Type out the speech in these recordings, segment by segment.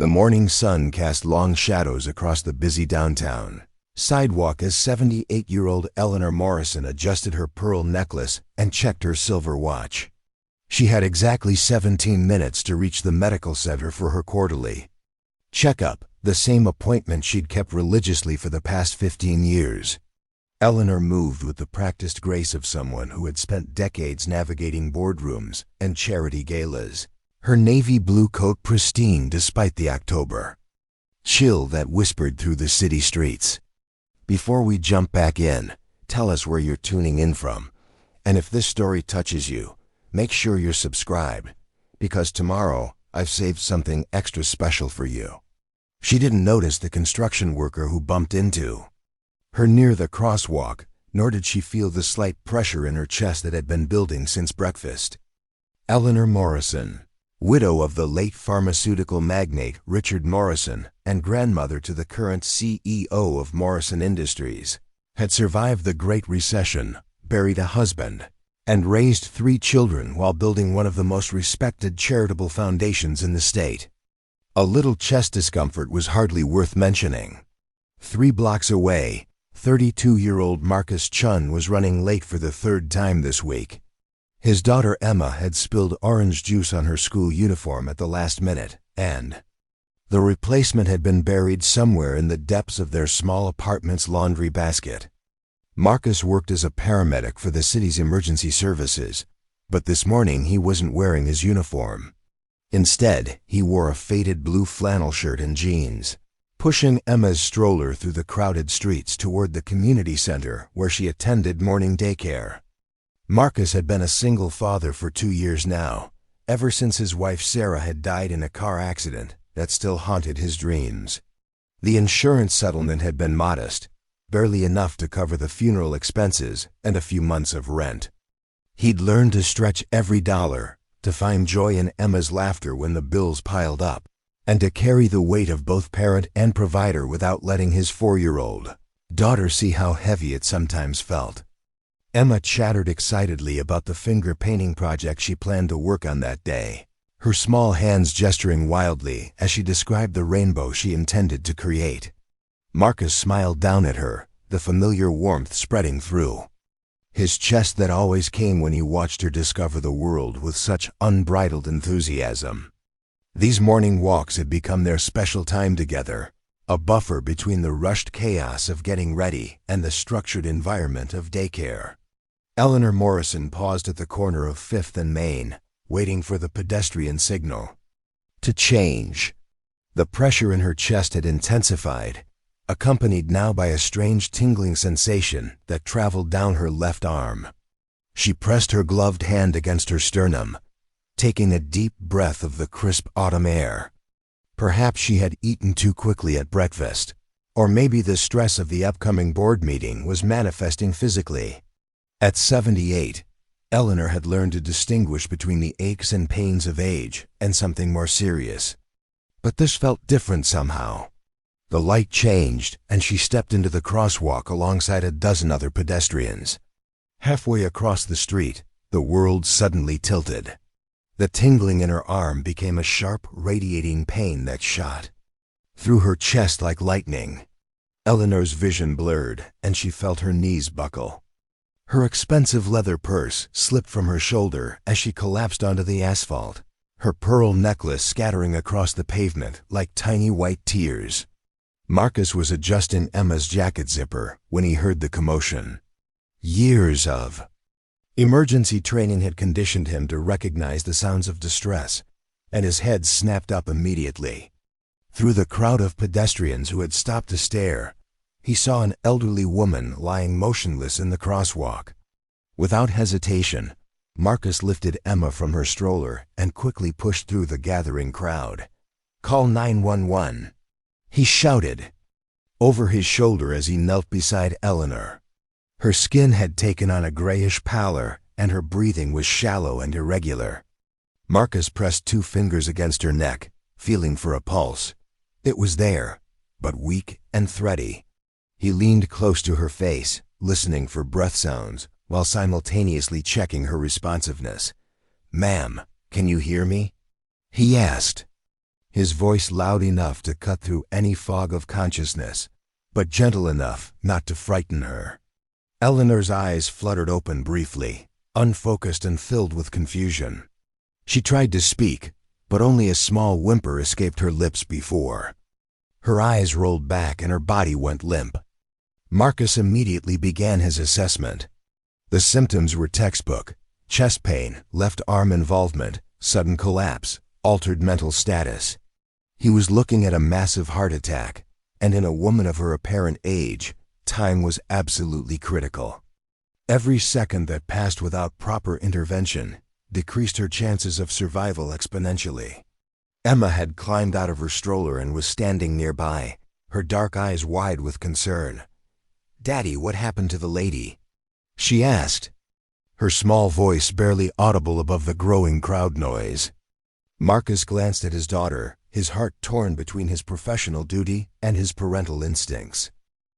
The morning sun cast long shadows across the busy downtown sidewalk as 78-year-old Eleanor Morrison adjusted her pearl necklace and checked her silver watch. She had exactly 17 minutes to reach the medical center for her quarterly checkup, the same appointment she'd kept religiously for the past 15 years. Eleanor moved with the practiced grace of someone who had spent decades navigating boardrooms and charity galas, her navy blue coat pristine despite the October chill that whispered through the city streets. Before we jump back in, tell us where you're tuning in from, and if this story touches you, make sure you're subscribed, because tomorrow I've saved something extra special for you. She didn't notice the construction worker who bumped into her near the crosswalk, nor did she feel the slight pressure in her chest that had been building since breakfast. Eleanor Morrison, widow of the late pharmaceutical magnate Richard Morrison and grandmother to the current CEO of Morrison Industries, had survived the Great Recession, buried a husband, and raised 3 children while building one of the most respected charitable foundations in the state. A little chest discomfort was hardly worth mentioning. 3 blocks away, 32-year-old Marcus Chen was running late for the 3rd time this week. His daughter Emma had spilled orange juice on her school uniform at the last minute, and the replacement had been buried somewhere in the depths of their small apartment's laundry basket. Marcus worked as a paramedic for the city's emergency services, but this morning he wasn't wearing his uniform. Instead, he wore a faded blue flannel shirt and jeans, pushing Emma's stroller through the crowded streets toward the community center where she attended morning daycare. Marcus had been a single father for 2 years now, ever since his wife Sarah had died in a car accident that still haunted his dreams. The insurance settlement had been modest, barely enough to cover the funeral expenses and a few months of rent. He'd learned to stretch every dollar, to find joy in Emma's laughter when the bills piled up, and to carry the weight of both parent and provider without letting his 4-year-old daughter see how heavy it sometimes felt. Emma chattered excitedly about the finger painting project she planned to work on that day, her small hands gesturing wildly as she described the rainbow she intended to create. Marcus smiled down at her, the familiar warmth spreading through his chest that always came when he watched her discover the world with such unbridled enthusiasm. These morning walks had become their special time together, a buffer between the rushed chaos of getting ready and the structured environment of daycare. Eleanor Morrison paused at the corner of 5th and Main, waiting for the pedestrian signal to change. The pressure in her chest had intensified, accompanied now by a strange tingling sensation that traveled down her left arm. She pressed her gloved hand against her sternum, taking a deep breath of the crisp autumn air. Perhaps she had eaten too quickly at breakfast, or maybe the stress of the upcoming board meeting was manifesting physically. At 78, Eleanor had learned to distinguish between the aches and pains of age and something more serious. But this felt different somehow. The light changed, and she stepped into the crosswalk alongside a dozen other pedestrians. Halfway across the street, the world suddenly tilted. The tingling in her arm became a sharp, radiating pain that shot through her chest like lightning. Eleanor's vision blurred, and she felt her knees buckle. Her expensive leather purse slipped from her shoulder as she collapsed onto the asphalt, her pearl necklace scattering across the pavement like tiny white tears. Marcus was adjusting Emma's jacket zipper when he heard the commotion. Years of emergency training had conditioned him to recognize the sounds of distress, and his head snapped up immediately. Through the crowd of pedestrians who had stopped to stare, he saw an elderly woman lying motionless in the crosswalk. Without hesitation, Marcus lifted Emma from her stroller and quickly pushed through the gathering crowd. "Call 911. He shouted over his shoulder as he knelt beside Eleanor. Her skin had taken on a grayish pallor, and her breathing was shallow and irregular. Marcus pressed 2 fingers against her neck, feeling for a pulse. It was there, but weak and thready. He leaned close to her face, listening for breath sounds, while simultaneously checking her responsiveness. "Ma'am, can you hear me?" he asked. his voice loud enough to cut through any fog of consciousness, but gentle enough not to frighten her. Eleanor's eyes fluttered open briefly, unfocused and filled with confusion. She tried to speak, but only a small whimper escaped her lips before. Her eyes rolled back and her body went limp. Marcus immediately began his assessment. The symptoms were textbook: chest pain, left arm involvement, sudden collapse, altered mental status. He was looking at a massive heart attack, and in a woman of her apparent age, time was absolutely critical. Every second that passed without proper intervention decreased her chances of survival exponentially. Emma had climbed out of her stroller and was standing nearby, her dark eyes wide with concern. "Daddy, what happened to the lady?" she asked, her small voice barely audible above the growing crowd noise. Marcus glanced at his daughter, his heart torn between his professional duty and his parental instincts.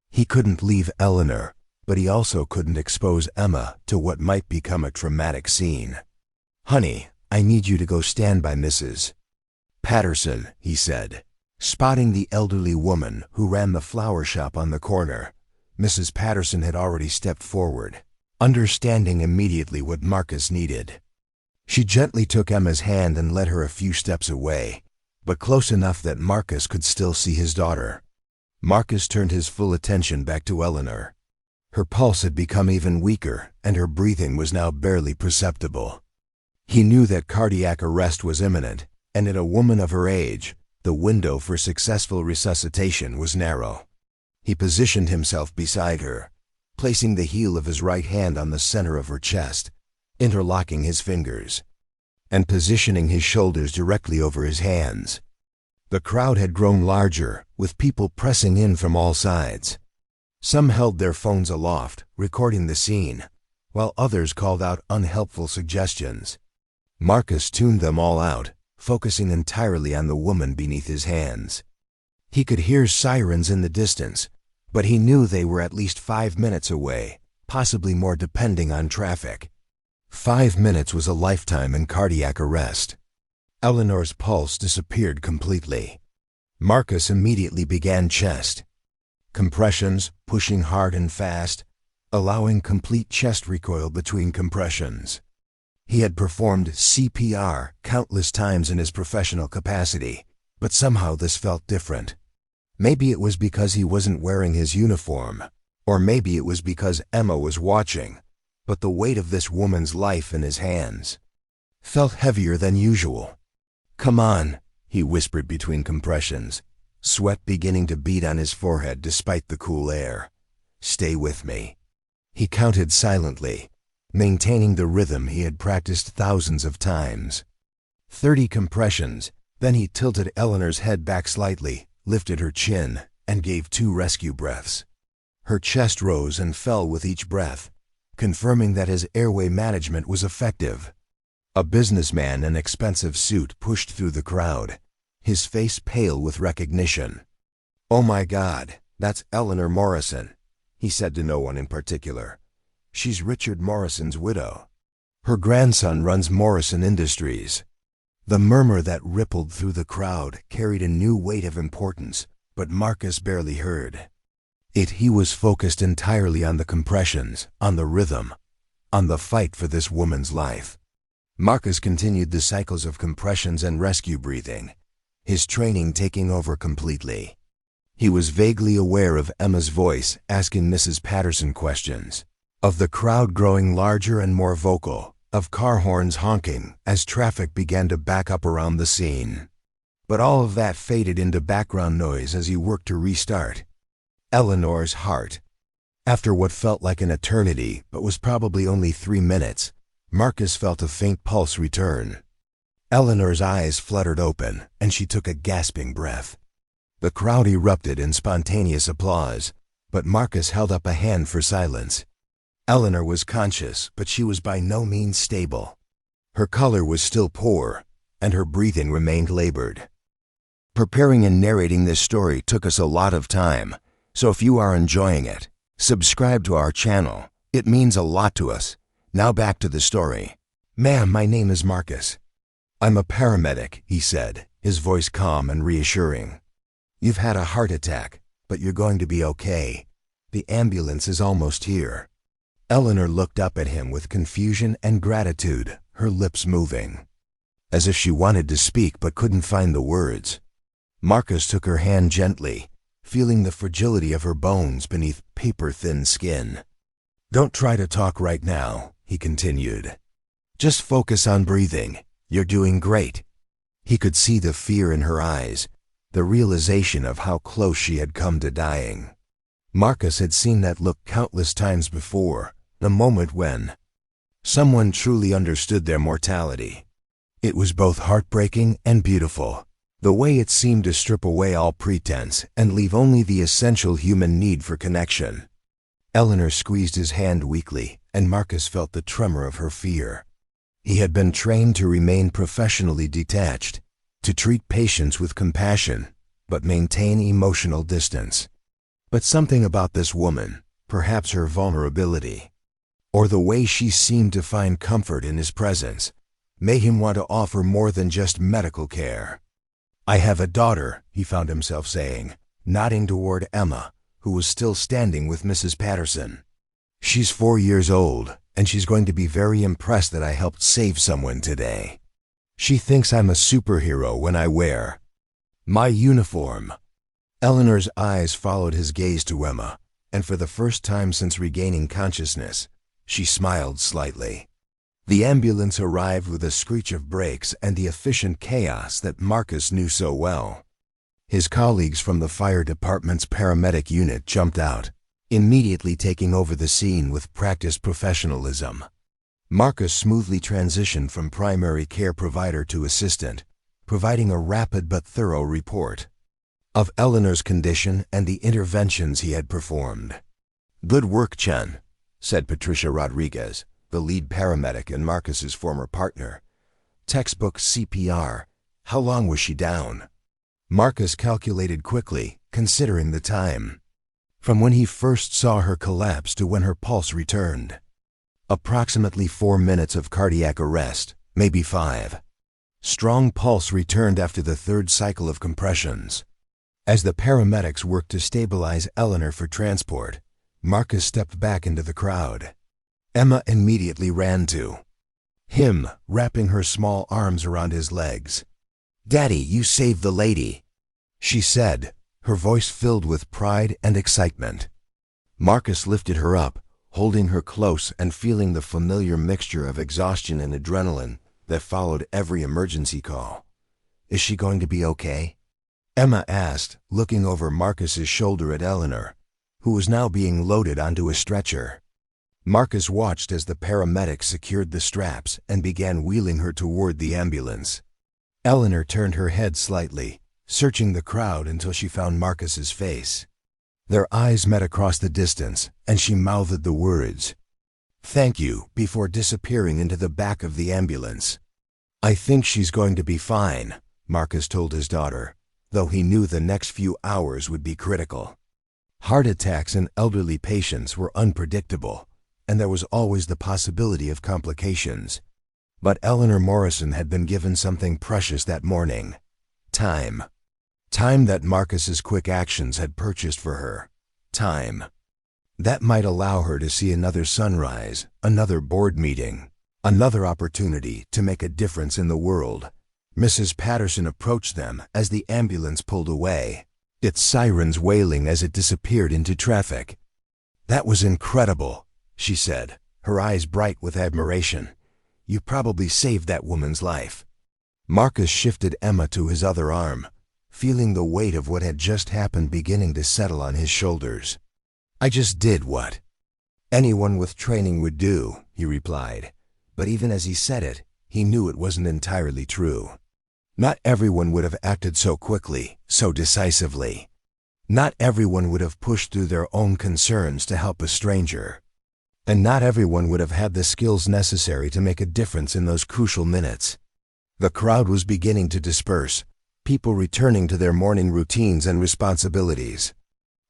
He couldn't leave Eleanor, but he also couldn't expose Emma to what might become a traumatic scene. "Honey, I need you to go stand by Mrs. Patterson," he said, spotting the elderly woman who ran the flower shop on the corner. Mrs. Patterson had already stepped forward, understanding immediately what Marcus needed. She gently took Emma's hand and led her a few steps away, but close enough that Marcus could still see his daughter. Marcus turned his full attention back to Eleanor. Her pulse had become even weaker, and her breathing was now barely perceptible. He knew that cardiac arrest was imminent, and in a woman of her age, the window for successful resuscitation was narrow. He positioned himself beside her, placing the heel of his right hand on the center of her chest, interlocking his fingers, and positioning his shoulders directly over his hands. The crowd had grown larger, with people pressing in from all sides. Some held their phones aloft, recording the scene, while others called out unhelpful suggestions. Marcus tuned them all out, focusing entirely on the woman beneath his hands. He could hear sirens in the distance, but he knew they were at least 5 minutes away, possibly more depending on traffic. 5 minutes was a lifetime in cardiac arrest. Eleanor's pulse disappeared completely. Marcus immediately began chest compressions, pushing hard and fast, allowing complete chest recoil between compressions. He had performed CPR countless times in his professional capacity, but somehow this felt different. Maybe it was because he wasn't wearing his uniform, or maybe it was because Emma was watching, but the weight of this woman's life in his hands felt heavier than usual. "Come on," he whispered between compressions, sweat beginning to bead on his forehead despite the cool air. "Stay with me." He counted silently, maintaining the rhythm he had practiced thousands of times. 30 compressions, then he tilted Eleanor's head back slightly, lifted her chin, and gave 2 rescue breaths. Her chest rose and fell with each breath, confirming that his airway management was effective. A businessman in an expensive suit pushed through the crowd, his face pale with recognition. "Oh my God, that's Eleanor Morrison," he said to no one in particular. "She's Richard Morrison's widow. Her grandson runs Morrison Industries." The murmur that rippled through the crowd carried a new weight of importance, but Marcus barely heard it. He was focused entirely on the compressions, on the rhythm, on the fight for this woman's life. Marcus continued the cycles of compressions and rescue breathing, his training taking over completely. He was vaguely aware of Emma's voice asking Mrs. Patterson questions, of the crowd growing larger and more vocal, of car horns honking as traffic began to back up around the scene. But all of that faded into background noise as he worked to restart Eleanor's heart. After what felt like an eternity but was probably only 3 minutes, Marcus felt a faint pulse return. Eleanor's eyes fluttered open, and she took a gasping breath. The crowd erupted in spontaneous applause, but Marcus held up a hand for silence. Eleanor was conscious, but she was by no means stable. Her color was still poor, and her breathing remained labored. Preparing and narrating this story took us a lot of time, so if you are enjoying it, subscribe to our channel. It means a lot to us. Now back to the story. "Ma'am, my name is Marcus." "I'm a paramedic," he said, his voice calm and reassuring. "You've had a heart attack, but you're going to be okay. The ambulance is almost here." Eleanor looked up at him with confusion and gratitude, her lips moving, as if she wanted to speak but couldn't find the words. Marcus took her hand gently, feeling the fragility of her bones beneath paper-thin skin. "Don't try to talk right now," he continued. "Just focus on breathing. You're doing great." He could see the fear in her eyes, the realization of how close she had come to dying. Marcus had seen that look countless times before, the moment when someone truly understood their mortality. It was both heartbreaking and beautiful, the way it seemed to strip away all pretense and leave only the essential human need for connection. Eleanor squeezed his hand weakly, and Marcus felt the tremor of her fear. He had been trained to remain professionally detached, to treat patients with compassion, but maintain emotional distance. But something about this woman, perhaps her vulnerability, or the way she seemed to find comfort in his presence, made him want to offer more than just medical care. "I have a daughter," he found himself saying, nodding toward Emma, who was still standing with Mrs. Patterson. "She's 4 years old, and she's going to be very impressed that I helped save someone today. She thinks I'm a superhero when I wear my uniform." Eleanor's eyes followed his gaze to Emma, and for the first time since regaining consciousness, she smiled slightly. The ambulance arrived with a screech of brakes and the efficient chaos that Marcus knew so well. His colleagues from the fire department's paramedic unit jumped out, immediately taking over the scene with practiced professionalism. Marcus smoothly transitioned from primary care provider to assistant, providing a rapid but thorough report of Eleanor's condition and the interventions he had performed. "Good work, Chen," said Patricia Rodriguez, the lead paramedic and Marcus's former partner. "Textbook CPR. How long was she down?" Marcus calculated quickly, considering the time, from when he first saw her collapse to when her pulse returned. Approximately 4 minutes of cardiac arrest, maybe 5. Strong pulse returned after the 3rd cycle of compressions. As the paramedics worked to stabilize Eleanor for transport, Marcus stepped back into the crowd. Emma immediately ran to him, wrapping her small arms around his legs. "Daddy, you saved the lady," she said, her voice filled with pride and excitement. Marcus lifted her up, holding her close and feeling the familiar mixture of exhaustion and adrenaline that followed every emergency call. "Is she going to be okay?" Emma asked, looking over Marcus's shoulder at Eleanor, who was now being loaded onto a stretcher. Marcus watched as the paramedics secured the straps and began wheeling her toward the ambulance. Eleanor turned her head slightly, searching the crowd until she found Marcus's face. Their eyes met across the distance, and she mouthed the words, "Thank you," before disappearing into the back of the ambulance. "I think she's going to be fine," Marcus told his daughter, though he knew the next few hours would be critical. Heart attacks in elderly patients were unpredictable, and there was always the possibility of complications. But Eleanor Morrison had been given something precious that morning: time. Time that Marcus's quick actions had purchased for her. Time that might allow her to see another sunrise, another board meeting, another opportunity to make a difference in the world. Mrs. Patterson approached them as the ambulance pulled away, its sirens wailing as it disappeared into traffic. "That was incredible," she said, her eyes bright with admiration. "You probably saved that woman's life." Marcus shifted Emma to his other arm, feeling the weight of what had just happened beginning to settle on his shoulders. "I just did what anyone with training would do," he replied, but even as he said it, he knew it wasn't entirely true. Not everyone would have acted so quickly, so decisively. Not everyone would have pushed through their own concerns to help a stranger. And not everyone would have had the skills necessary to make a difference in those crucial minutes. The crowd was beginning to disperse, people returning to their morning routines and responsibilities.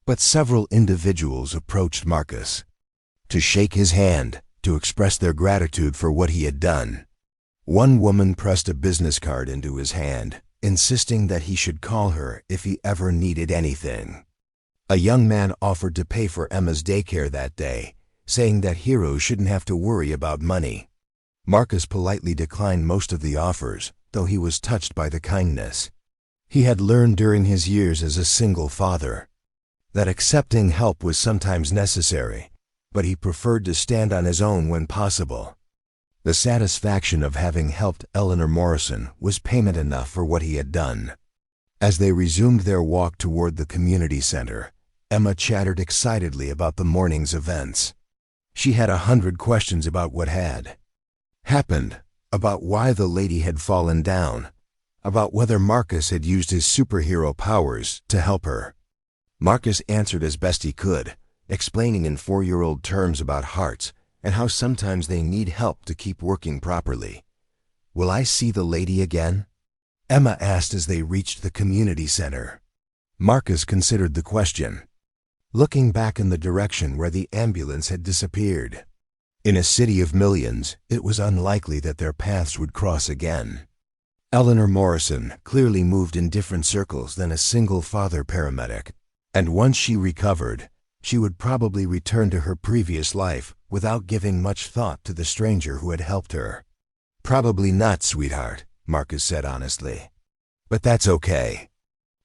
But several individuals approached Marcus to shake his hand, to express their gratitude for what he had done. One woman pressed a business card into his hand, insisting that he should call her if he ever needed anything. A young man offered to pay for Emma's daycare that day, saying that heroes shouldn't have to worry about money. Marcus politely declined most of the offers, though he was touched by the kindness. He had learned during his years as a single father that accepting help was sometimes necessary, but he preferred to stand on his own when possible. The satisfaction of having helped Eleanor Morrison was payment enough for what he had done. As they resumed their walk toward the community center, Emma chattered excitedly about the morning's events. She had 100 questions about what had happened, about why the lady had fallen down, about whether Marcus had used his superhero powers to help her. Marcus answered as best he could, explaining in 4-year-old terms about hearts and how sometimes they need help to keep working properly. "Will I see the lady again?" Emma asked as they reached the community center. Marcus considered the question, looking back in the direction where the ambulance had disappeared. In a city of millions, it was unlikely that their paths would cross again. Eleanor Morrison clearly moved in different circles than a single father paramedic, and once she recovered, she would probably return to her previous life without giving much thought to the stranger who had helped her. "Probably not, sweetheart," Marcus said honestly. "But that's okay.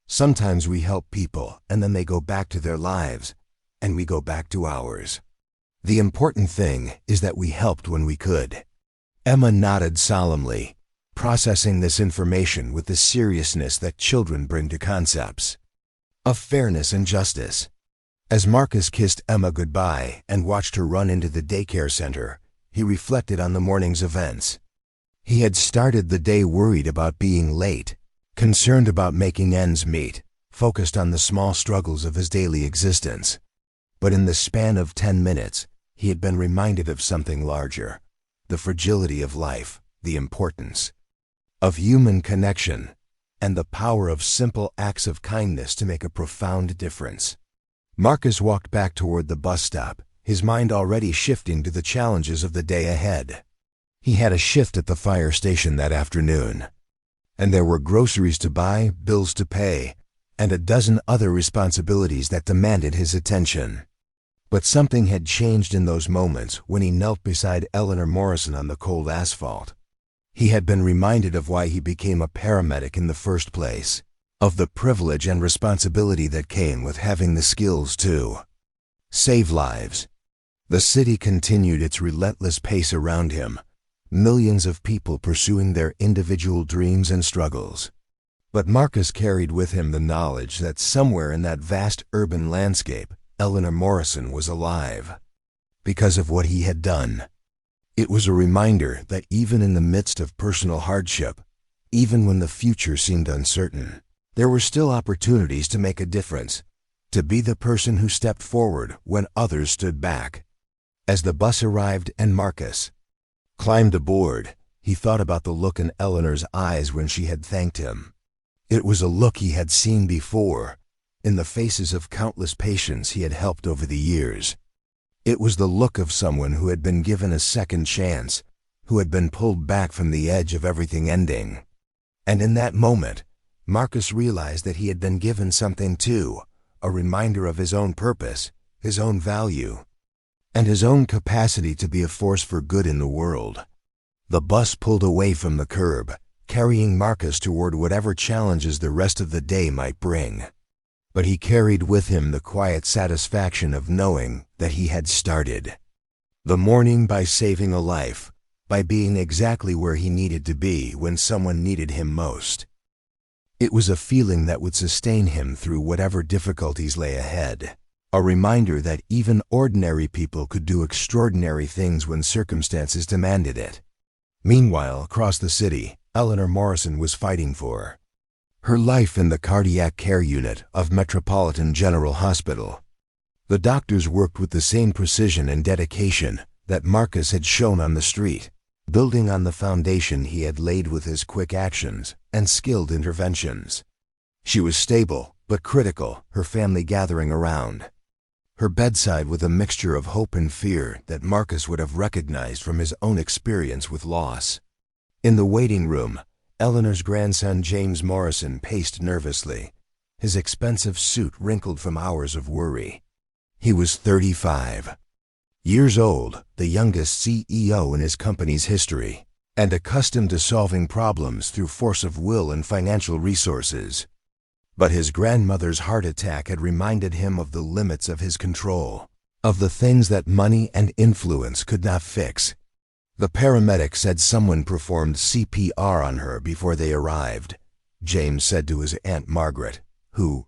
Sometimes we help people and then they go back to their lives, and we go back to ours. The important thing is that we helped when we could." Emma nodded solemnly, processing this information with the seriousness that children bring to concepts of fairness and justice. As Marcus kissed Emma goodbye and watched her run into the daycare center, he reflected on the morning's events. He had started the day worried about being late, concerned about making ends meet, focused on the small struggles of his daily existence. But in the span of 10 minutes, he had been reminded of something larger: the fragility of life, the importance of human connection, and the power of simple acts of kindness to make a profound difference. Marcus walked back toward the bus stop, his mind already shifting to the challenges of the day ahead. He had a shift at the fire station that afternoon, and there were groceries to buy, bills to pay, and a dozen other responsibilities that demanded his attention. But something had changed in those moments when he knelt beside Eleanor Morrison on the cold asphalt. He had been reminded of why he became a paramedic in the first place, of the privilege and responsibility that came with having the skills to save lives. The city continued its relentless pace around him, millions of people pursuing their individual dreams and struggles. But Marcus carried with him the knowledge that somewhere in that vast urban landscape, Eleanor Morrison was alive. Because of what he had done. It was a reminder that even in the midst of personal hardship, even when the future seemed uncertain, there were still opportunities to make a difference, to be the person who stepped forward when others stood back. As the bus arrived and Marcus climbed aboard, he thought about the look in Eleanor's eyes when she had thanked him. It was a look he had seen before, in the faces of countless patients he had helped over the years. It was the look of someone who had been given a second chance, who had been pulled back from the edge of everything ending. And in that moment, Marcus realized that he had been given something too, a reminder of his own purpose, his own value, and his own capacity to be a force for good in the world. The bus pulled away from the curb, carrying Marcus toward whatever challenges the rest of the day might bring. But he carried with him the quiet satisfaction of knowing that he had started the morning by saving a life, by being exactly where he needed to be when someone needed him most. It was a feeling that would sustain him through whatever difficulties lay ahead, a reminder that even ordinary people could do extraordinary things when circumstances demanded it. Meanwhile, across the city, Eleanor Morrison was fighting for her life in the cardiac care unit of Metropolitan General Hospital. The doctors worked with the same precision and dedication that Marcus had shown on the street, building on the foundation he had laid with his quick actions and skilled interventions. She was stable but critical, her family gathering around her bedside with a mixture of hope and fear that Marcus would have recognized from his own experience with loss. In the waiting room, Eleanor's grandson James Morrison paced nervously, his expensive suit wrinkled from hours of worry. He was 35 years old, the youngest CEO in his company's history, and accustomed to solving problems through force of will and financial resources. But his grandmother's heart attack had reminded him of the limits of his control, of the things that money and influence could not fix. The paramedic said someone performed CPR on her before they arrived, James said to his Aunt Margaret, who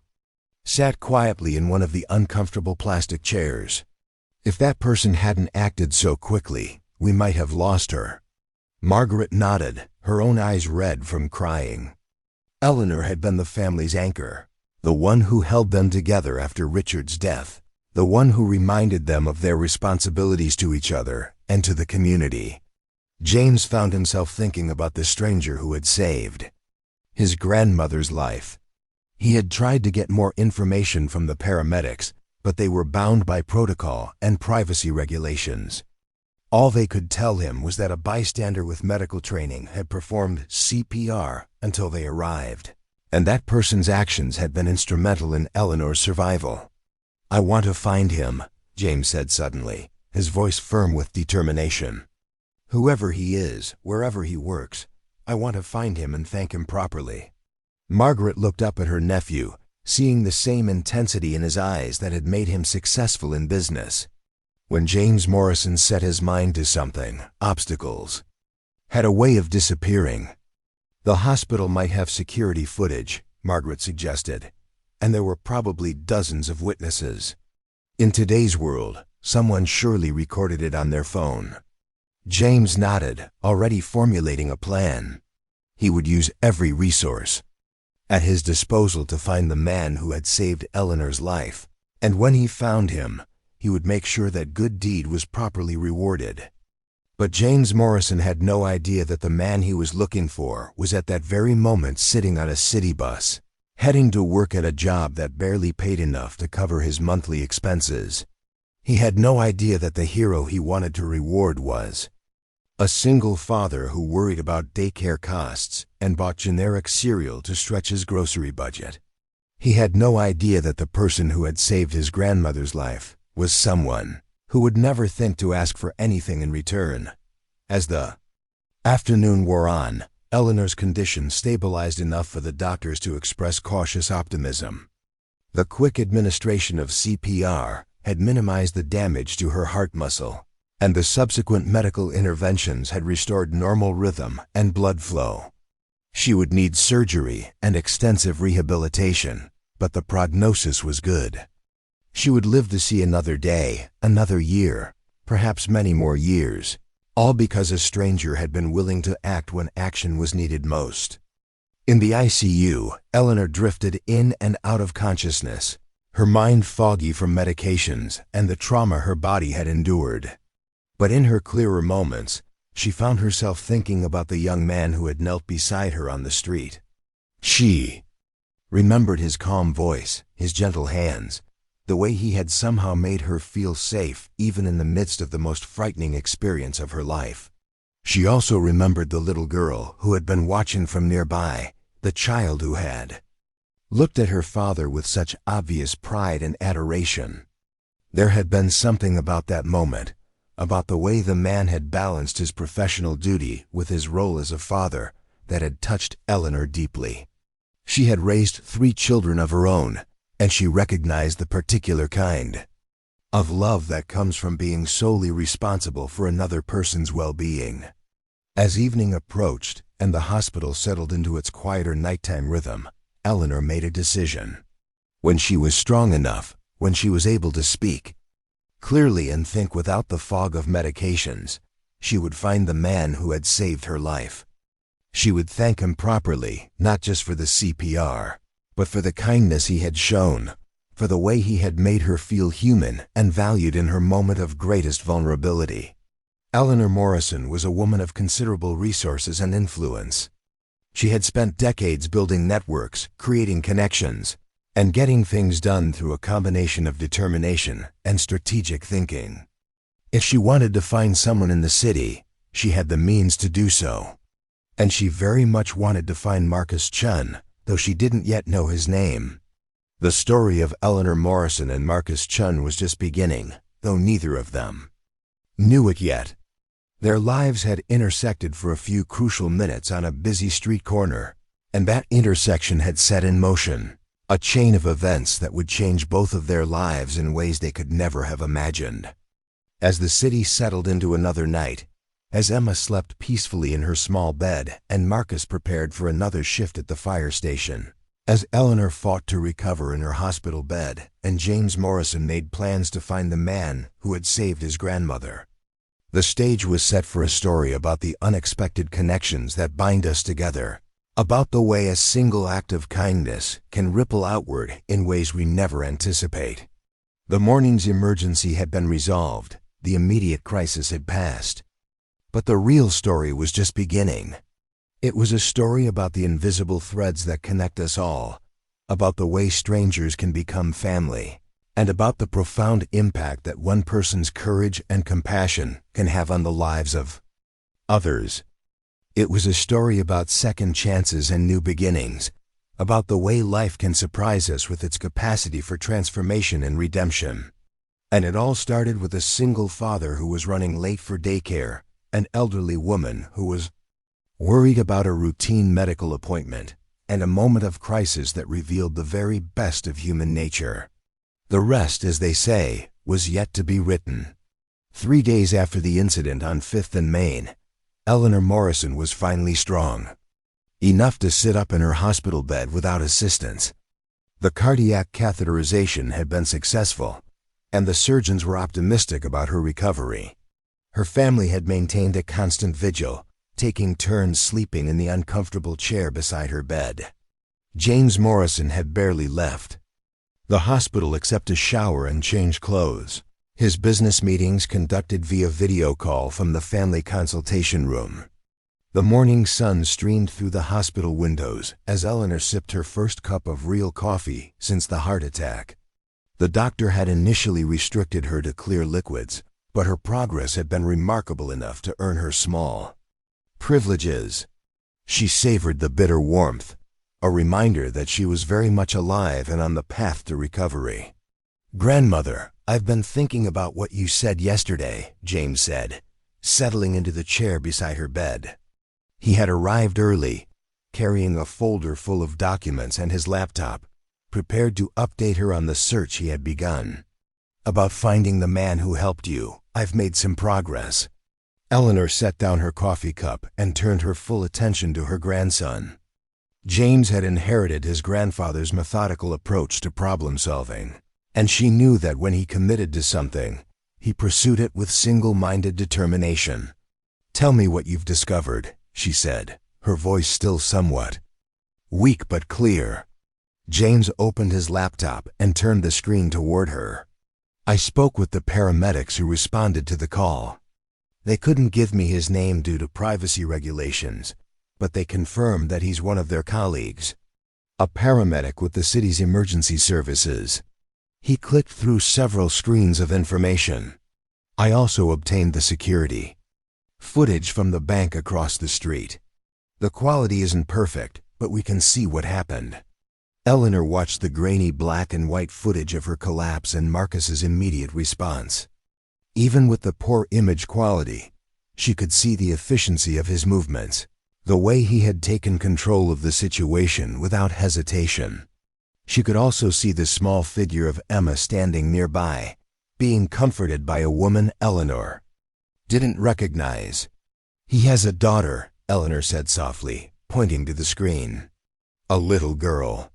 sat quietly in one of the uncomfortable plastic chairs. If that person hadn't acted so quickly, we might have lost her. Margaret nodded, her own eyes red from crying. Eleanor had been the family's anchor, the one who held them together after Richard's death, the one who reminded them of their responsibilities to each other and to the community. James found himself thinking about the stranger who had saved his grandmother's life. He had tried to get more information from the paramedics, but they were bound by protocol and privacy regulations. All they could tell him was that a bystander with medical training had performed CPR until they arrived, and that person's actions had been instrumental in Eleanor's survival. "I want to find him," James said suddenly, his voice firm with determination. "Whoever he is, wherever he works, I want to find him and thank him properly." Margaret looked up at her nephew, seeing the same intensity in his eyes that had made him successful in business. When James Morrison set his mind to something, obstacles had a way of disappearing. The hospital might have security footage, Margaret suggested, and there were probably dozens of witnesses. In today's world, someone surely recorded it on their phone. James nodded, already formulating a plan. He would use every resource at his disposal to find the man who had saved Eleanor's life, and when he found him, he would make sure that good deed was properly rewarded. But James Morrison had no idea that the man he was looking for was at that very moment sitting on a city bus, heading to work at a job that barely paid enough to cover his monthly expenses. He had no idea that the hero he wanted to reward was a single father who worried about daycare costs and bought generic cereal to stretch his grocery budget. He had no idea that the person who had saved his grandmother's life was someone who would never think to ask for anything in return. As the afternoon wore on, Eleanor's condition stabilized enough for the doctors to express cautious optimism. The quick administration of CPR had minimized the damage to her heart muscle, and the subsequent medical interventions had restored normal rhythm and blood flow. She would need surgery and extensive rehabilitation, but the prognosis was good. She would live to see another day, another year, perhaps many more years, all because a stranger had been willing to act when action was needed most. In the ICU, Eleanor drifted in and out of consciousness, her mind foggy from medications and the trauma her body had endured. But in her clearer moments, she found herself thinking about the young man who had knelt beside her on the street. She remembered his calm voice, his gentle hands, the way he had somehow made her feel safe even in the midst of the most frightening experience of her life. She also remembered the little girl who had been watching from nearby, the child who had looked at her father with such obvious pride and adoration. There had been something about that moment, about the way the man had balanced his professional duty with his role as a father, that had touched Eleanor deeply. She had raised 3 children of her own, and she recognized the particular kind of love that comes from being solely responsible for another person's well-being. As evening approached and the hospital settled into its quieter nighttime rhythm, Eleanor made a decision. When she was strong enough, when she was able to speak clearly and think without the fog of medications, she would find the man who had saved her life. She would thank him properly, not just for the CPR, but for the kindness he had shown, for the way he had made her feel human and valued in her moment of greatest vulnerability. Eleanor Morrison was a woman of considerable resources and influence. She had spent decades building networks, creating connections, and getting things done through a combination of determination and strategic thinking. If she wanted to find someone in the city, she had the means to do so. And she very much wanted to find Marcus Chen, though she didn't yet know his name. The story of Eleanor Morrison and Marcus Chen was just beginning, though neither of them knew it yet. Their lives had intersected for a few crucial minutes on a busy street corner, and that intersection had set in motion a chain of events that would change both of their lives in ways they could never have imagined. As the city settled into another night, as Emma slept peacefully in her small bed and Marcus prepared for another shift at the fire station, as Eleanor fought to recover in her hospital bed and James Morrison made plans to find the man who had saved his grandmother, the stage was set for a story about the unexpected connections that bind us together, about the way a single act of kindness can ripple outward in ways we never anticipate. The morning's emergency had been resolved, the immediate crisis had passed. But the real story was just beginning. It was a story about the invisible threads that connect us all, about the way strangers can become family, and about the profound impact that one person's courage and compassion can have on the lives of others. It was a story about second chances and new beginnings, about the way life can surprise us with its capacity for transformation and redemption. And it all started with a single father who was running late for daycare, an elderly woman who was worried about a routine medical appointment, and a moment of crisis that revealed the very best of human nature. The rest, as they say, was yet to be written. 3 days after the incident on 5th and Main, Eleanor Morrison was finally strong, enough to sit up in her hospital bed without assistance. The cardiac catheterization had been successful, and the surgeons were optimistic about her recovery. Her family had maintained a constant vigil, taking turns sleeping in the uncomfortable chair beside her bed. James Morrison had barely left the hospital except to shower and change clothes. His business meetings conducted via video call from the family consultation room. The morning sun streamed through the hospital windows as Eleanor sipped her first cup of real coffee since the heart attack. The doctor had initially restricted her to clear liquids, but her progress had been remarkable enough to earn her small privileges. She savored the bitter warmth, a reminder that she was very much alive and on the path to recovery. "Grandmother, I've been thinking about what you said yesterday," James said, settling into the chair beside her bed. He had arrived early, carrying a folder full of documents and his laptop, prepared to update her on the search he had begun. "About finding the man who helped you, I've made some progress." Eleanor set down her coffee cup and turned her full attention to her grandson. James had inherited his grandfather's methodical approach to problem solving, and she knew that when he committed to something, he pursued it with single-minded determination. "Tell me what you've discovered," she said, her voice still somewhat weak but clear. James opened his laptop and turned the screen toward her. "I spoke with the paramedics who responded to the call. They couldn't give me his name due to privacy regulations, but they confirmed that he's one of their colleagues, a paramedic with the city's emergency services." He clicked through several screens of information. "I also obtained the security footage from the bank across the street. The quality isn't perfect, but we can see what happened." Eleanor watched the grainy black and white footage of her collapse and Marcus's immediate response. Even with the poor image quality, she could see the efficiency of his movements, the way he had taken control of the situation without hesitation. She could also see the small figure of Emma standing nearby, being comforted by a woman Eleanor didn't recognize. "He has a daughter," Eleanor said softly, pointing to the screen. "A little girl.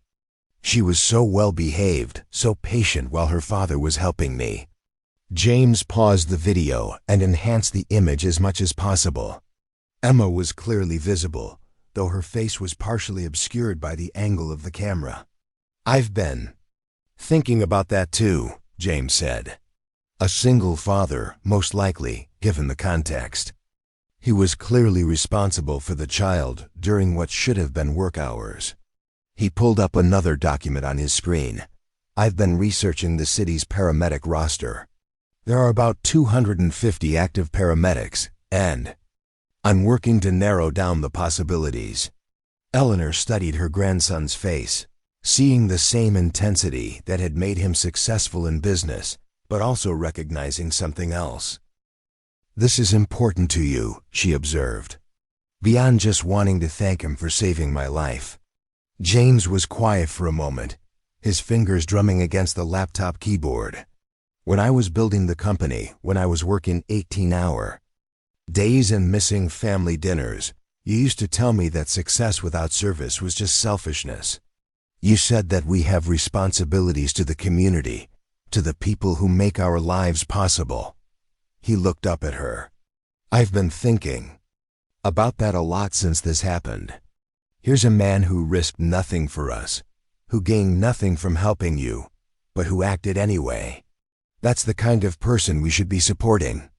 She was so well behaved, so patient while her father was helping me." James paused the video and enhanced the image as much as possible. Emma was clearly visible, though her face was partially obscured by the angle of the camera. "I've been thinking about that too," James said. A single father, most likely, given the context. He was clearly responsible for the child during what should have been work hours. He pulled up another document on his screen. "I've been researching the city's paramedic roster. There are about 250 active paramedics, and I'm working to narrow down the possibilities. Eleanor studied her grandson's face, seeing the same intensity that had made him successful in business, but also recognizing something else. This is important to you, she observed, beyond just wanting to thank him for saving my life. James was quiet for a moment, his fingers drumming against the laptop keyboard. When I was building the company, when I was working 18-hour days and missing family dinners, you used to tell me that success without service was just selfishness. You said that we have responsibilities to the community, to the people who make our lives possible. He looked up at her. I've been thinking about that a lot since this happened. Here's a man who risked nothing for us, who gained nothing from helping you, but who acted anyway. That's the kind of person we should be supporting.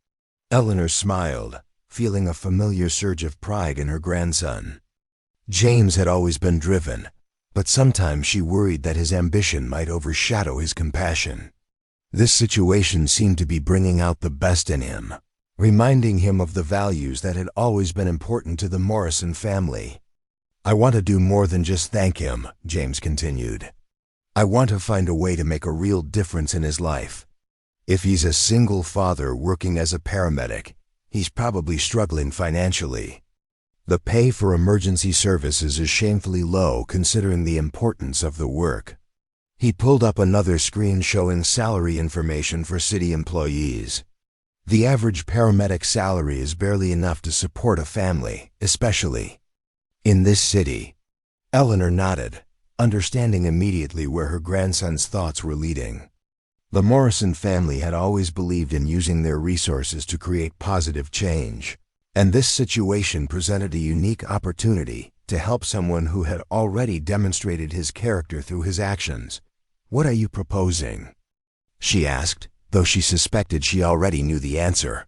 Eleanor smiled, feeling a familiar surge of pride in her grandson. James had always been driven, but sometimes she worried that his ambition might overshadow his compassion. This situation seemed to be bringing out the best in him, reminding him of the values that had always been important to the Morrison family. I want to do more than just thank him, James continued. I want to find a way to make a real difference in his life. If he's a single father working as a paramedic, he's probably struggling financially. The pay for emergency services is shamefully low considering the importance of the work. He pulled up another screen showing salary information for city employees. The average paramedic salary is barely enough to support a family, especially in this city. Eleanor nodded, understanding immediately where her grandson's thoughts were leading. The Morrison family had always believed in using their resources to create positive change, and this situation presented a unique opportunity to help someone who had already demonstrated his character through his actions. What are you proposing? She asked, though she suspected she already knew the answer.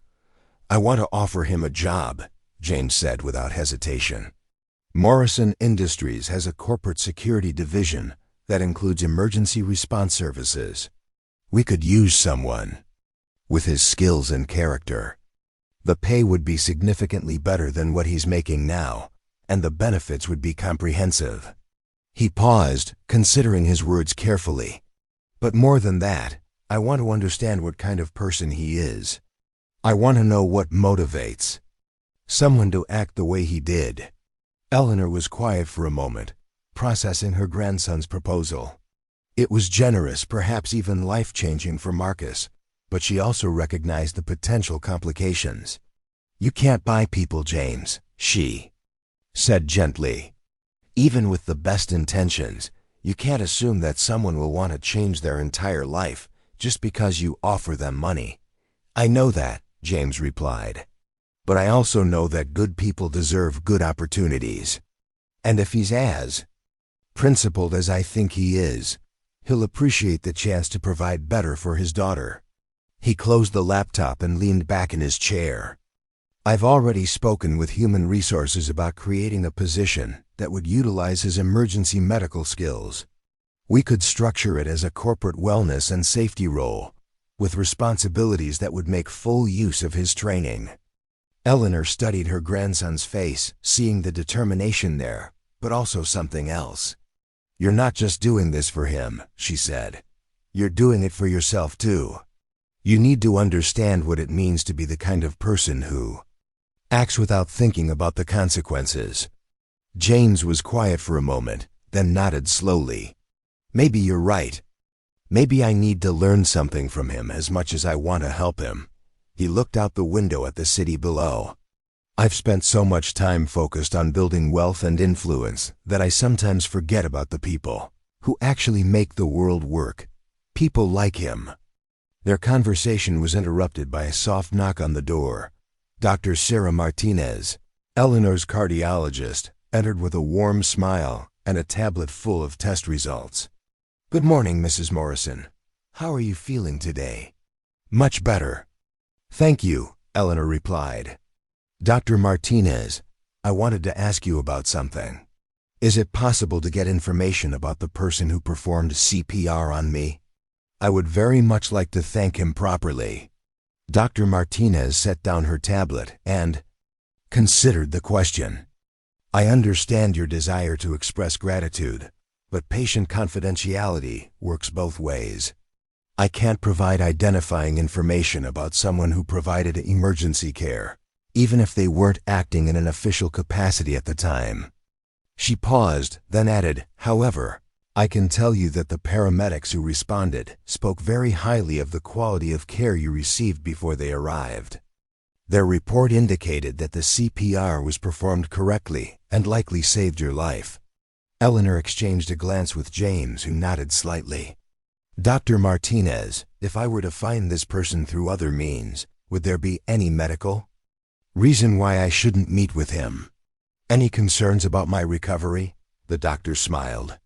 I want to offer him a job, James said without hesitation. Morrison Industries has a corporate security division that includes emergency response services. We could use someone with his skills and character. The pay would be significantly better than what he's making now, and the benefits would be comprehensive. He paused, considering his words carefully. But more than that, I want to understand what kind of person he is. I want to know what motivates someone to act the way he did. Eleanor was quiet for a moment, processing her grandson's proposal. It was generous, perhaps even life-changing for Marcus, but she also recognized the potential complications. You can't buy people, James, she said gently. Even with the best intentions, you can't assume that someone will want to change their entire life just because you offer them money. I know that, James replied. But I also know that good people deserve good opportunities. And if he's as principled as I think he is, he'll appreciate the chance to provide better for his daughter. He closed the laptop and leaned back in his chair. I've already spoken with Human Resources about creating a position that would utilize his emergency medical skills. We could structure it as a corporate wellness and safety role, with responsibilities that would make full use of his training. Eleanor studied her grandson's face, seeing the determination there, but also something else. You're not just doing this for him, she said. You're doing it for yourself too. You need to understand what it means to be the kind of person who acts without thinking about the consequences. James was quiet for a moment, then nodded slowly. Maybe you're right. Maybe I need to learn something from him as much as I want to help him. He looked out the window at the city below. I've spent so much time focused on building wealth and influence that I sometimes forget about the people who actually make the world work. People like him. Their conversation was interrupted by a soft knock on the door. Dr. Sarah Martinez, Eleanor's cardiologist, entered with a warm smile and a tablet full of test results. Good morning, Mrs. Morrison. How are you feeling today? Much better. Thank you, Eleanor replied. Dr. Martinez, I wanted to ask you about something. Is it possible to get information about the person who performed CPR on me? I would very much like to thank him properly. Dr. Martinez set down her tablet and, considered the question. I understand your desire to express gratitude, but patient confidentiality works both ways. I can't provide identifying information about someone who provided emergency care, even if they weren't acting in an official capacity at the time. She paused, then added, however, I can tell you that the paramedics who responded spoke very highly of the quality of care you received before they arrived. Their report indicated that the CPR was performed correctly and likely saved your life. Eleanor exchanged a glance with James, who nodded slightly. Dr. Martinez, if I were to find this person through other means, would there be any medical reason why I shouldn't meet with him? Any concerns about my recovery? The doctor smiled.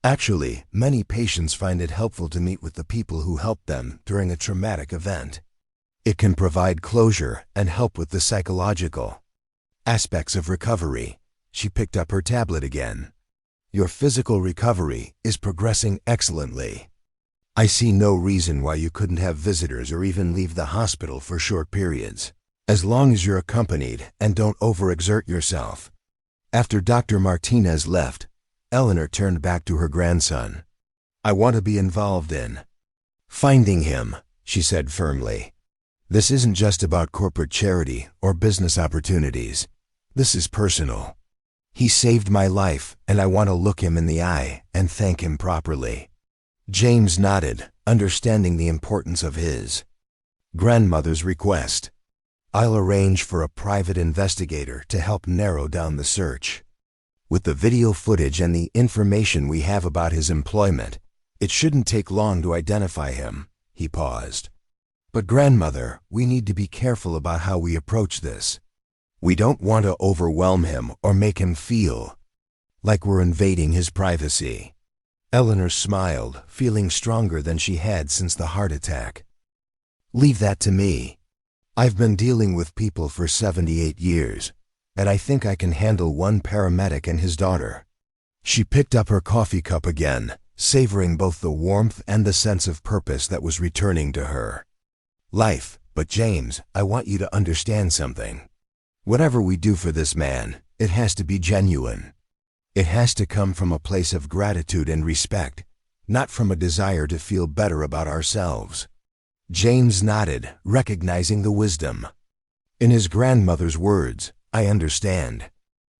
Actually, many patients find it helpful to meet with the people who helped them during a traumatic event. It can provide closure and help with the psychological aspects of recovery. She picked up her tablet again. Your physical recovery is progressing excellently. I see no reason why you couldn't have visitors or even leave the hospital for short periods, as long as you're accompanied and don't overexert yourself. After Dr. Martinez left, Eleanor turned back to her grandson. I want to be involved in finding him, she said firmly. This isn't just about corporate charity or business opportunities. This is personal. He saved my life, and I want to look him in the eye and thank him properly. James nodded, understanding the importance of his grandmother's request. I'll arrange for a private investigator to help narrow down the search. With the video footage and the information we have about his employment, it shouldn't take long to identify him. He paused. But grandmother, we need to be careful about how we approach this. We don't want to overwhelm him or make him feel like we're invading his privacy. Eleanor smiled, feeling stronger than she had since the heart attack. Leave that to me. I've been dealing with people for 78 years, and I think I can handle one paramedic and his daughter. She picked up her coffee cup again, savoring both the warmth and the sense of purpose that was returning to her life. But James, I want you to understand something. Whatever we do for this man, it has to be genuine. It has to come from a place of gratitude and respect, not from a desire to feel better about ourselves. James nodded, recognizing the wisdom in his grandmother's words. I understand.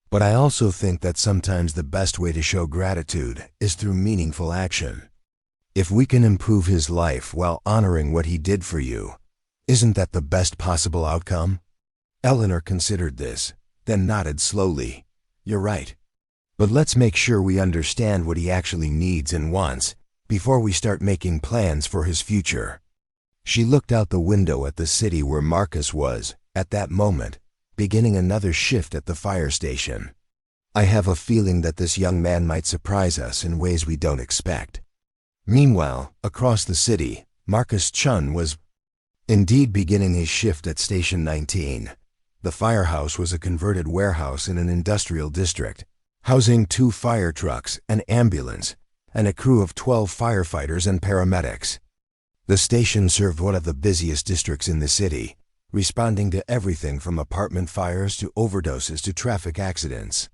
But I also think that sometimes the best way to show gratitude is through meaningful action. If we can improve his life while honoring what he did for you, isn't that the best possible outcome? Eleanor considered this, then nodded slowly. You're right. But let's make sure we understand what he actually needs and wants before we start making plans for his future. She looked out the window at the city where Marcus was, at that moment, beginning another shift at the fire station. I have a feeling that this young man might surprise us in ways we don't expect. Meanwhile, across the city, Marcus Chen was indeed beginning his shift at Station 19. The firehouse was a converted warehouse in an industrial district, housing 2 fire trucks, an ambulance, and a crew of 12 firefighters and paramedics. The station served one of the busiest districts in the city, responding to everything from apartment fires to overdoses to traffic accidents.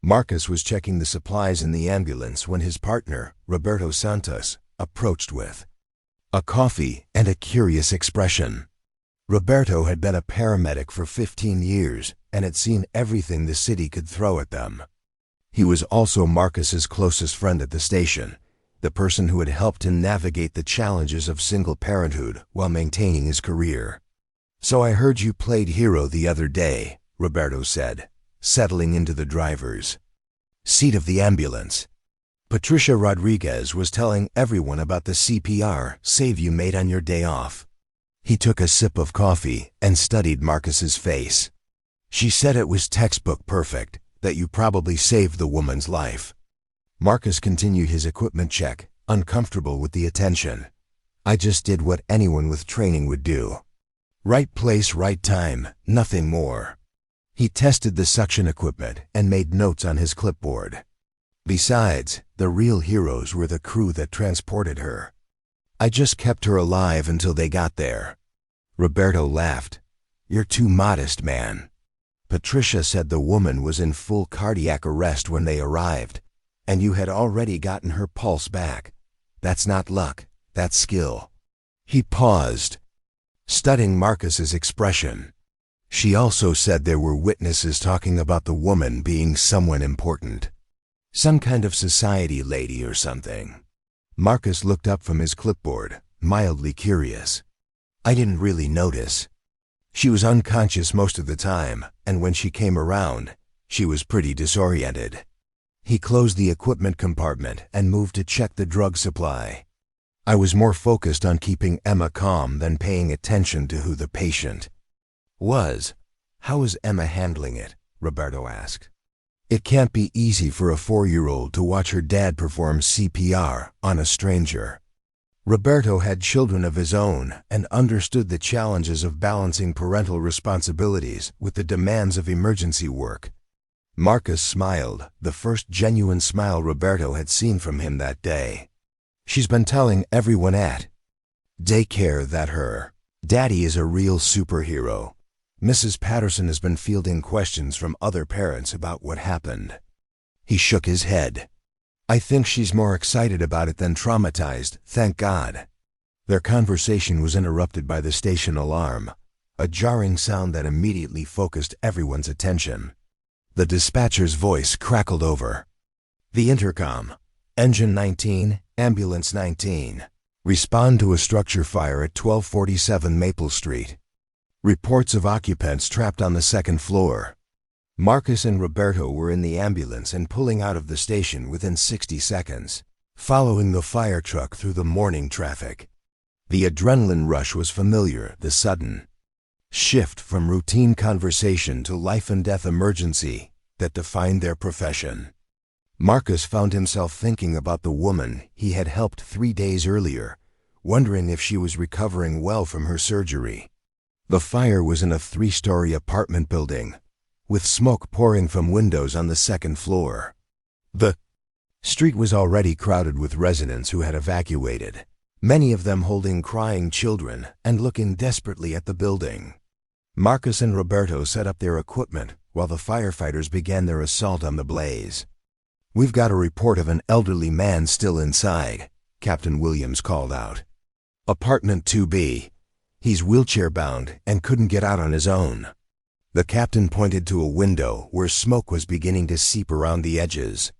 Marcus was checking the supplies in the ambulance when his partner, Roberto Santos, approached with a coffee and a curious expression. Roberto had been a paramedic for 15 years and had seen everything the city could throw at them. He was also Marcus's closest friend at the station, the person who had helped him navigate the challenges of single parenthood while maintaining his career. So I heard you played hero the other day, Roberto said, settling into the driver's seat of the ambulance. Patricia Rodriguez was telling everyone about the CPR save you made on your day off. He took a sip of coffee and studied Marcus's face. She said it was textbook perfect, that you probably saved the woman's life. Marcus continued his equipment check, uncomfortable with the attention. I just did what anyone with training would do. Right place, right time, nothing more. He tested the suction equipment and made notes on his clipboard. Besides, the real heroes were the crew that transported her. I just kept her alive until they got there. Roberto laughed. You're too modest, man. Patricia said the woman was in full cardiac arrest when they arrived, and you had already gotten her pulse back. That's not luck, that's skill." He paused, studying Marcus's expression. "She also said there were witnesses talking about the woman being someone important. Some kind of society lady or something." Marcus looked up from his clipboard, mildly curious. "I didn't really notice. She was unconscious most of the time, and when she came around, she was pretty disoriented." He closed the equipment compartment and moved to check the drug supply. "I was more focused on keeping Emma calm than paying attention to who the patient was." "How is Emma handling it?" Roberto asked. "It can't be easy for a 4-year-old to watch her dad perform CPR on a stranger." Roberto had children of his own and understood the challenges of balancing parental responsibilities with the demands of emergency work. Marcus smiled, the first genuine smile Roberto had seen from him that day. "She's been telling everyone at daycare that her daddy is a real superhero. Mrs. Patterson has been fielding questions from other parents about what happened." He shook his head. "I think she's more excited about it than traumatized, thank God." Their conversation was interrupted by the station alarm, a jarring sound that immediately focused everyone's attention. The dispatcher's voice crackled over the intercom. "Engine 19, Ambulance 19. Respond to a structure fire at 1247 Maple Street. Reports of occupants trapped on the second floor." Marcus and Roberto were in the ambulance and pulling out of the station within 60 seconds, following the fire truck through the morning traffic. The adrenaline rush was familiar, the sudden shift from routine conversation to life-and-death emergency that defined their profession. Marcus found himself thinking about the woman he had helped 3 days earlier, wondering if she was recovering well from her surgery. The fire was in a 3-story apartment building, with smoke pouring from windows on the second floor. The street was already crowded with residents who had evacuated, many of them holding crying children and looking desperately at the building. Marcus and Roberto set up their equipment while the firefighters began their assault on the blaze. "We've got a report of an elderly man still inside," Captain Williams called out. "Apartment 2B. He's wheelchair-bound and couldn't get out on his own." The captain pointed to a window where smoke was beginning to seep around the edges.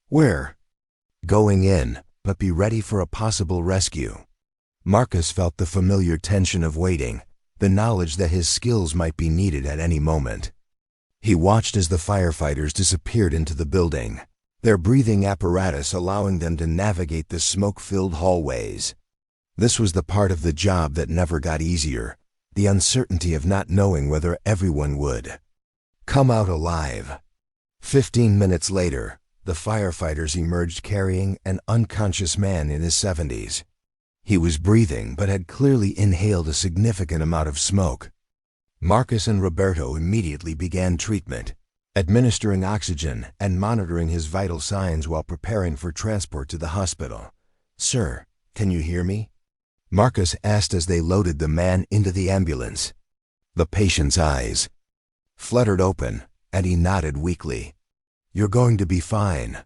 "We're going in, but be ready for a possible rescue." Marcus felt the familiar tension of waiting, the knowledge that his skills might be needed at any moment. He watched as the firefighters disappeared into the building, their breathing apparatus allowing them to navigate the smoke-filled hallways. This was the part of the job that never got easier, the uncertainty of not knowing whether everyone would come out alive. 15 minutes later, the firefighters emerged carrying an unconscious man in his 70s. He was breathing but had clearly inhaled a significant amount of smoke. Marcus and Roberto immediately began treatment, administering oxygen and monitoring his vital signs while preparing for transport to the hospital. "Sir, can you hear me?" Marcus asked as they loaded the man into the ambulance. The patient's eyes fluttered open, and he nodded weakly. "You're going to be fine.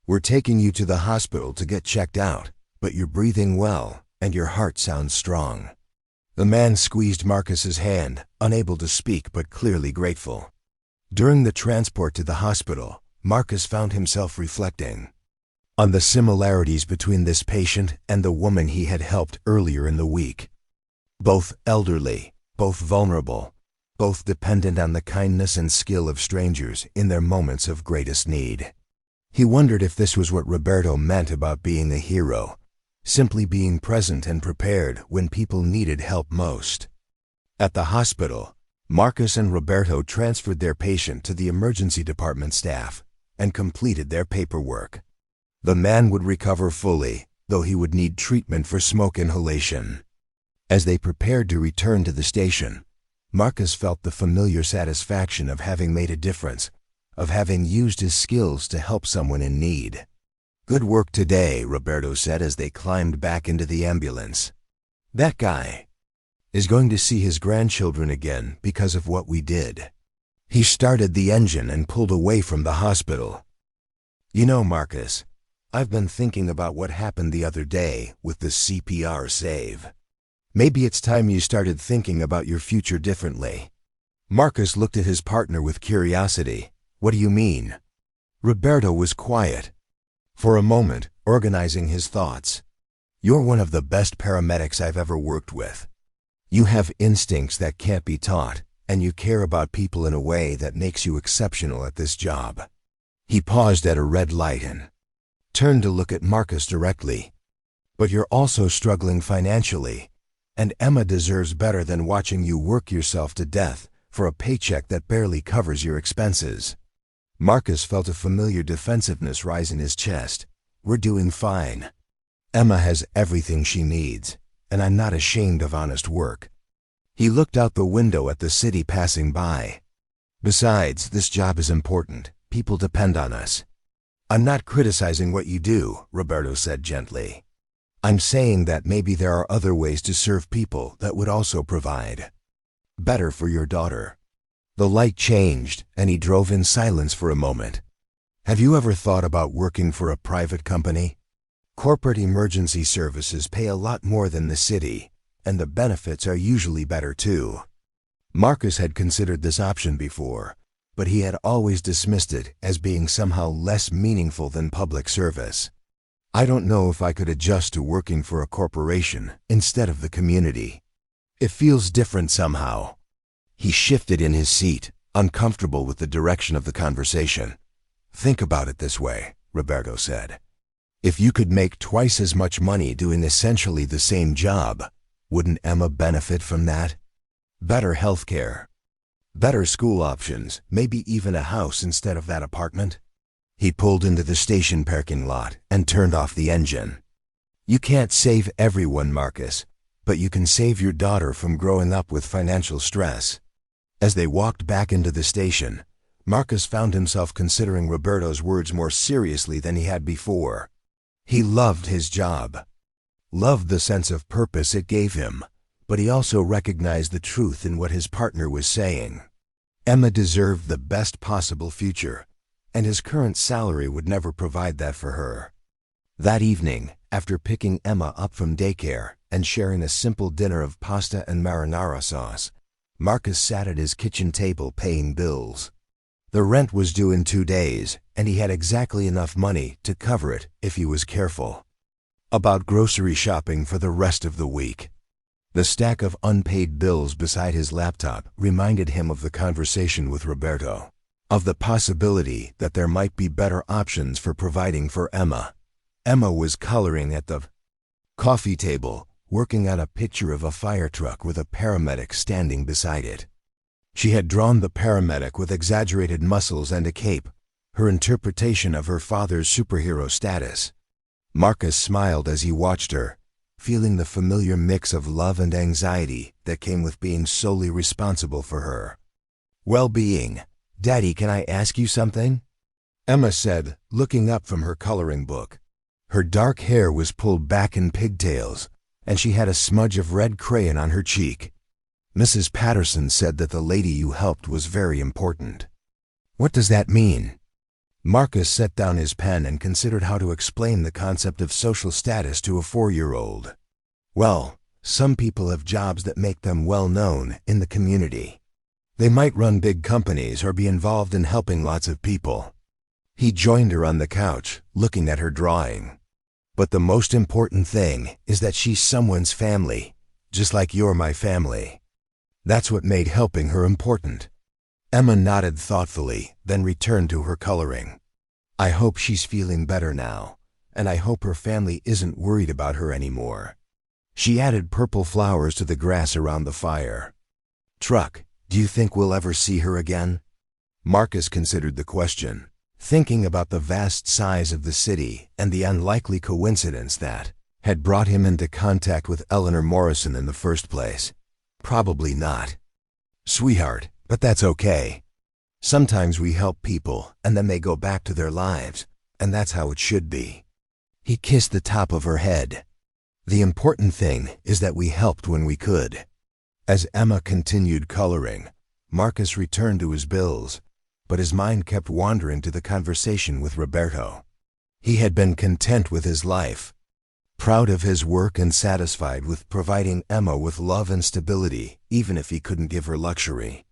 We're taking you to the hospital to get checked out, but you're breathing well, and your heart sounds strong." The man squeezed Marcus's hand, unable to speak but clearly grateful. During the transport to the hospital, Marcus found himself reflecting on the similarities between this patient and the woman he had helped earlier in the week. Both elderly, both vulnerable, both dependent on the kindness and skill of strangers in their moments of greatest need. He wondered if this was what Roberto meant about being a hero, simply being present and prepared when people needed help most. At the hospital, Marcus and Roberto transferred their patient to the emergency department staff and completed their paperwork. The man would recover fully, though he would need treatment for smoke inhalation. As they prepared to return to the station, Marcus felt the familiar satisfaction of having made a difference, of having used his skills to help someone in need. "Good work today," Roberto said as they climbed back into the ambulance. "That guy is going to see his grandchildren again because of what we did." He started the engine and pulled away from the hospital. "You know, Marcus, I've been thinking about what happened the other day with the CPR save. Maybe it's time you started thinking about your future differently." Marcus looked at his partner with curiosity. "What do you mean?" Roberto was quiet, for a moment, organizing his thoughts. "You're one of the best paramedics I've ever worked with. You have instincts that can't be taught, and you care about people in a way that makes you exceptional at this job." He paused at a red light and turned to look at Marcus directly. "But you're also struggling financially, and Emma deserves better than watching you work yourself to death for a paycheck that barely covers your expenses." Marcus felt a familiar defensiveness rise in his chest. "We're doing fine. Emma has everything she needs, and I'm not ashamed of honest work." He looked out the window at the city passing by. "Besides, this job is important. People depend on us." "I'm not criticizing what you do," Roberto said gently. "I'm saying that maybe there are other ways to serve people that would also provide better for your daughter." The light changed, and he drove in silence for a moment. "Have you ever thought about working for a private company? Corporate emergency services pay a lot more than the city, and the benefits are usually better too." Marcus had considered this option before, but he had always dismissed it as being somehow less meaningful than public service. "I don't know if I could adjust to working for a corporation instead of the community. It feels different somehow." He shifted in his seat, uncomfortable with the direction of the conversation. "Think about it this way," Roberto said. "If you could make twice as much money doing essentially the same job, wouldn't Emma benefit from that? Better health care, better school options, maybe even a house instead of that apartment?" He pulled into the station parking lot and turned off the engine. "You can't save everyone, Marcus, but you can save your daughter from growing up with financial stress." As they walked back into the station, Marcus found himself considering Roberto's words more seriously than he had before. He loved his job, loved the sense of purpose it gave him, but he also recognized the truth in what his partner was saying. Emma deserved the best possible future, and his current salary would never provide that for her. That evening, after picking Emma up from daycare and sharing a simple dinner of pasta and marinara sauce, Marcus sat at his kitchen table paying bills. The rent was due in 2 days, and he had exactly enough money to cover it if he was careful. About grocery shopping for the rest of the week. The stack of unpaid bills beside his laptop reminded him of the conversation with Roberto, of the possibility that there might be better options for providing for Emma. Emma was coloring at the coffee table, working on a picture of a fire truck with a paramedic standing beside it. She had drawn the paramedic with exaggerated muscles and a cape, her interpretation of her father's superhero status. Marcus smiled as he watched her, feeling the familiar mix of love and anxiety that came with being solely responsible for her well-being. "Daddy, can I ask you something?" Emma said, looking up from her coloring book. Her dark hair was pulled back in pigtails, and she had a smudge of red crayon on her cheek. "Mrs. Patterson said that the lady you helped was very important." "What does that mean?" Marcus set down his pen and considered how to explain the concept of social status to a 4-year-old. "Well, some people have jobs that make them well-known in the community. They might run big companies or be involved in helping lots of people." He joined her on the couch, looking at her drawing. "But the most important thing is that she's someone's family, just like you're my family." That's what made helping her important. Emma nodded thoughtfully, then returned to her coloring. "I hope she's feeling better now, and I hope her family isn't worried about her anymore." She added purple flowers to the grass around the fire. "Truck, do you think we'll ever see her again?" Marcus considered the question, thinking about the vast size of the city and the unlikely coincidence that had brought him into contact with Eleanor Morrison in the first place. "Probably not, sweetheart, but that's okay. Sometimes we help people and then they go back to their lives, and that's how it should be." He kissed the top of her head. "The important thing is that we helped when we could." As Emma continued coloring, Marcus returned to his bills, but his mind kept wandering to the conversation with Roberto. He had been content with his life, proud of his work and satisfied with providing Emma with love and stability, even if he couldn't give her luxury.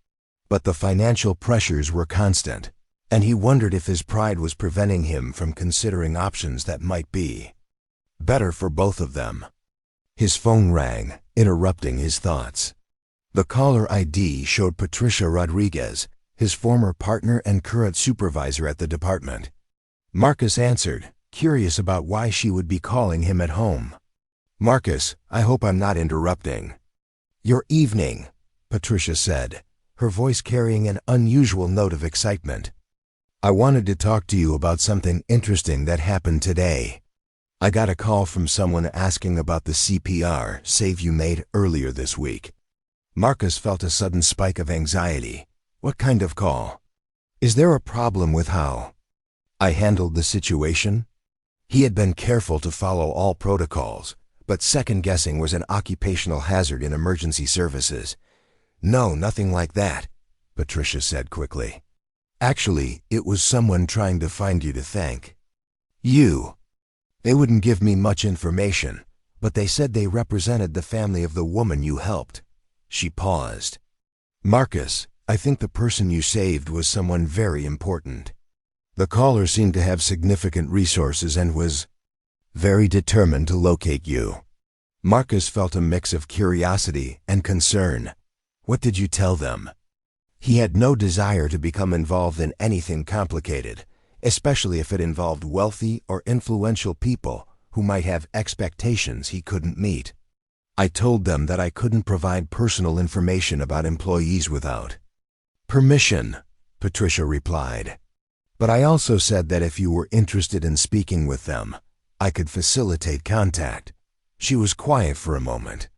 But the financial pressures were constant, and he wondered if his pride was preventing him from considering options that might be better for both of them. His phone rang, interrupting his thoughts. The caller ID showed Patricia Rodriguez, his former partner and current supervisor at the department. Marcus answered, curious about why she would be calling him at home. "Marcus, I hope I'm not interrupting." "Your evening," Patricia said, her voice carrying an unusual note of excitement. "I wanted to talk to you about something interesting that happened today. I got a call from someone asking about the CPR save you made earlier this week." Marcus felt a sudden spike of anxiety. "What kind of call? Is there a problem with how I handled the situation?" He had been careful to follow all protocols, but second-guessing was an occupational hazard in emergency services. "No, nothing like that," Patricia said quickly. "Actually, it was someone trying to find you to thank you. They wouldn't give me much information, but they said they represented the family of the woman you helped." She paused. "Marcus, I think the person you saved was someone very important. The caller seemed to have significant resources and was very determined to locate you." Marcus felt a mix of curiosity and concern. "What did you tell them?" He had no desire to become involved in anything complicated, especially if it involved wealthy or influential people who might have expectations he couldn't meet. "I told them that I couldn't provide personal information about employees without permission," Patricia replied. "But I also said that if you were interested in speaking with them, I could facilitate contact." She was quiet for a moment.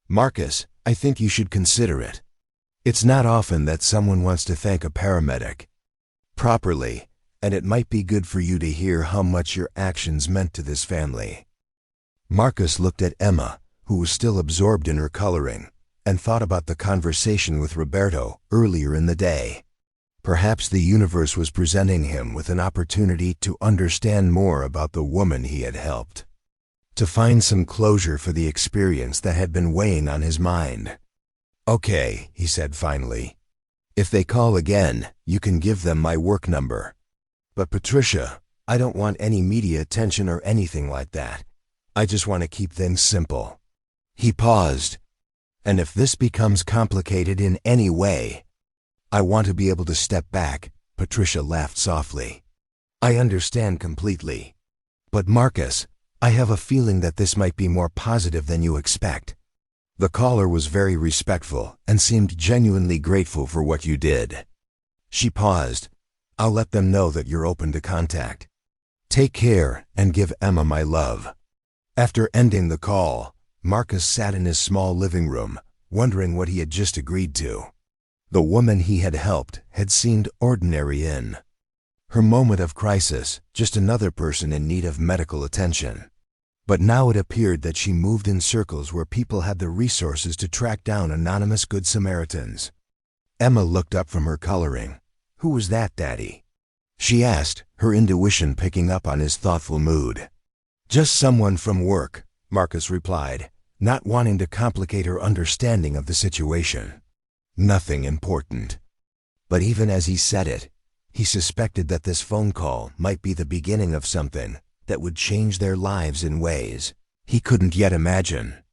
"Marcus, I think you should consider it. It's not often that someone wants to thank a paramedic properly, and it might be good for you to hear how much your actions meant to this family." Marcus looked at Emma, who was still absorbed in her coloring, and thought about the conversation with Roberto earlier in the day. Perhaps the universe was presenting him with an opportunity to understand more about the woman he had helped, to find some closure for the experience that had been weighing on his mind. "Okay," he said finally. "If they call again, you can give them my work number. But Patricia, I don't want any media attention or anything like that. I just want to keep things simple." He paused. "And if this becomes complicated in any way, I want to be able to step back." Patricia laughed softly. "I understand completely. But Marcus, I have a feeling that this might be more positive than you expect." The caller was very respectful and seemed genuinely grateful for what you did. She paused. "I'll let them know that you're open to contact. Take care and give Emma my love." After ending the call, Marcus sat in his small living room, wondering what he had just agreed to. The woman he had helped had seemed ordinary in her moment of crisis, just another person in need of medical attention. But now it appeared that she moved in circles where people had the resources to track down anonymous Good Samaritans. Emma looked up from her coloring. "Who was that, Daddy?" she asked, her intuition picking up on his thoughtful mood. "Just someone from work," Marcus replied, not wanting to complicate her understanding of the situation. "Nothing important." But even as he said it, he suspected that this phone call might be the beginning of something that would change their lives in ways he couldn't yet imagine.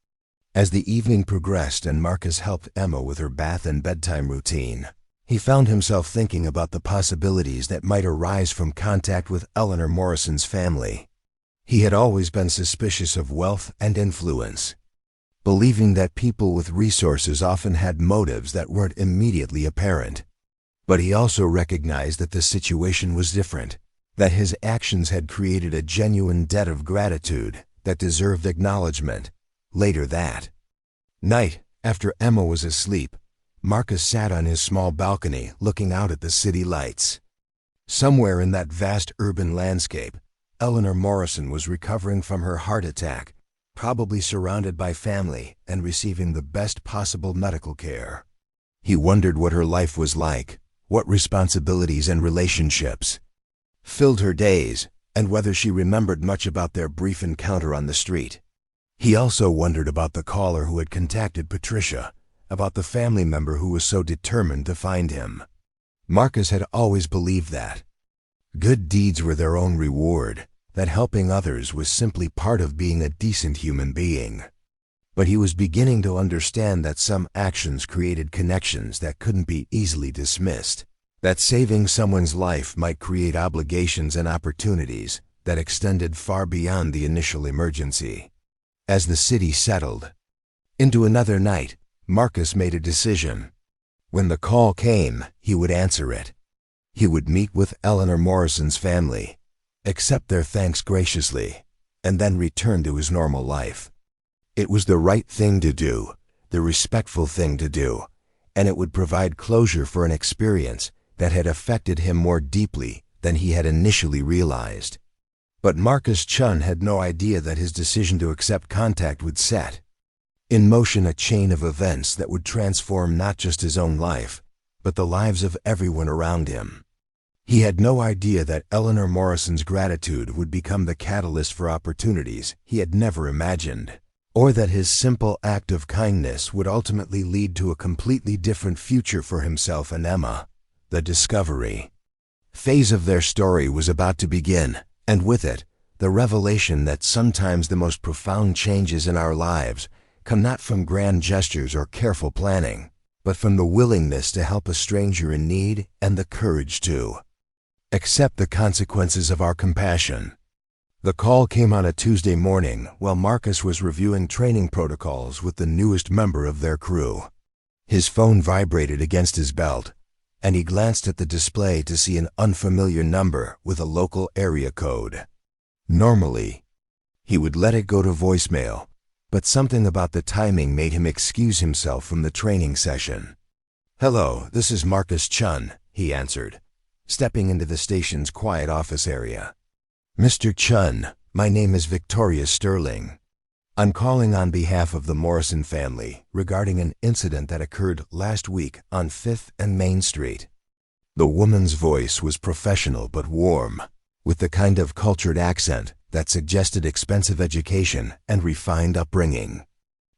As the evening progressed and Marcus helped Emma with her bath and bedtime routine, he found himself thinking about the possibilities that might arise from contact with Eleanor Morrison's family. He had always been suspicious of wealth and influence, believing that people with resources often had motives that weren't immediately apparent. But he also recognized that the situation was different, that his actions had created a genuine debt of gratitude that deserved acknowledgement. Later that night, after Emma was asleep, Marcus sat on his small balcony looking out at the city lights. Somewhere in that vast urban landscape, Eleanor Morrison was recovering from her heart attack, probably surrounded by family and receiving the best possible medical care. He wondered what her life was like, what responsibilities and relationships filled her days, and whether she remembered much about their brief encounter on the street. He also wondered about the caller who had contacted Patricia, about the family member who was so determined to find him. Marcus had always believed that good deeds were their own reward, that helping others was simply part of being a decent human being. But he was beginning to understand that some actions created connections that couldn't be easily dismissed, that saving someone's life might create obligations and opportunities that extended far beyond the initial emergency. As the city settled into another night, Marcus made a decision. When the call came, he would answer it. He would meet with Eleanor Morrison's family, accept their thanks graciously, and then return to his normal life. It was the right thing to do, the respectful thing to do, and it would provide closure for an experience that had affected him more deeply than he had initially realized. But Marcus Chen had no idea that his decision to accept contact would set in motion a chain of events that would transform not just his own life, but the lives of everyone around him. He had no idea that Eleanor Morrison's gratitude would become the catalyst for opportunities he had never imagined, or that his simple act of kindness would ultimately lead to a completely different future for himself and Emma. The discovery phase of their story was about to begin, and with it, the revelation that sometimes the most profound changes in our lives come not from grand gestures or careful planning, but from the willingness to help a stranger in need and the courage to accept the consequences of our compassion. The call came on a Tuesday morning while Marcus was reviewing training protocols with the newest member of their crew. His phone vibrated against his belt, and he glanced at the display to see an unfamiliar number with a local area code. Normally, he would let it go to voicemail, but something about the timing made him excuse himself from the training session. "Hello, this is Marcus Chen," he answered, stepping into the station's quiet office area. "Mr. Chen, my name is Victoria Sterling. I'm calling on behalf of the Morrison family regarding an incident that occurred last week on 5th and Main Street." The woman's voice was professional but warm, with the kind of cultured accent that suggested expensive education and refined upbringing.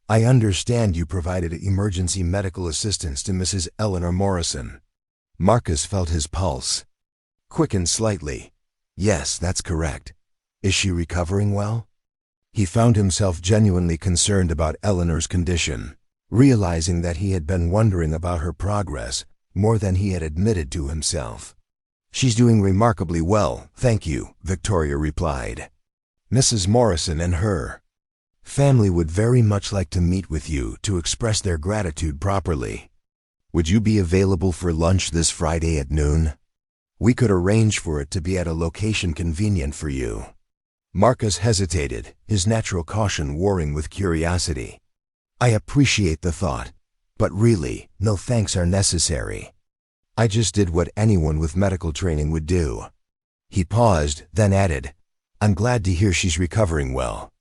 "I understand you provided emergency medical assistance to Mrs. Eleanor Morrison." Marcus felt his pulse quicken slightly. "Yes, that's correct. Is she recovering well?" He found himself genuinely concerned about Eleanor's condition, realizing that he had been wondering about her progress more than he had admitted to himself. "She's doing remarkably well, thank you," Victoria replied. "Mrs. Morrison and her family would very much like to meet with you to express their gratitude properly. Would you be available for lunch this Friday at noon? We could arrange for it to be at a location convenient for you." Marcus hesitated, his natural caution warring with curiosity. "I appreciate the thought, but really, no thanks are necessary. I just did what anyone with medical training would do." He paused, then added, "I'm glad to hear she's recovering well.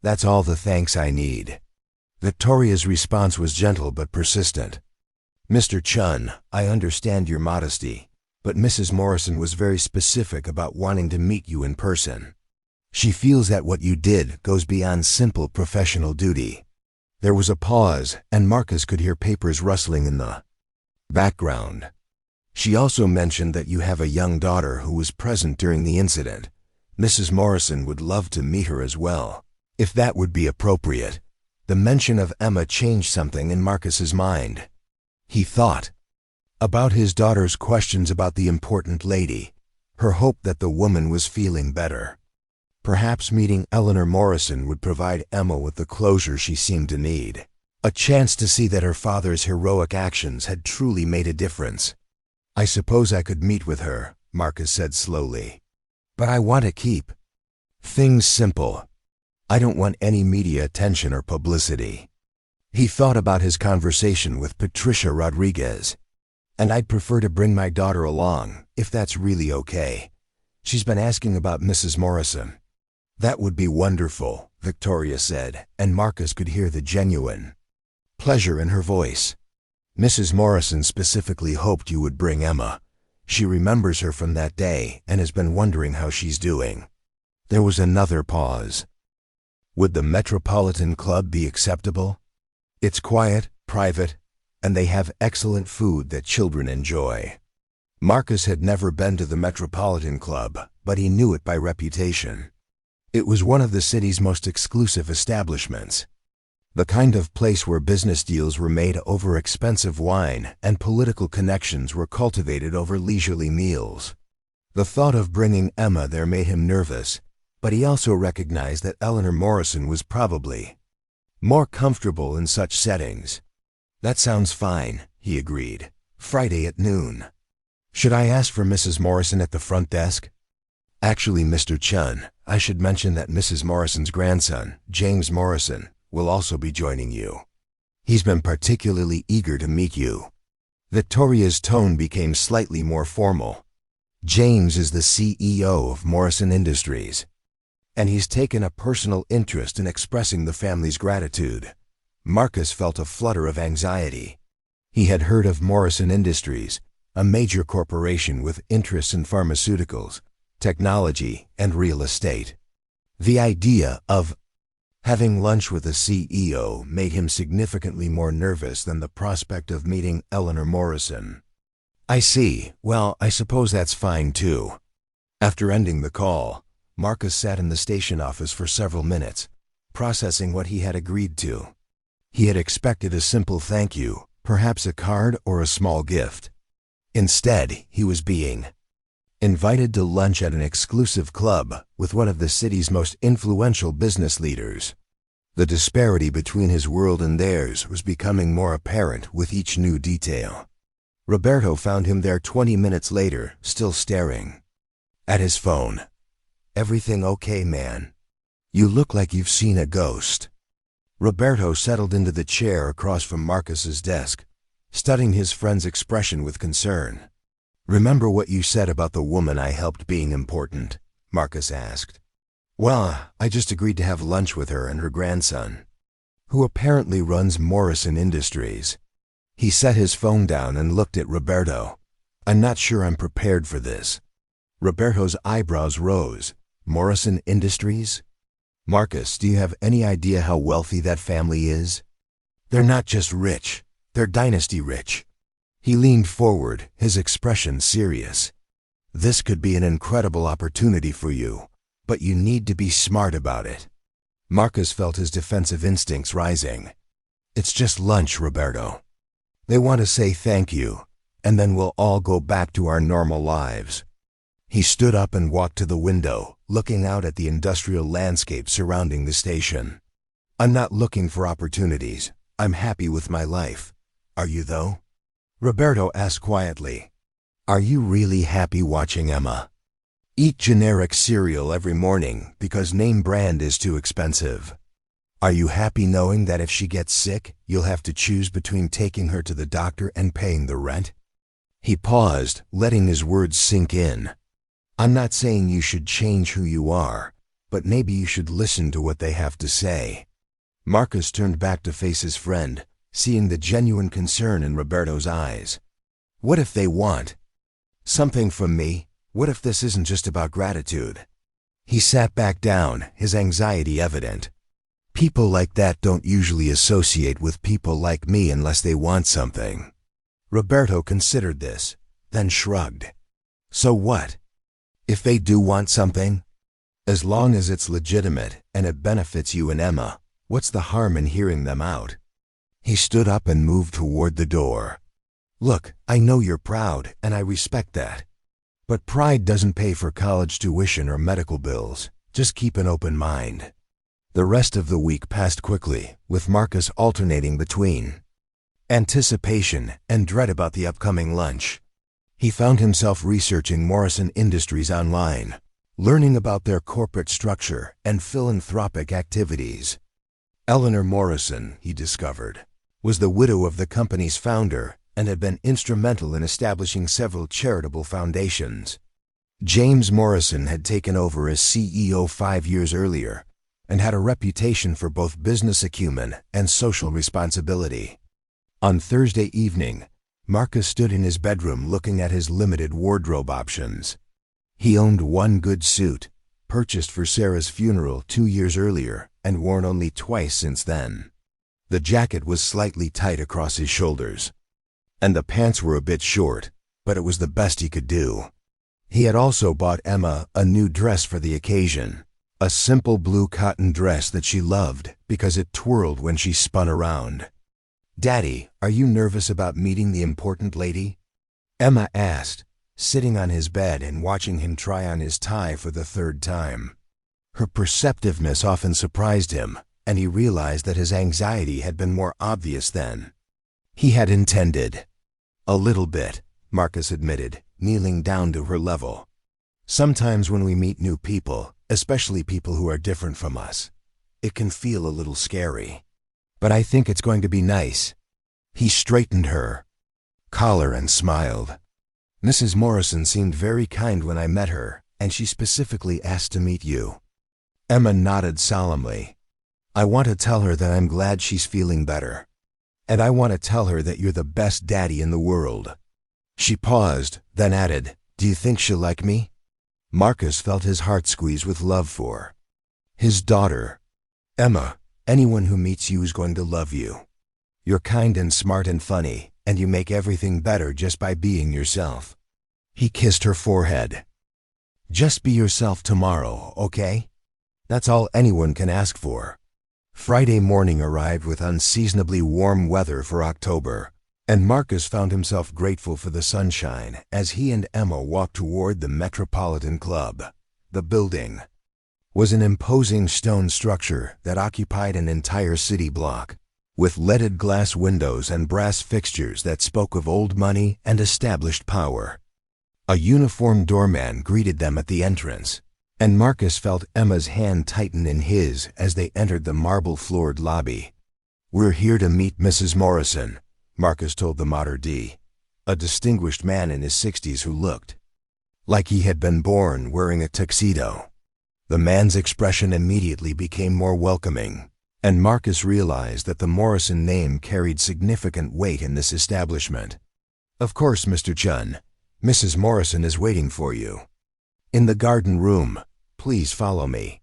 That's all the thanks I need." Victoria's response was gentle but persistent. "Mr. Chen, I understand your modesty, but Mrs. Morrison was very specific about wanting to meet you in person. She feels that what you did goes beyond simple professional duty." There was a pause, and Marcus could hear papers rustling in the background. "She also mentioned that you have a young daughter who was present during the incident. Mrs. Morrison would love to meet her as well, if that would be appropriate." The mention of Emma changed something in Marcus's mind. He thought about his daughter's questions about the important lady, her hope that the woman was feeling better. Perhaps meeting Eleanor Morrison would provide Emma with the closure she seemed to need, a chance to see that her father's heroic actions had truly made a difference. "I suppose I could meet with her," Marcus said slowly. "But I want to keep things simple. I don't want any media attention or publicity." He thought about his conversation with Patricia Rodriguez. "And I'd prefer to bring my daughter along, if that's really okay. She's been asking about Mrs. Morrison." "That would be wonderful," Victoria said, and Marcus could hear the genuine pleasure in her voice. Mrs. Morrison specifically hoped you would bring Emma. She remembers her from that day and has been wondering how she's doing. There was another pause. Would the Metropolitan Club be acceptable? It's quiet, private, and they have excellent food that children enjoy. Marcus had never been to the Metropolitan Club, but he knew it by reputation. It was one of the city's most exclusive establishments. The kind of place where business deals were made over expensive wine and political connections were cultivated over leisurely meals. The thought of bringing Emma there made him nervous, but he also recognized that Eleanor Morrison was probably more comfortable in such settings. That sounds fine, he agreed. Friday at noon. Should I ask for Mrs. Morrison at the front desk? Actually, Mr. Chen, I should mention that Mrs. Morrison's grandson, James Morrison, will also be joining you. He's been particularly eager to meet you. Victoria's tone became slightly more formal. James is the CEO of Morrison Industries, and he's taken a personal interest in expressing the family's gratitude. Marcus felt a flutter of anxiety. He had heard of Morrison Industries, a major corporation with interests in pharmaceuticals, technology, and real estate. The idea of having lunch with a CEO made him significantly more nervous than the prospect of meeting Eleanor Morrison. I see. Well, I suppose that's fine too. After ending the call, Marcus sat in the station office for several minutes, processing what he had agreed to. He had expected a simple thank you, perhaps a card or a small gift. Instead, he was being invited to lunch at an exclusive club with one of the city's most influential business leaders. The disparity between his world and theirs was becoming more apparent with each new detail. Roberto found him there 20 minutes later, still staring at his phone. Everything okay, man? You look like you've seen a ghost. Roberto settled into the chair across from Marcus's desk, studying his friend's expression with concern. Remember what you said about the woman I helped being important? Marcus asked. Well, I just agreed to have lunch with her and her grandson, who apparently runs Morrison Industries. He set his phone down and looked at Roberto. I'm not sure I'm prepared for this. Roberto's eyebrows rose. Morrison Industries? Marcus, do you have any idea how wealthy that family is? They're not just rich, they're dynasty rich. He leaned forward, his expression serious. This could be an incredible opportunity for you, but you need to be smart about it. Marcus felt his defensive instincts rising. It's just lunch, Roberto. They want to say thank you, and then we'll all go back to our normal lives. He stood up and walked to the window, looking out at the industrial landscape surrounding the station. I'm not looking for opportunities. I'm happy with my life. Are you though? Roberto asked quietly. Are you really happy watching Emma eat generic cereal every morning because name brand is too expensive? Are you happy knowing that if she gets sick, you'll have to choose between taking her to the doctor and paying the rent? He paused, letting his words sink in. I'm not saying you should change who you are, but maybe you should listen to what they have to say. Marcus turned back to face his friend, seeing the genuine concern in Roberto's eyes. What if they want something from me? What if this isn't just about gratitude? He sat back down, his anxiety evident. People like that don't usually associate with people like me unless they want something. Roberto considered this, then shrugged. So what? If they do want something? As long as it's legitimate and it benefits you and Emma, what's the harm in hearing them out? He stood up and moved toward the door. Look, I know you're proud, and I respect that. But pride doesn't pay for college tuition or medical bills. Just keep an open mind. The rest of the week passed quickly, with Marcus alternating between anticipation and dread about the upcoming lunch. He found himself researching Morrison Industries online, learning about their corporate structure and philanthropic activities. Eleanor Morrison, he discovered, was the widow of the company's founder and had been instrumental in establishing several charitable foundations. James Morrison had taken over as CEO 5 years earlier and had a reputation for both business acumen and social responsibility. On Thursday evening, Marcus stood in his bedroom looking at his limited wardrobe options. He owned one good suit, purchased for Sarah's funeral 2 years earlier and worn only twice since then. The jacket was slightly tight across his shoulders, and the pants were a bit short, but it was the best he could do. He had also bought Emma a new dress for the occasion, a simple blue cotton dress that she loved because it twirled when she spun around. "Daddy, are you nervous about meeting the important lady?" Emma asked, sitting on his bed and watching him try on his tie for the third time. Her perceptiveness often surprised him, and he realized that his anxiety had been more obvious than he had intended. "A little bit," Marcus admitted, kneeling down to her level. "Sometimes when we meet new people, especially people who are different from us, it can feel a little scary. But I think it's going to be nice." He straightened her collar and smiled. "Mrs. Morrison seemed very kind when I met her, and she specifically asked to meet you." Emma nodded solemnly. "I want to tell her that I'm glad she's feeling better. And I want to tell her that you're the best daddy in the world." She paused, then added, "Do you think she'll like me?" Marcus felt his heart squeeze with love for his daughter. "Emma, anyone who meets you is going to love you. You're kind and smart and funny, and you make everything better just by being yourself." He kissed her forehead. "Just be yourself tomorrow, okay? That's all anyone can ask for." Friday morning arrived with unseasonably warm weather for October, and Marcus found himself grateful for the sunshine as he and Emma walked toward the Metropolitan Club. The building was an imposing stone structure that occupied an entire city block, with leaded glass windows and brass fixtures that spoke of old money and established power. A uniformed doorman greeted them at the entrance, and Marcus felt Emma's hand tighten in his as they entered the marble-floored lobby. "We're here to meet Mrs. Morrison," Marcus told the mater d', a distinguished man in his 60s who looked like he had been born wearing a tuxedo. The man's expression immediately became more welcoming, and Marcus realized that the Morrison name carried significant weight in this establishment. "Of course, Mr. Chen. Mrs. Morrison is waiting for you in the garden room. Please follow me."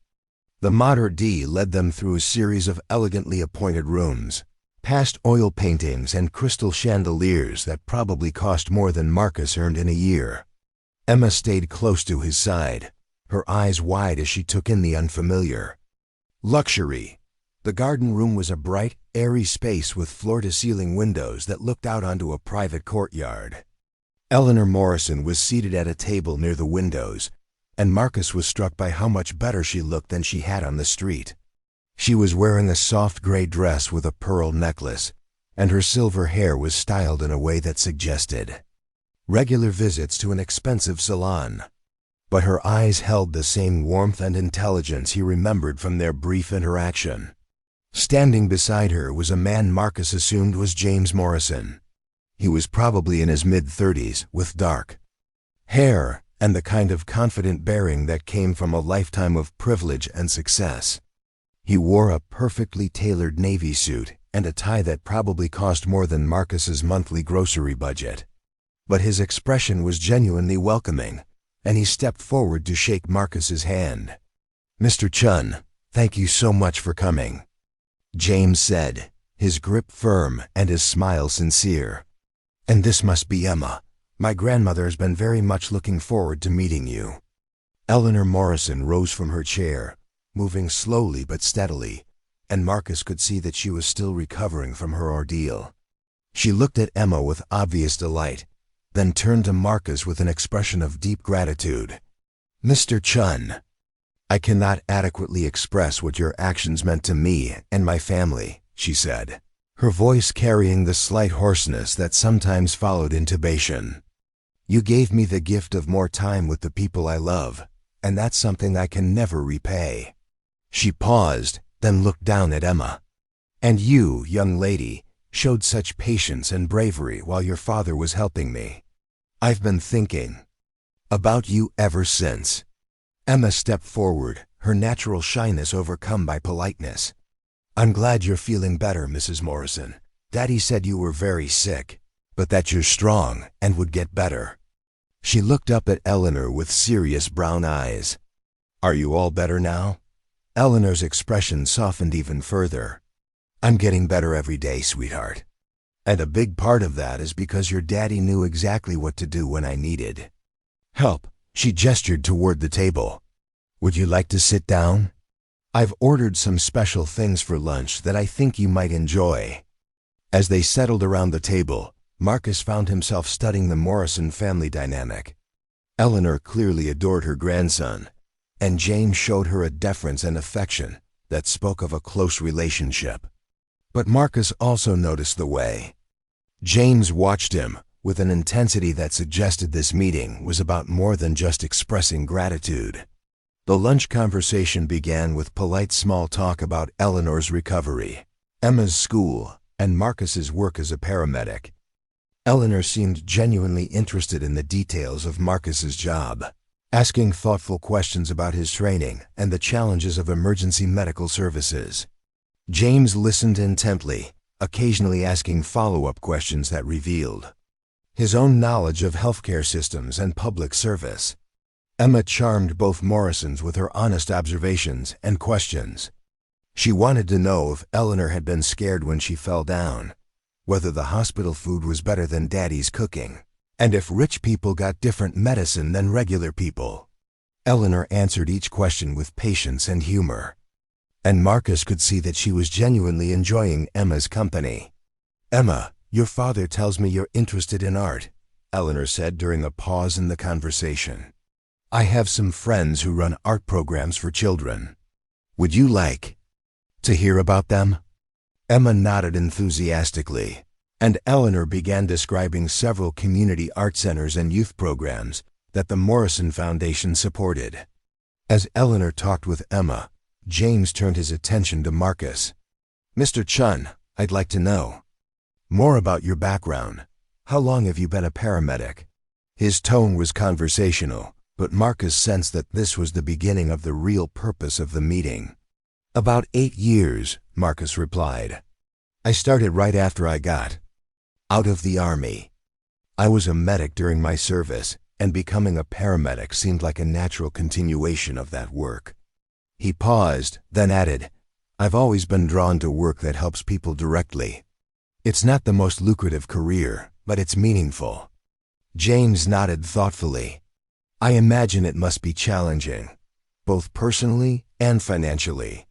The mater d' led them through a series of elegantly appointed rooms, past oil paintings and crystal chandeliers that probably cost more than Marcus earned in a year. Emma stayed close to his side, her eyes wide as she took in the unfamiliar luxury. The garden room was a bright, airy space with floor-to-ceiling windows that looked out onto a private courtyard. Eleanor Morrison was seated at a table near the windows, and Marcus was struck by how much better she looked than she had on the street. She was wearing a soft gray dress with a pearl necklace, and her silver hair was styled in a way that suggested regular visits to an expensive salon. But her eyes held the same warmth and intelligence he remembered from their brief interaction. Standing beside her was a man Marcus assumed was James Morrison. He was probably in his mid-30s, with dark hair and the kind of confident bearing that came from a lifetime of privilege and success. He wore a perfectly tailored navy suit and a tie that probably cost more than Marcus's monthly grocery budget. But his expression was genuinely welcoming, and he stepped forward to shake Marcus's hand. "Mr. Chen, thank you so much for coming," James said, his grip firm and his smile sincere. "And this must be Emma. My grandmother has been very much looking forward to meeting you." Eleanor Morrison rose from her chair, moving slowly but steadily, and Marcus could see that she was still recovering from her ordeal. She looked at Emma with obvious delight, then turned to Marcus with an expression of deep gratitude. "Mr. Chen, I cannot adequately express what your actions meant to me and my family," she said, her voice carrying the slight hoarseness that sometimes followed intubation. "You gave me the gift of more time with the people I love, and that's something I can never repay." She paused, then looked down at Emma. "And you, young lady, showed such patience and bravery while your father was helping me. I've been thinking about you ever since." Emma stepped forward, her natural shyness overcome by politeness. "I'm glad you're feeling better, Mrs. Morrison. Daddy said you were very sick, but that you're strong and would get better. She looked up at Eleanor with serious brown eyes. Are you all better now? Eleanor's expression softened even further. I'm getting better every day, sweetheart. And a big part of that is because your daddy knew exactly what to do when I needed help. She gestured toward the table. Would you like to sit down? I've ordered some special things for lunch that I think you might enjoy. As they settled around the table, Marcus found himself studying the Morrison family dynamic. Eleanor clearly adored her grandson, and James showed her a deference and affection that spoke of a close relationship. But Marcus also noticed the way James watched him with an intensity that suggested this meeting was about more than just expressing gratitude. The lunch conversation began with polite small talk about Eleanor's recovery, Emma's school, and Marcus's work as a paramedic. Eleanor seemed genuinely interested in the details of Marcus's job, asking thoughtful questions about his training and the challenges of emergency medical services. James listened intently, occasionally asking follow-up questions that revealed his own knowledge of healthcare systems and public service. Emma charmed both Morrisons with her honest observations and questions. She wanted to know if Eleanor had been scared when she fell down, whether the hospital food was better than Daddy's cooking, and if rich people got different medicine than regular people. Eleanor answered each question with patience and humor, and Marcus could see that she was genuinely enjoying Emma's company. Emma, your father tells me you're interested in art, Eleanor said during a pause in the conversation. I have some friends who run art programs for children. Would you like to hear about them? Emma nodded enthusiastically, and Eleanor began describing several community art centers and youth programs that the Morrison Foundation supported. As Eleanor talked with Emma, James turned his attention to Marcus. Mr. Chen, I'd like to know more about your background. How long have you been a paramedic? His tone was conversational, but Marcus sensed that this was the beginning of the real purpose of the meeting. About 8 years, Marcus replied. I started right after I got out of the army. I was a medic during my service, and becoming a paramedic seemed like a natural continuation of that work. He paused, then added, I've always been drawn to work that helps people directly. It's not the most lucrative career, but it's meaningful. James nodded thoughtfully. I imagine it must be challenging, both personally and financially.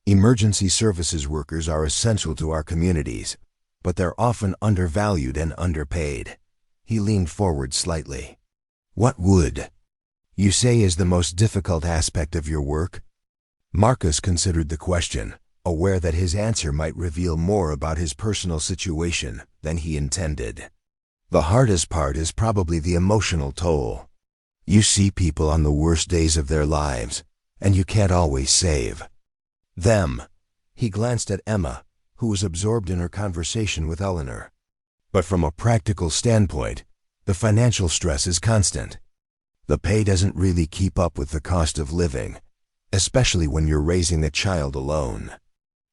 Emergency services workers are essential to our communities, but they're often undervalued and underpaid. He leaned forward slightly. What would you say is the most difficult aspect of your work? Marcus considered the question, aware that his answer might reveal more about his personal situation than he intended. The hardest part is probably the emotional toll. You see people on the worst days of their lives, and you can't always save them. He glanced at Emma, who was absorbed in her conversation with Eleanor. But from a practical standpoint, the financial stress is constant. The pay doesn't really keep up with the cost of living, especially when you're raising a child alone.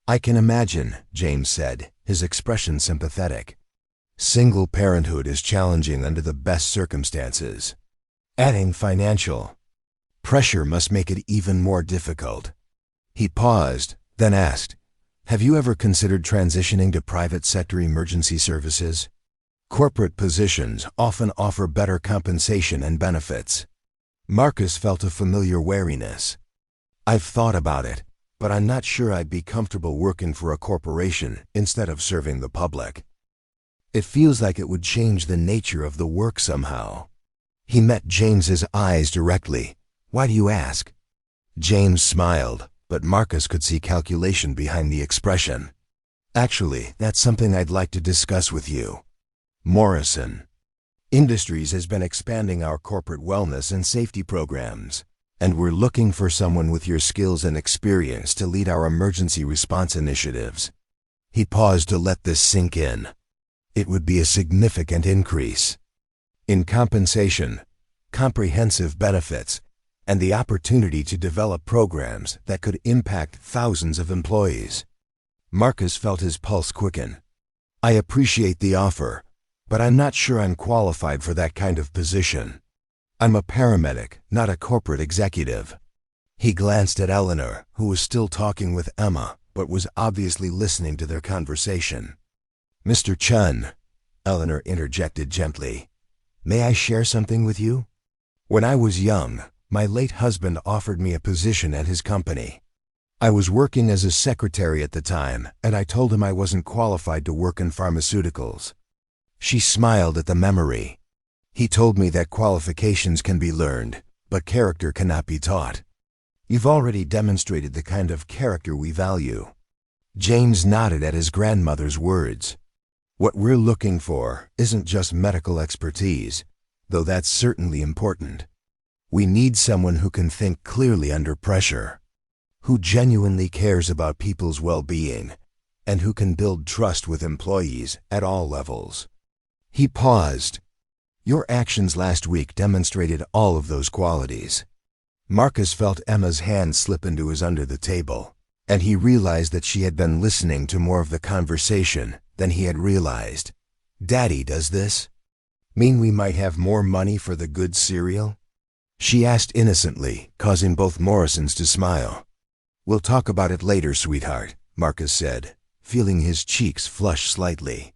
I can imagine, James said, his expression sympathetic. Single parenthood is challenging under the best circumstances. Adding financial pressure must make it even more difficult. He paused, then asked, have you ever considered transitioning to private sector emergency services? Corporate positions often offer better compensation and benefits. Marcus felt a familiar wariness. I've thought about it, but I'm not sure I'd be comfortable working for a corporation instead of serving the public. It feels like it would change the nature of the work somehow. He met James's eyes directly. Why do you ask? James smiled, but Marcus could see calculation behind the expression. Actually, that's something I'd like to discuss with you. Morrison Industries has been expanding our corporate wellness and safety programs, and we're looking for someone with your skills and experience to lead our emergency response initiatives. He paused to let this sink in. It would be a significant increase in compensation, comprehensive benefits, and the opportunity to develop programs that could impact thousands of employees. Marcus felt his pulse quicken. I appreciate the offer, but I'm not sure I'm qualified for that kind of position. I'm a paramedic, not a corporate executive." He glanced at Eleanor, who was still talking with Emma, but was obviously listening to their conversation. "Mr. Chen," Eleanor interjected gently, "may I share something with you? When I was young, my late husband offered me a position at his company. I was working as a secretary at the time, and I told him I wasn't qualified to work in pharmaceuticals." She smiled at the memory. "He told me that qualifications can be learned, but character cannot be taught. You've already demonstrated the kind of character we value." James nodded at his grandmother's words. "What we're looking for isn't just medical expertise, though that's certainly important. We need someone who can think clearly under pressure, who genuinely cares about people's well-being, and who can build trust with employees at all levels." He paused. "Your actions last week demonstrated all of those qualities." Marcus felt Emma's hand slip into his under the table, and he realized that she had been listening to more of the conversation than he had realized. "Daddy does this? Mean we might have more money for the good cereal?" she asked innocently, causing both Morrisons to smile. "We'll talk about it later, sweetheart," Marcus said, feeling his cheeks flush slightly.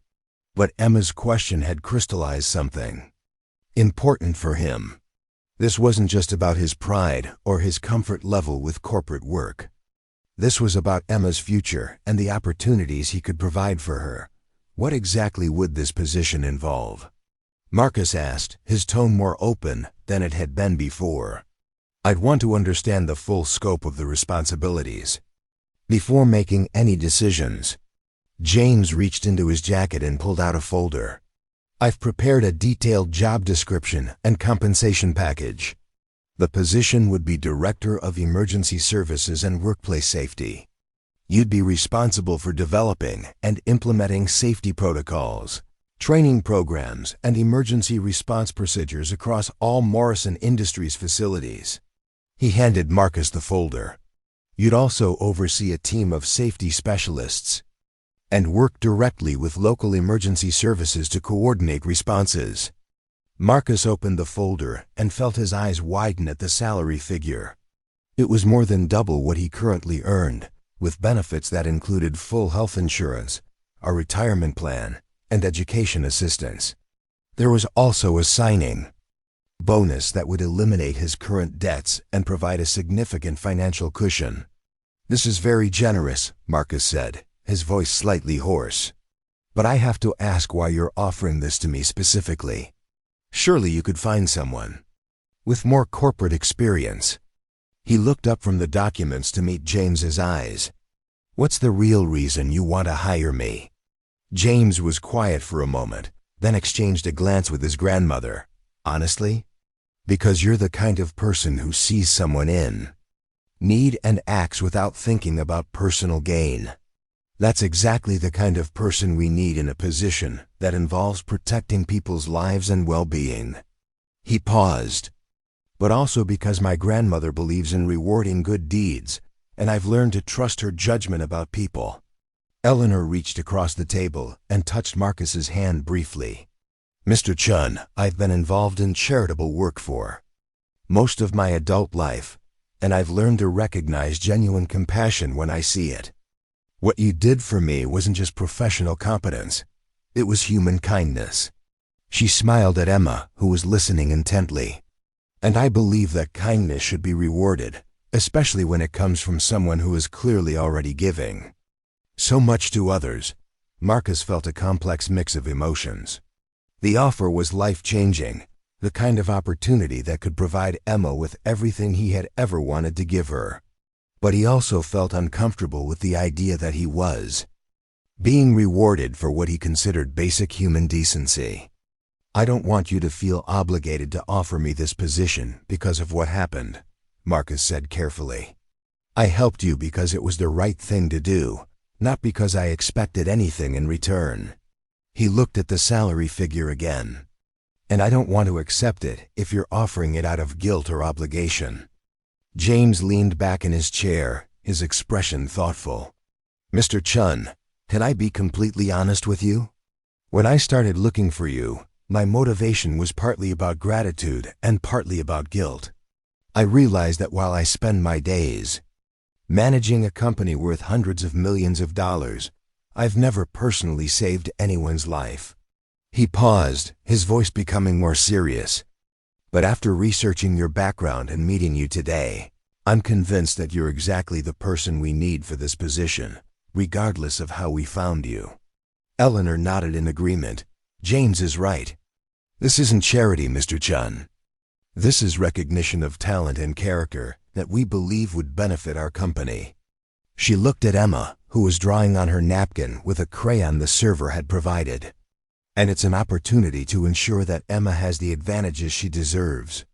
But Emma's question had crystallized something important for him. This wasn't just about his pride or his comfort level with corporate work. This was about Emma's future and the opportunities he could provide for her. What exactly would this position involve? Marcus asked, his tone more open than it had been before. "I'd want to understand the full scope of the responsibilities before making any decisions." James reached into his jacket and pulled out a folder. "I've prepared a detailed job description and compensation package. The position would be Director of Emergency Services and Workplace Safety. You'd be responsible for developing and implementing safety protocols, training programs, and emergency response procedures across all Morrison Industries facilities." He handed Marcus the folder. "You'd also oversee a team of safety specialists and work directly with local emergency services to coordinate responses." Marcus opened the folder and felt his eyes widen at the salary figure. It was more than double what he currently earned, with benefits that included full health insurance, a retirement plan, and education assistance. There was also a signing bonus that would eliminate his current debts and provide a significant financial cushion. "This is very generous," Marcus said, his voice slightly hoarse. "But I have to ask why you're offering this to me specifically. Surely you could find someone with more corporate experience." He looked up from the documents to meet James's eyes. "What's the real reason you want to hire me?" James was quiet for a moment, then exchanged a glance with his grandmother. "Honestly? Because you're the kind of person who sees someone in need and acts without thinking about personal gain. That's exactly the kind of person we need in a position that involves protecting people's lives and well-being." He paused. "But also because my grandmother believes in rewarding good deeds, and I've learned to trust her judgment about people." Eleanor reached across the table and touched Marcus's hand briefly. "Mr. Chen, I've been involved in charitable work for most of my adult life, and I've learned to recognize genuine compassion when I see it. What you did for me wasn't just professional competence, it was human kindness." She smiled at Emma, who was listening intently. "And I believe that kindness should be rewarded, especially when it comes from someone who is clearly already giving so much to others." Marcus felt a complex mix of emotions. The offer was life-changing, the kind of opportunity that could provide Emma with everything he had ever wanted to give her. But he also felt uncomfortable with the idea that he was being rewarded for what he considered basic human decency. "I don't want you to feel obligated to offer me this position because of what happened," Marcus said carefully. "I helped you because it was the right thing to do, not because I expected anything in return." He looked at the salary figure again. "And I don't want to accept it if you're offering it out of guilt or obligation." James leaned back in his chair, his expression thoughtful. "Mr. Chen, can I be completely honest with you?" When I started looking for you, my motivation was partly about gratitude and partly about guilt. I realized that while I spend my days managing a company worth hundreds of millions of dollars, I've never personally saved anyone's life." He paused, his voice becoming more serious. "But after researching your background and meeting you today, I'm convinced that you're exactly the person we need for this position, regardless of how we found you." Eleanor nodded in agreement. "James is right. This isn't charity, Mr. Chen. This is recognition of talent and character that we believe would benefit our company." She looked at Emma, who was drawing on her napkin with a crayon the server had provided. "And it's an opportunity to ensure that Emma has the advantages she deserves."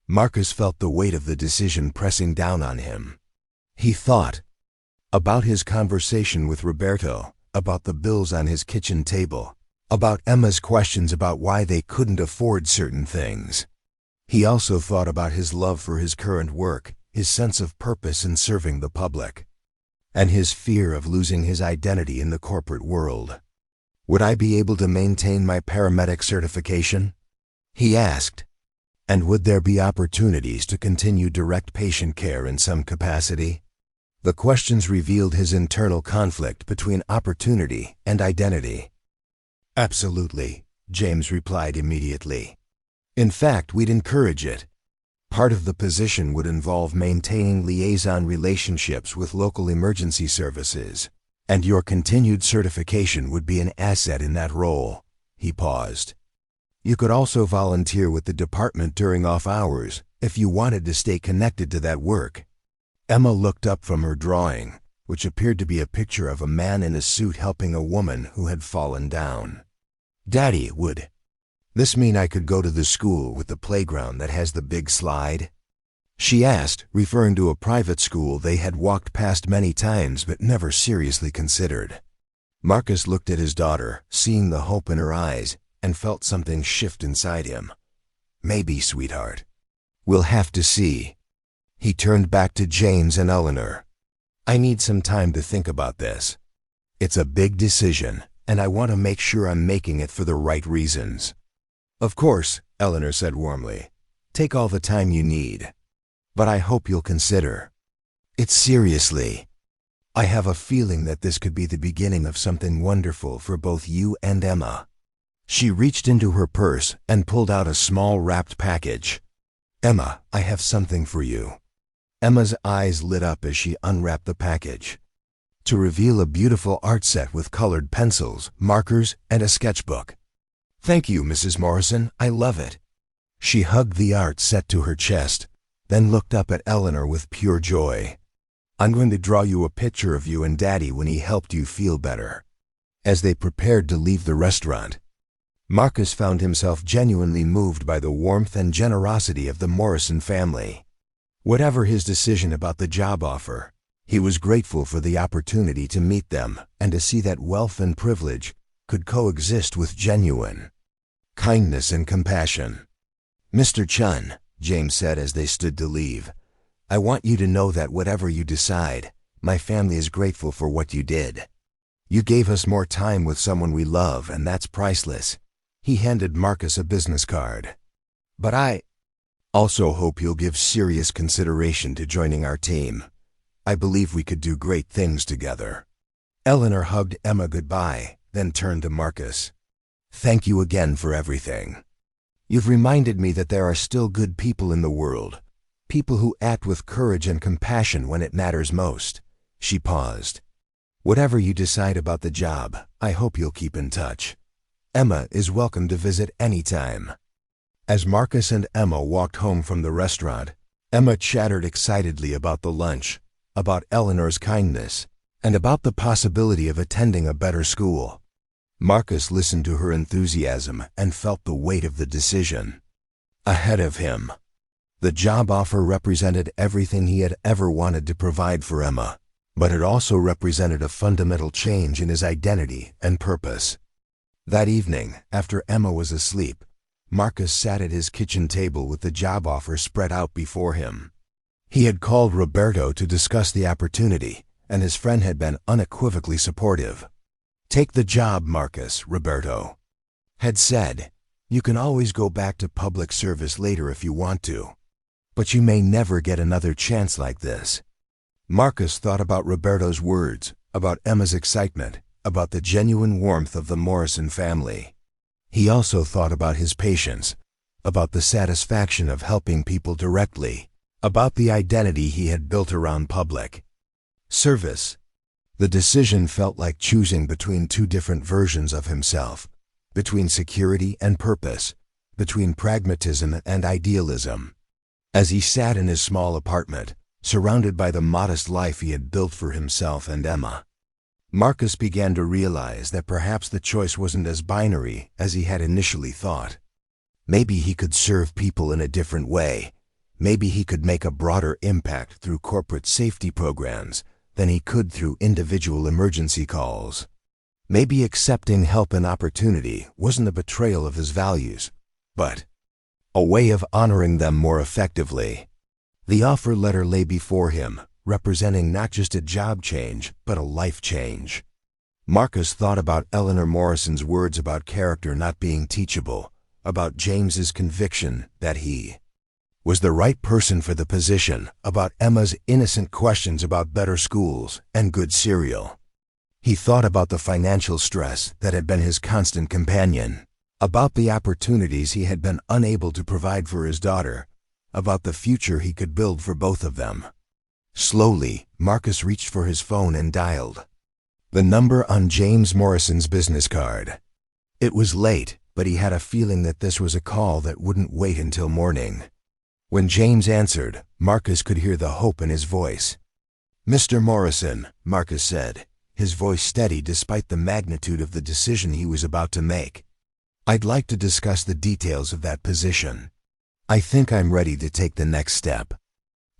Marcus felt the weight of the decision pressing down on him. He thought about his conversation with Roberto, about the bills on his kitchen table, about Emma's questions about why they couldn't afford certain things. He also thought about his love for his current work, his sense of purpose in serving the public, and his fear of losing his identity in the corporate world. "Would I be able to maintain my paramedic certification?" he asked. "And would there be opportunities to continue direct patient care in some capacity?" The questions revealed his internal conflict between opportunity and identity. "Absolutely," James replied immediately. "In fact, we'd encourage it. Part of the position would involve maintaining liaison relationships with local emergency services, and your continued certification would be an asset in that role." He paused. "You could also volunteer with the department during off hours if you wanted to stay connected to that work." Emma looked up from her drawing, which appeared to be a picture of a man in a suit helping a woman who had fallen down. "Daddy, would this mean I could go to the school with the playground that has the big slide?" she asked, referring to a private school they had walked past many times but never seriously considered. Marcus looked at his daughter, seeing the hope in her eyes, and felt something shift inside him. "Maybe, sweetheart. We'll have to see." He turned back to James and Eleanor. "I need some time to think about this. It's a big decision, and I want to make sure I'm making it for the right reasons." "Of course," Eleanor said warmly. "Take all the time you need. But I hope you'll consider it seriously. I have a feeling that this could be the beginning of something wonderful for both you and Emma." She reached into her purse and pulled out a small wrapped package. "Emma, I have something for you." Emma's eyes lit up as she unwrapped the package, to reveal a beautiful art set with colored pencils, markers, and a sketchbook. "Thank you, Mrs. Morrison. I love it." She hugged the art set to her chest, then looked up at Eleanor with pure joy. "I'm going to draw you a picture of you and Daddy when he helped you feel better." As they prepared to leave the restaurant, Marcus found himself genuinely moved by the warmth and generosity of the Morrison family. Whatever his decision about the job offer, he was grateful for the opportunity to meet them and to see that wealth and privilege could coexist with genuine kindness and compassion. "Mr. Chen," James said as they stood to leave, "I want you to know that whatever you decide, my family is grateful for what you did. You gave us more time with someone we love, and that's priceless." He handed Marcus a business card. "But I also hope you'll give serious consideration to joining our team. I believe we could do great things together." Eleanor hugged Emma goodbye, then turned to Marcus. "Thank you again for everything. You've reminded me that there are still good people in the world, people who act with courage and compassion when it matters most." She paused. "Whatever you decide about the job, I hope you'll keep in touch. Emma is welcome to visit anytime." As Marcus and Emma walked home from the restaurant, Emma chattered excitedly about the lunch, about Eleanor's kindness, and about the possibility of attending a better school. Marcus listened to her enthusiasm and felt the weight of the decision ahead of him. The job offer represented everything he had ever wanted to provide for Emma, but it also represented a fundamental change in his identity and purpose. That evening, after Emma was asleep, Marcus sat at his kitchen table with the job offer spread out before him. He had called Roberto to discuss the opportunity, and his friend had been unequivocally supportive. "Take the job, Marcus," Roberto had said, "You can always go back to public service later if you want to, but you may never get another chance like this." Marcus thought about Roberto's words, about Emma's excitement, about the genuine warmth of the Morrison family. He also thought about his patients, about the satisfaction of helping people directly, about the identity he had built around public service. The decision felt like choosing between two different versions of himself, between security and purpose, between pragmatism and idealism. As he sat in his small apartment, surrounded by the modest life he had built for himself and Emma, Marcus began to realize that perhaps the choice wasn't as binary as he had initially thought. Maybe he could serve people in a different way. Maybe he could make a broader impact through corporate safety programs than he could through individual emergency calls. Maybe accepting help and opportunity wasn't a betrayal of his values, but a way of honoring them more effectively. The offer letter lay before him, representing not just a job change, but a life change. Marcus thought about Eleanor Morrison's words about character not being teachable, about James's conviction that he was the right person for the position, about Emma's innocent questions about better schools and good cereal. He thought about the financial stress that had been his constant companion, about the opportunities he had been unable to provide for his daughter, about the future he could build for both of them. Slowly, Marcus reached for his phone and dialed the number on James Morrison's business card. It was late, but he had a feeling that this was a call that wouldn't wait until morning. When James answered, Marcus could hear the hope in his voice. "Mr. Morrison," Marcus said, his voice steady despite the magnitude of the decision he was about to make. "I'd like to discuss the details of that position. I think I'm ready to take the next step."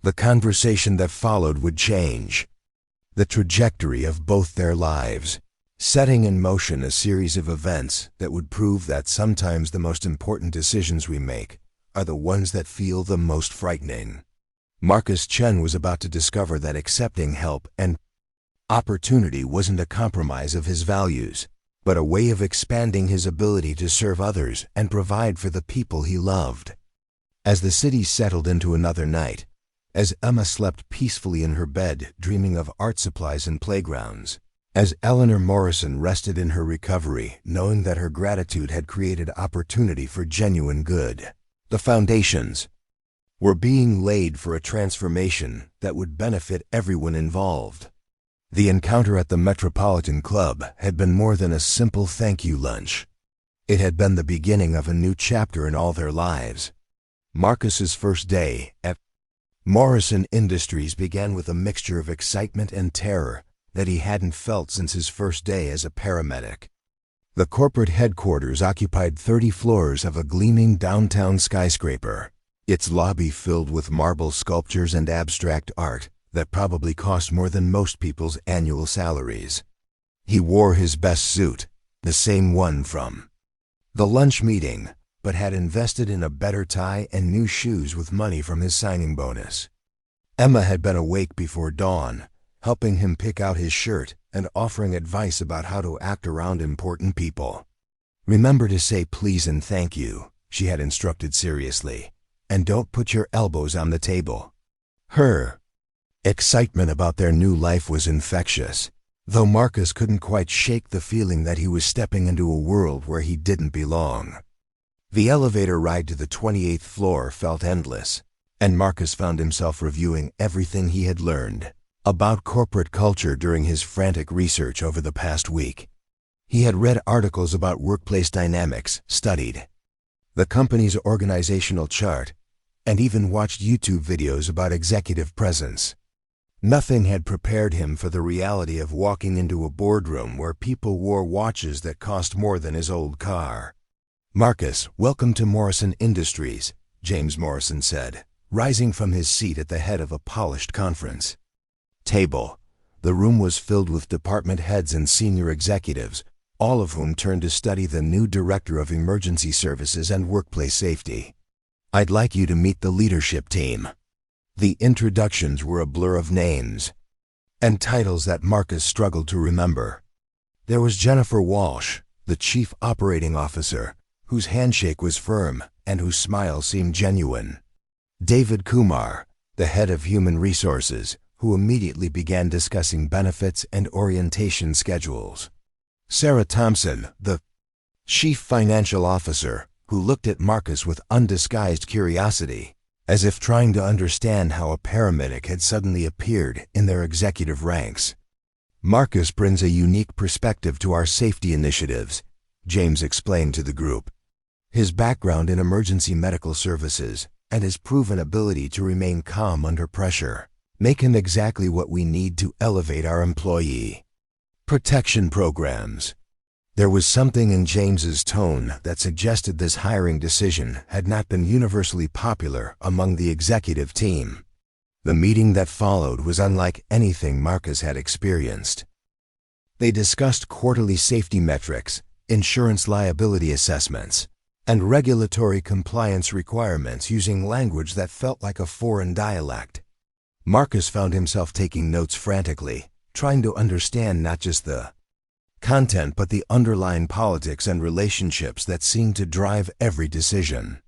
The conversation that followed would change the trajectory of both their lives, setting in motion a series of events that would prove that sometimes the most important decisions we make are the ones that feel the most frightening. Marcus Chen was about to discover that accepting help and opportunity wasn't a compromise of his values, but a way of expanding his ability to serve others and provide for the people he loved. As the city settled into another night, as Emma slept peacefully in her bed dreaming of art supplies and playgrounds, as Eleanor Morrison rested in her recovery knowing that her gratitude had created opportunity for genuine good, the foundations were being laid for a transformation that would benefit everyone involved. The encounter at the Metropolitan Club had been more than a simple thank you lunch. It had been the beginning of a new chapter in all their lives. Marcus's first day at Morrison Industries began with a mixture of excitement and terror that he hadn't felt since his first day as a paramedic. The corporate headquarters occupied 30 floors of a gleaming downtown skyscraper, its lobby filled with marble sculptures and abstract art that probably cost more than most people's annual salaries. He wore his best suit, the same one from the lunch meeting, but had invested in a better tie and new shoes with money from his signing bonus. Emma had been awake before dawn, helping him pick out his shirt and offering advice about how to act around important people. "Remember to say please and thank you," she had instructed seriously, "and don't put your elbows on the table." Her excitement about their new life was infectious, though Marcus couldn't quite shake the feeling that he was stepping into a world where he didn't belong. The elevator ride to the 28th floor felt endless, and Marcus found himself reviewing everything he had learned about corporate culture during his frantic research over the past week. He had read articles about workplace dynamics, studied the company's organizational chart, and even watched YouTube videos about executive presence. Nothing had prepared him for the reality of walking into a boardroom where people wore watches that cost more than his old car. "Marcus, welcome to Morrison Industries," James Morrison said, rising from his seat at the head of a polished conference table. The room was filled with department heads and senior executives, all of whom turned to study the new director of emergency services and workplace safety. "I'd like you to meet the leadership team." The introductions were a blur of names and titles that Marcus struggled to remember. There was Jennifer Walsh, the chief operating officer, whose handshake was firm and whose smile seemed genuine. David Kumar, the head of human resources, who immediately began discussing benefits and orientation schedules. Sarah Thompson, the chief financial officer, who looked at Marcus with undisguised curiosity, as if trying to understand how a paramedic had suddenly appeared in their executive ranks. Marcus brings a unique perspective to our safety initiatives, James explained to the group. His background in emergency medical services and his proven ability to remain calm under pressure make him exactly what we need to elevate our employee protection programs. There was something in James's tone that suggested this hiring decision had not been universally popular among the executive team. The meeting that followed was unlike anything Marcus had experienced. They discussed quarterly safety metrics, insurance liability assessments, and regulatory compliance requirements using language that felt like a foreign dialect. Marcus found himself taking notes frantically, trying to understand not just the content but the underlying politics and relationships that seemed to drive every decision.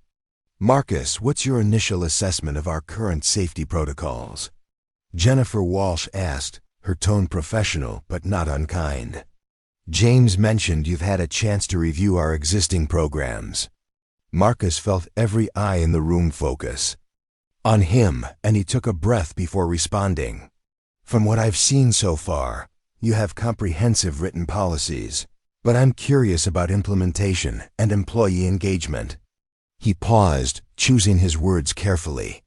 Marcus, what's your initial assessment of our current safety protocols? Jennifer Walsh asked, her tone professional but not unkind. James mentioned you've had a chance to review our existing programs. Marcus felt every eye in the room focus on him, and he took a breath before responding. From what I've seen so far, you have comprehensive written policies, but I'm curious about implementation and employee engagement. He paused, choosing his words carefully.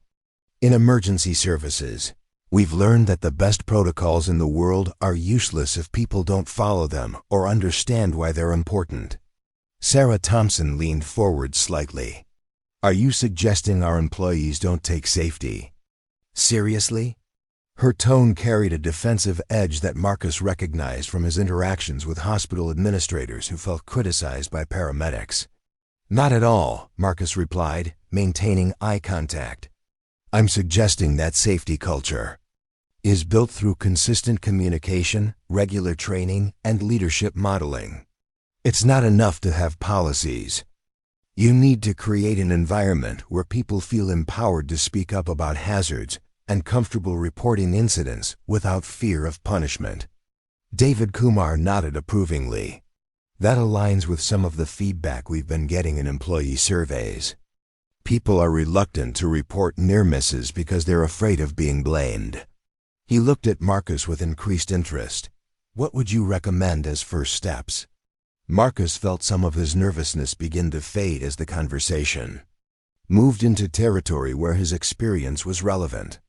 In emergency services, we've learned that the best protocols in the world are useless if people don't follow them or understand why they're important. Sarah Thompson leaned forward slightly. Are you suggesting our employees don't take safety seriously? Her tone carried a defensive edge that Marcus recognized from his interactions with hospital administrators who felt criticized by paramedics. Not at all, Marcus replied, maintaining eye contact. I'm suggesting that safety culture is built through consistent communication, regular training, and leadership modeling. It's not enough to have policies. You need to create an environment where people feel empowered to speak up about hazards and comfortable reporting incidents without fear of punishment. David Kumar nodded approvingly. That aligns with some of the feedback we've been getting in employee surveys. People are reluctant to report near misses because they're afraid of being blamed. He looked at Marcus with increased interest. What would you recommend as first steps? Marcus felt some of his nervousness begin to fade as the conversation moved into territory where his experience was relevant.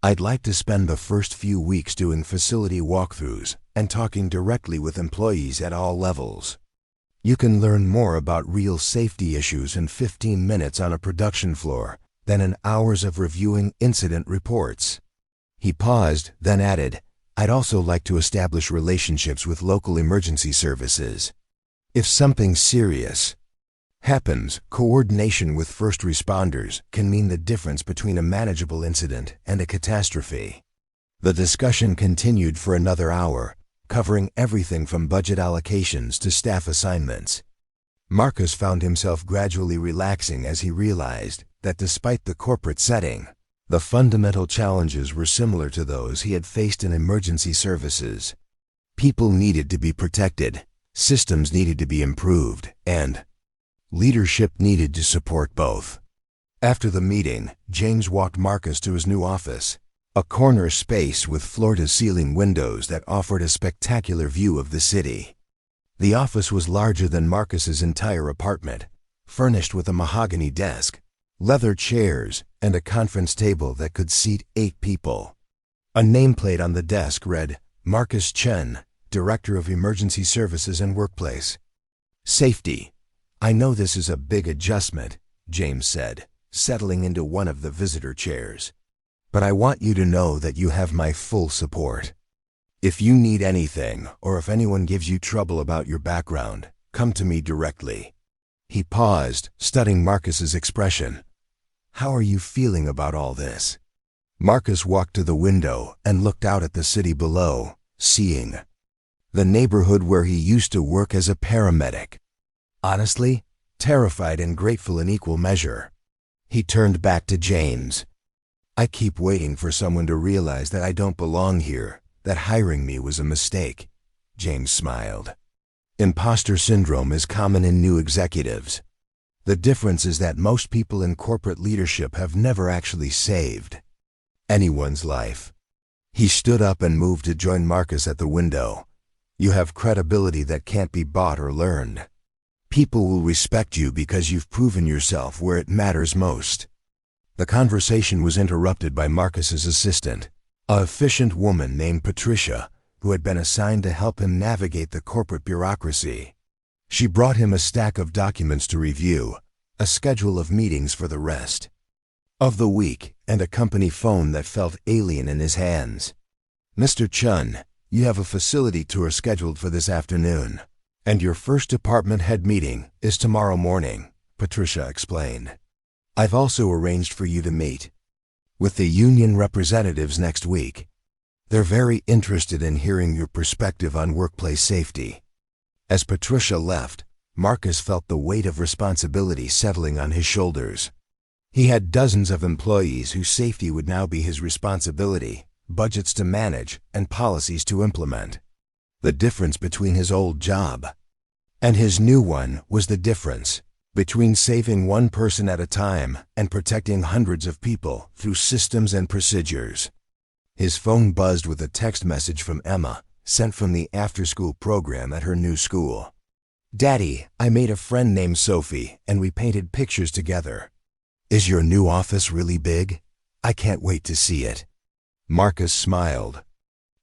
I'd like to spend the first few weeks doing facility walkthroughs and talking directly with employees at all levels. You can learn more about real safety issues in 15 minutes on a production floor than in hours of reviewing incident reports. He paused, then added, I'd also like to establish relationships with local emergency services. If something serious happens, coordination with first responders can mean the difference between a manageable incident and a catastrophe. The discussion continued for another hour, covering everything from budget allocations to staff assignments. Marcus found himself gradually relaxing as he realized that despite the corporate setting, the fundamental challenges were similar to those he had faced in emergency services. People needed to be protected, systems needed to be improved, and leadership needed to support both. After the meeting, James walked Marcus to his new office, a corner space with floor-to-ceiling windows that offered a spectacular view of the city. The office was larger than Marcus's entire apartment, furnished with a mahogany desk, leather chairs, and a conference table that could seat 8 people. A nameplate on the desk read, Marcus Chen, Director of Emergency Services and Workplace Safety. I know this is a big adjustment, James said, settling into one of the visitor chairs. But I want you to know that you have my full support. If you need anything, or if anyone gives you trouble about your background, come to me directly. He paused, studying Marcus's expression. How are you feeling about all this? Marcus walked to the window and looked out at the city below, seeing the neighborhood where he used to work as a paramedic. Honestly, terrified and grateful in equal measure. He turned back to James. I keep waiting for someone to realize that I don't belong here, that hiring me was a mistake. James smiled. Imposter syndrome is common in new executives. The difference is that most people in corporate leadership have never actually saved anyone's life. He stood up and moved to join Marcus at the window. You have credibility that can't be bought or learned. People will respect you because you've proven yourself where it matters most. The conversation was interrupted by Marcus's assistant, an efficient woman named Patricia, who had been assigned to help him navigate the corporate bureaucracy. She brought him a stack of documents to review, a schedule of meetings for the rest of the week, and a company phone that felt alien in his hands. Mr. Chen, you have a facility tour scheduled for this afternoon, and your first department head meeting is tomorrow morning, Patricia explained. I've also arranged for you to meet with the union representatives next week. They're very interested in hearing your perspective on workplace safety. As Patricia left, Marcus felt the weight of responsibility settling on his shoulders. He had dozens of employees whose safety would now be his responsibility, budgets to manage, and policies to implement. The difference between his old job and his new one was the difference between saving one person at a time and protecting hundreds of people through systems and procedures. His phone buzzed with a text message from Emma, sent from the after-school program at her new school. Daddy, I made a friend named Sophie, and we painted pictures together. Is your new office really big? I can't wait to see it. Marcus smiled,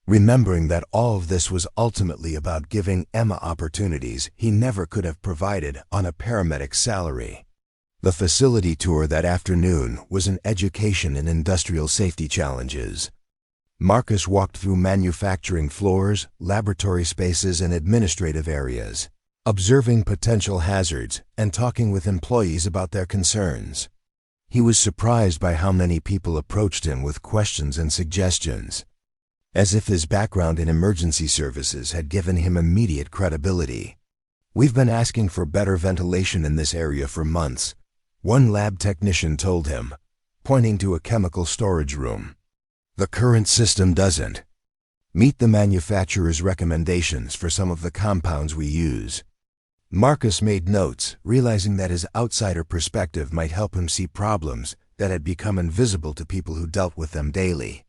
remembering that all of this was ultimately about giving Emma opportunities he never could have provided on a paramedic's salary. The facility tour that afternoon was an education in industrial safety challenges. Marcus walked through manufacturing floors, laboratory spaces, and administrative areas, observing potential hazards and talking with employees about their concerns. He was surprised by how many people approached him with questions and suggestions, as if his background in emergency services had given him immediate credibility. We've been asking for better ventilation in this area for months, one lab technician told him, pointing to a chemical storage room. The current system doesn't meet the manufacturer's recommendations for some of the compounds we use. Marcus made notes, realizing that his outsider perspective might help him see problems that had become invisible to people who dealt with them daily.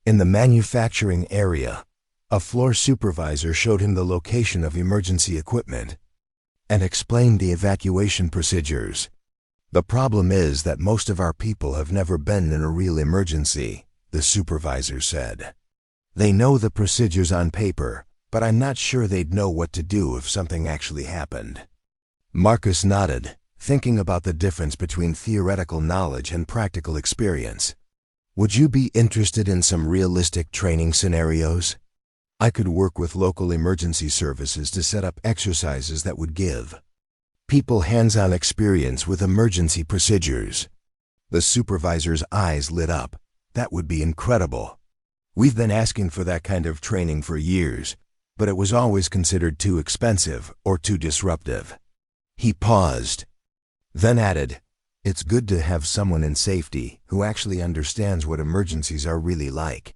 In the manufacturing area, a floor supervisor showed him the location of emergency equipment and explained the evacuation procedures. The problem is that most of our people have never been in a real emergency, the supervisor said. They know the procedures on paper, but I'm not sure they'd know what to do if something actually happened. Marcus nodded, thinking about the difference between theoretical knowledge and practical experience. Would you be interested in some realistic training scenarios? I could work with local emergency services to set up exercises that would give people hands-on experience with emergency procedures. The supervisor's eyes lit up. That would be incredible. We've been asking for that kind of training for years, but it was always considered too expensive or too disruptive. He paused, then added, It's good to have someone in safety who actually understands what emergencies are really like.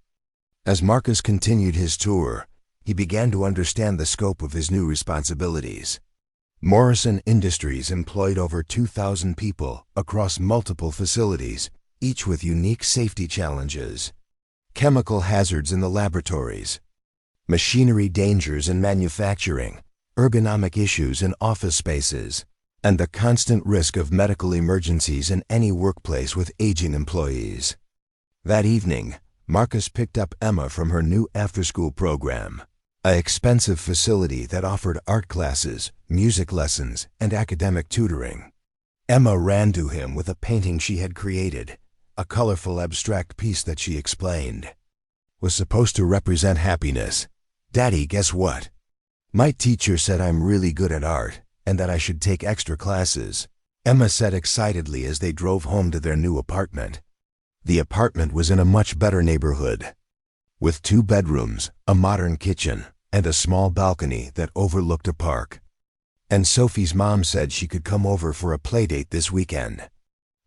As Marcus continued his tour, he began to understand the scope of his new responsibilities. Morrison Industries employed over 2,000 people across multiple facilities, each with unique safety challenges. Chemical hazards in the laboratories, machinery dangers in manufacturing, ergonomic issues in office spaces, and the constant risk of medical emergencies in any workplace with aging employees. That evening, Marcus picked up Emma from her new after-school program, an expensive facility that offered art classes, music lessons, and academic tutoring. Emma ran to him with a painting she had created, a colorful abstract piece that she explained was supposed to represent happiness. Daddy, guess what? My teacher said I'm really good at art and that I should take extra classes, Emma said excitedly as they drove home to their new apartment. The apartment was in a much better neighborhood, with 2 bedrooms, a modern kitchen, and a small balcony that overlooked a park. And Sophie's mom said she could come over for a playdate this weekend.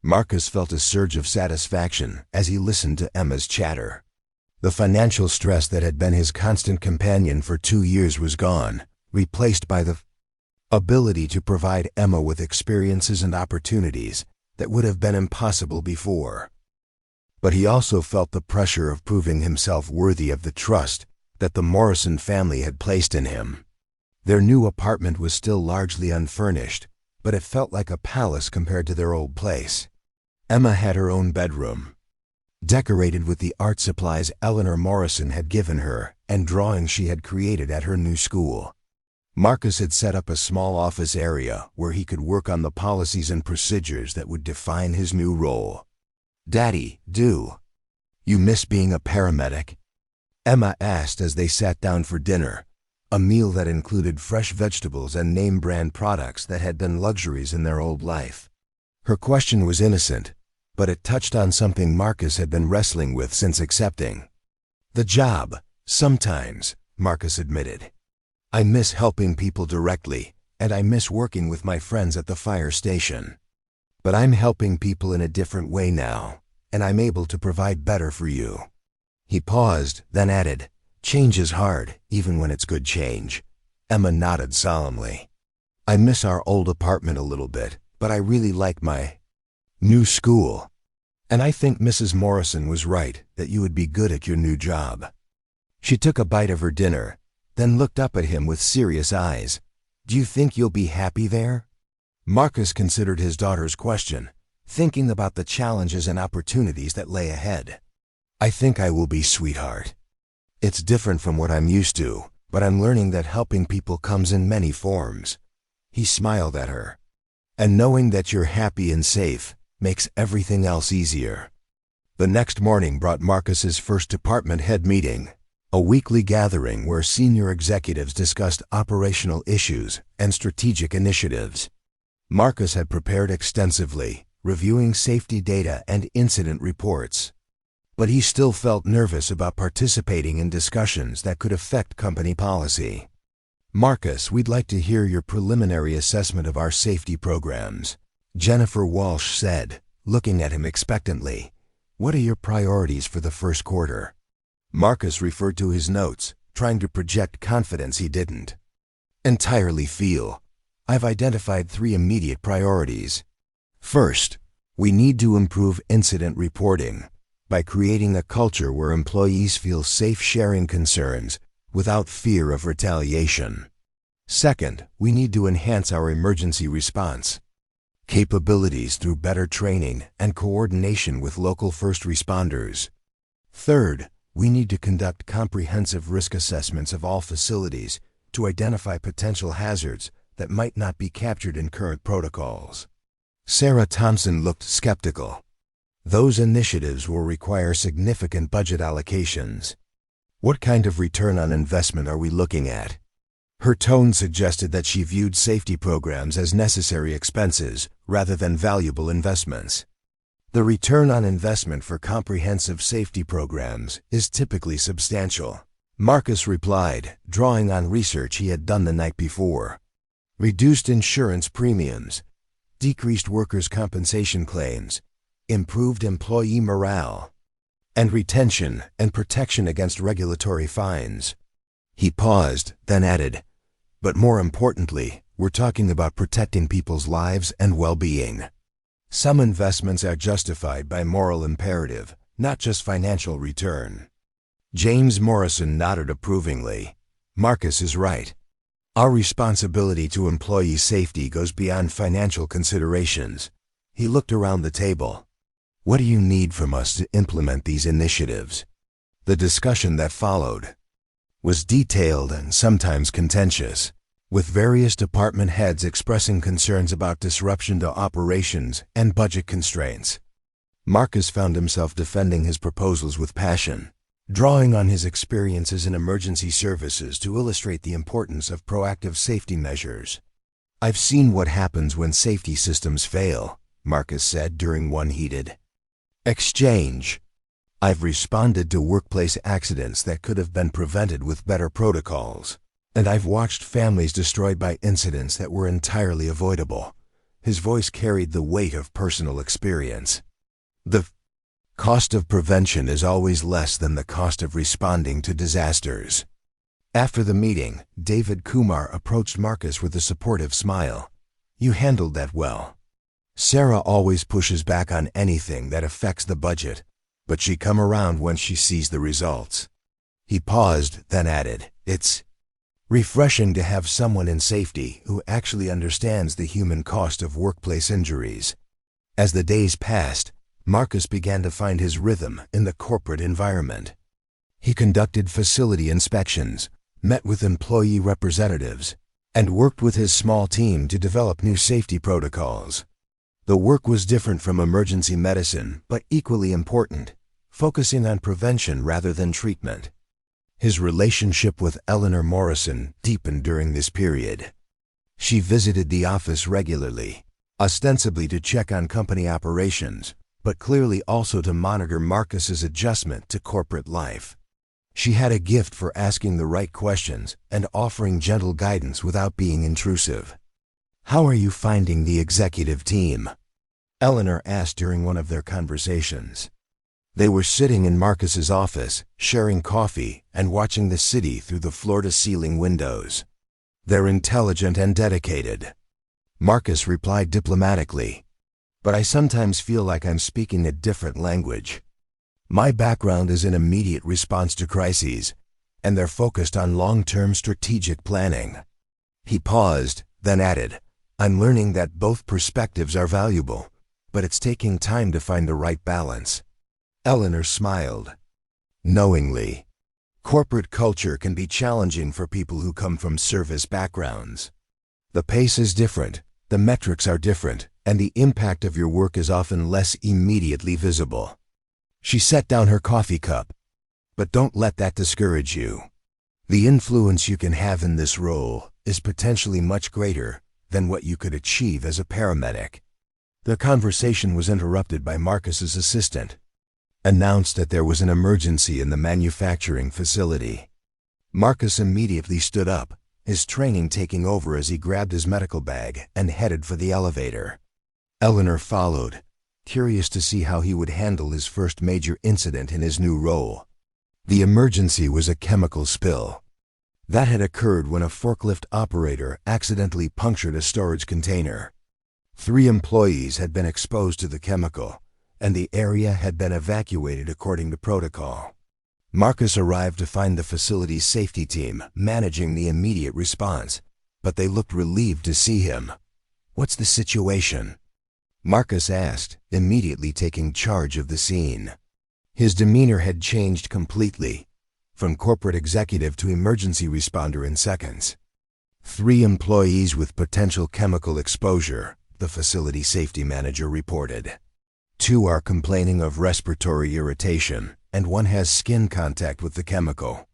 Marcus felt a surge of satisfaction as he listened to Emma's chatter. The financial stress that had been his constant companion for 2 years was gone, replaced by the ability to provide Emma with experiences and opportunities that would have been impossible before. But he also felt the pressure of proving himself worthy of the trust that the Morrison family had placed in him. Their new apartment was still largely unfurnished, but it felt like a palace compared to their old place. Emma had her own bedroom, decorated with the art supplies Eleanor Morrison had given her and drawings she had created at her new school. Marcus had set up a small office area where he could work on the policies and procedures that would define his new role. "Daddy, do you miss being a paramedic?" Emma asked as they sat down for dinner, a meal that included fresh vegetables and name-brand products that had been luxuries in their old life. Her question was innocent, but it touched on something Marcus had been wrestling with since accepting the job. "Sometimes," Marcus admitted. "I miss helping people directly, and I miss working with my friends at the fire station. But I'm helping people in a different way now, and I'm able to provide better for you." He paused, then added, "Change is hard, even when it's good change." Emma nodded solemnly. "I miss our old apartment a little bit, but I really like my new school. And I think Mrs. Morrison was right that you would be good at your new job." She took a bite of her dinner, then looked up at him with serious eyes. "Do you think you'll be happy there?" Marcus considered his daughter's question, thinking about the challenges and opportunities that lay ahead. "I think I will be, sweetheart. It's different from what I'm used to, but I'm learning that helping people comes in many forms." He smiled at her. "And knowing that you're happy and safe makes everything else easier." The next morning brought Marcus's first department head meeting, a weekly gathering where senior executives discussed operational issues and strategic initiatives. Marcus had prepared extensively, reviewing safety data and incident reports. But he still felt nervous about participating in discussions that could affect company policy. "Marcus, we'd like to hear your preliminary assessment of our safety programs," Jennifer Walsh said, looking at him expectantly. "What are your priorities for the first quarter?" Marcus referred to his notes, trying to project confidence he didn't entirely feel. "I've identified 3 immediate priorities. First, we need to improve incident reporting by creating a culture where employees feel safe sharing concerns without fear of retaliation. Second, we need to enhance our emergency response capabilities through better training and coordination with local first responders. Third, we need to conduct comprehensive risk assessments of all facilities to identify potential hazards that might not be captured in current protocols." Sarah Thompson looked skeptical. "Those initiatives will require significant budget allocations. What kind of return on investment are we looking at?" Her tone suggested that she viewed safety programs as necessary expenses rather than valuable investments. The return on investment for comprehensive safety programs is typically substantial, Marcus replied, drawing on research he had done the night before. Reduced insurance premiums, decreased workers' compensation claims, improved employee morale, and retention and protection against regulatory fines. He paused, then added, "But more importantly, we're talking about protecting people's lives and well-being. Some investments are justified by moral imperative, not just financial return." James Morrison nodded approvingly. "Marcus is right. Our responsibility to employee safety goes beyond financial considerations." He looked around the table. "What do you need from us to implement these initiatives?" The discussion that followed was detailed and sometimes contentious, with various department heads expressing concerns about disruption to operations and budget constraints. Marcus found himself defending his proposals with passion, drawing on his experiences in emergency services to illustrate the importance of proactive safety measures. "I've seen what happens when safety systems fail," Marcus said during one heated exchange. I've responded to workplace accidents that could have been prevented with better protocols. And I've watched families destroyed by incidents that were entirely avoidable. His voice carried the weight of personal experience. The cost of prevention is always less than the cost of responding to disasters. After the meeting, David Kumar approached Marcus with a supportive smile. You handled that well. Sarah always pushes back on anything that affects the budget, but she come around when she sees the results. He paused, then added, It's refreshing to have someone in safety who actually understands the human cost of workplace injuries. As the days passed, Marcus began to find his rhythm in the corporate environment. He conducted facility inspections, met with employee representatives, and worked with his small team to develop new safety protocols. The work was different from emergency medicine, but equally important, focusing on prevention rather than treatment. His relationship with Eleanor Morrison deepened during this period. She visited the office regularly, ostensibly to check on company operations, but clearly also to monitor Marcus's adjustment to corporate life. She had a gift for asking the right questions and offering gentle guidance without being intrusive. How are you finding the executive team? Eleanor asked during one of their conversations. They were sitting in Marcus's office, sharing coffee and watching the city through the floor-to-ceiling windows. They're intelligent and dedicated. Marcus replied diplomatically, but I sometimes feel like I'm speaking a different language. My background is in immediate response to crises, and they're focused on long-term strategic planning. He paused, then added, I'm learning that both perspectives are valuable, but it's taking time to find the right balance. Eleanor smiled knowingly. Corporate culture can be challenging for people who come from service backgrounds. The pace is different, the metrics are different, and the impact of your work is often less immediately visible. She set down her coffee cup. But don't let that discourage you. The influence you can have in this role is potentially much greater than what you could achieve as a paramedic. The conversation was interrupted by Marcus's assistant. Announced that there was an emergency in the manufacturing facility. Marcus immediately stood up, his training taking over as he grabbed his medical bag and headed for the elevator. Eleanor followed, curious to see how he would handle his first major incident in his new role. The emergency was a chemical spill. That had occurred when a forklift operator accidentally punctured a storage container. 3 employees had been exposed to the chemical, and the area had been evacuated according to protocol. Marcus arrived to find the facility's safety team managing the immediate response, but they looked relieved to see him. What's the situation? Marcus asked, immediately taking charge of the scene. His demeanor had changed completely, from corporate executive to emergency responder in seconds. 3 employees with potential chemical exposure, the facility safety manager reported. 2 are complaining of respiratory irritation, and 1 has skin contact with the chemical.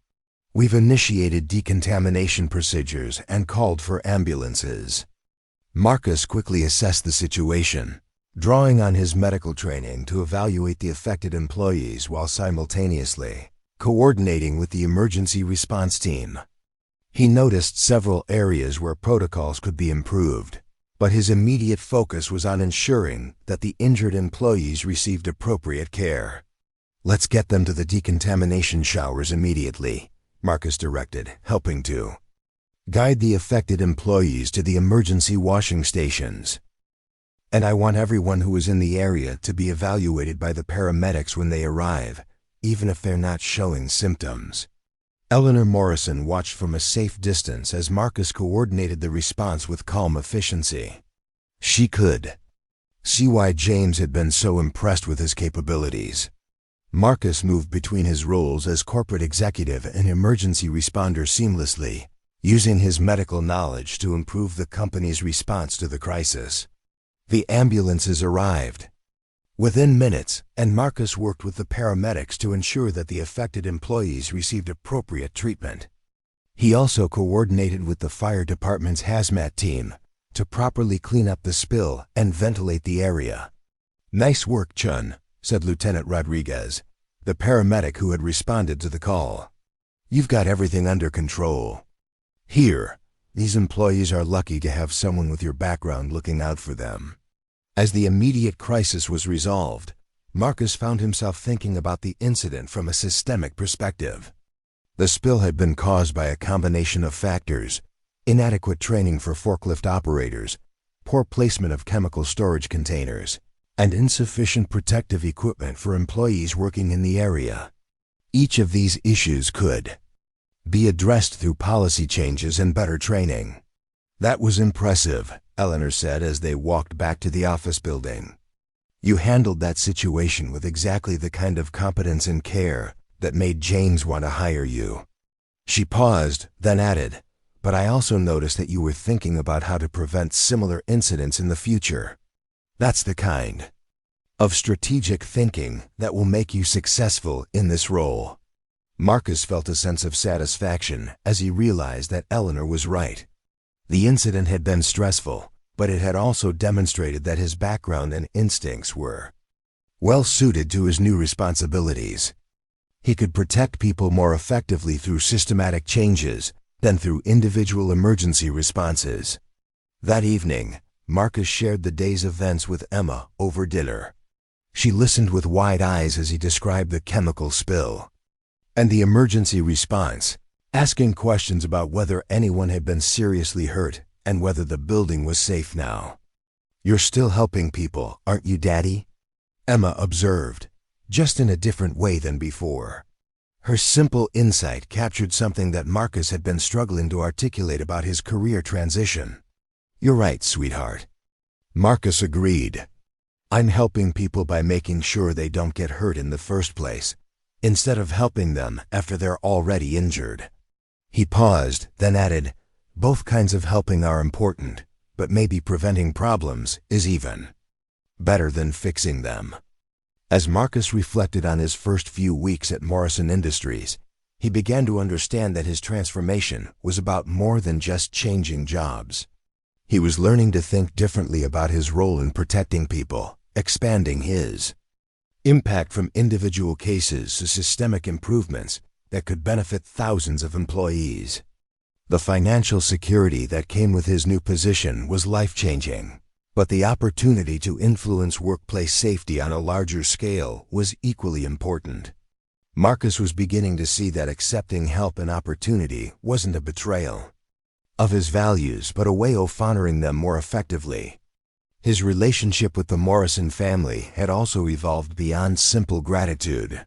We've initiated decontamination procedures and called for ambulances. Marcus quickly assessed the situation, drawing on his medical training to evaluate the affected employees while simultaneously coordinating with the emergency response team. He noticed several areas where protocols could be improved, but his immediate focus was on ensuring that the injured employees received appropriate care. Let's get them to the decontamination showers immediately, Marcus directed, helping to guide the affected employees to the emergency washing stations. And I want everyone who is in the area to be evaluated by the paramedics when they arrive, even if they're not showing symptoms. Eleanor Morrison watched from a safe distance as Marcus coordinated the response with calm efficiency. She could see why James had been so impressed with his capabilities. Marcus moved between his roles as corporate executive and emergency responder seamlessly, using his medical knowledge to improve the company's response to the crisis. The ambulances arrived within minutes, and Marcus worked with the paramedics to ensure that the affected employees received appropriate treatment. He also coordinated with the fire department's hazmat team to properly clean up the spill and ventilate the area. Nice work, Chen, said Lieutenant Rodriguez, the paramedic who had responded to the call. "You've got everything under control. Here, these employees are lucky to have someone with your background looking out for them." As the immediate crisis was resolved, Marcus found himself thinking about the incident from a systemic perspective. The spill had been caused by a combination of factors: inadequate training for forklift operators, poor placement of chemical storage containers, and insufficient protective equipment for employees working in the area. Each of these issues could be addressed through policy changes and better training. "That was impressive," Eleanor said as they walked back to the office building. "You handled that situation with exactly the kind of competence and care that made James want to hire you." She paused, then added, "But I also noticed that you were thinking about how to prevent similar incidents in the future. That's the kind of strategic thinking that will make you successful in this role." Marcus felt a sense of satisfaction as he realized that Eleanor was right. The incident had been stressful, but it had also demonstrated that his background and instincts were well suited to his new responsibilities. He could protect people more effectively through systematic changes than through individual emergency responses. That evening, Marcus shared the day's events with Emma over dinner. She listened with wide eyes as he described the chemical spill and the emergency response, asking questions about whether anyone had been seriously hurt and whether the building was safe now. "You're still helping people, aren't you, Daddy?" Emma observed, just in a different way than before. Her simple insight captured something that Marcus had been struggling to articulate about his career transition. "You're right, sweetheart." Marcus agreed. "I'm helping people by making sure they don't get hurt in the first place, instead of helping them after they're already injured." He paused, then added, "Both kinds of helping are important, but maybe preventing problems is even better than fixing them." As Marcus reflected on his first few weeks at Morrison Industries, he began to understand that his transformation was about more than just changing jobs. He was learning to think differently about his role in protecting people, expanding his impact from individual cases to systemic improvements that could benefit thousands of employees. The financial security that came with his new position was life-changing, but the opportunity to influence workplace safety on a larger scale was equally important. Marcus was beginning to see that accepting help and opportunity wasn't a betrayal of his values, but a way of honoring them more effectively. His relationship with the Morrison family had also evolved beyond simple gratitude.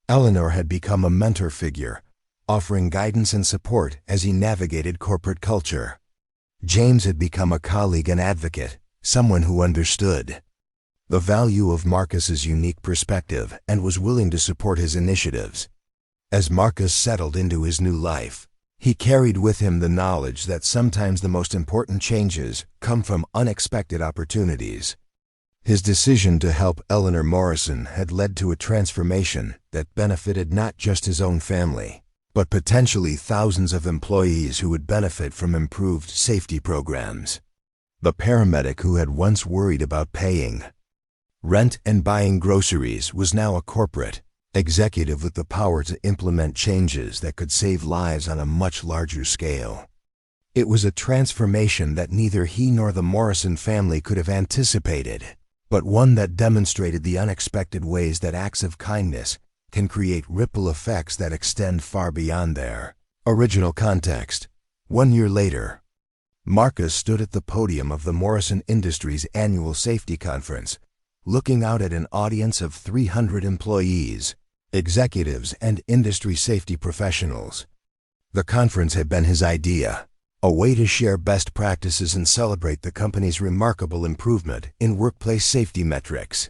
Eleanor had become a mentor figure, offering guidance and support as he navigated corporate culture. James had become a colleague and advocate, someone who understood the value of Marcus's unique perspective and was willing to support his initiatives. As Marcus settled into his new life, he carried with him the knowledge that sometimes the most important changes come from unexpected opportunities. His decision to help Eleanor Morrison had led to a transformation that benefited not just his own family, but potentially thousands of employees who would benefit from improved safety programs. The paramedic who had once worried about paying rent and buying groceries was now a corporate executive with the power to implement changes that could save lives on a much larger scale. It was a transformation that neither he nor the Morrison family could have anticipated, but one that demonstrated the unexpected ways that acts of kindness can create ripple effects that extend far beyond their original context. 1 year later, Marcus stood at the podium of the Morrison Industries annual safety conference, looking out at an audience of 300 employees, executives, and industry safety professionals. The conference had been his idea, a way to share best practices and celebrate the company's remarkable improvement in workplace safety metrics.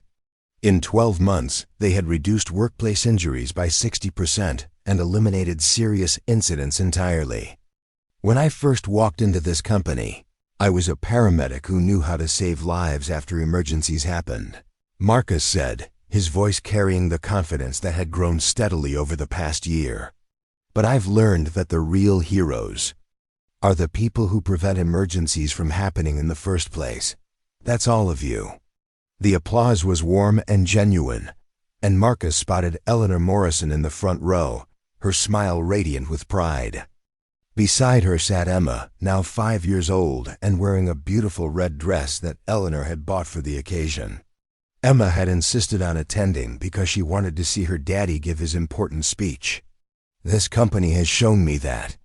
In 12 months, they had reduced workplace injuries by 60% and eliminated serious incidents entirely. "When I first walked into this company, I was a paramedic who knew how to save lives after emergencies happened," Marcus said, his voice carrying the confidence that had grown steadily over the past year. "But I've learned that the real heroes are the people who prevent emergencies from happening in the first place. That's all of you." The applause was warm and genuine, and Marcus spotted Eleanor Morrison in the front row, her smile radiant with pride. Beside her sat Emma, now 5 years old and wearing a beautiful red dress that Eleanor had bought for the occasion. Emma had insisted on attending because she wanted to see her daddy give his important speech. "This company has shown me that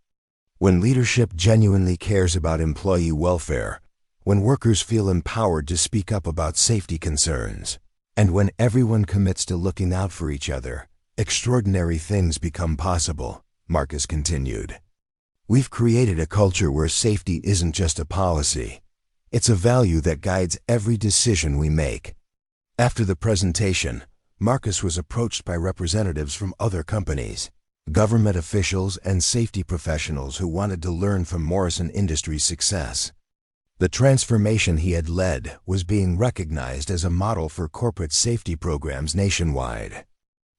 when leadership genuinely cares about employee welfare, when workers feel empowered to speak up about safety concerns, and when everyone commits to looking out for each other, extraordinary things become possible," Marcus continued. "We've created a culture where safety isn't just a policy. It's a value that guides every decision we make." After the presentation, Marcus was approached by representatives from other companies, government officials, and safety professionals who wanted to learn from Morrison Industries' success. The transformation he had led was being recognized as a model for corporate safety programs nationwide.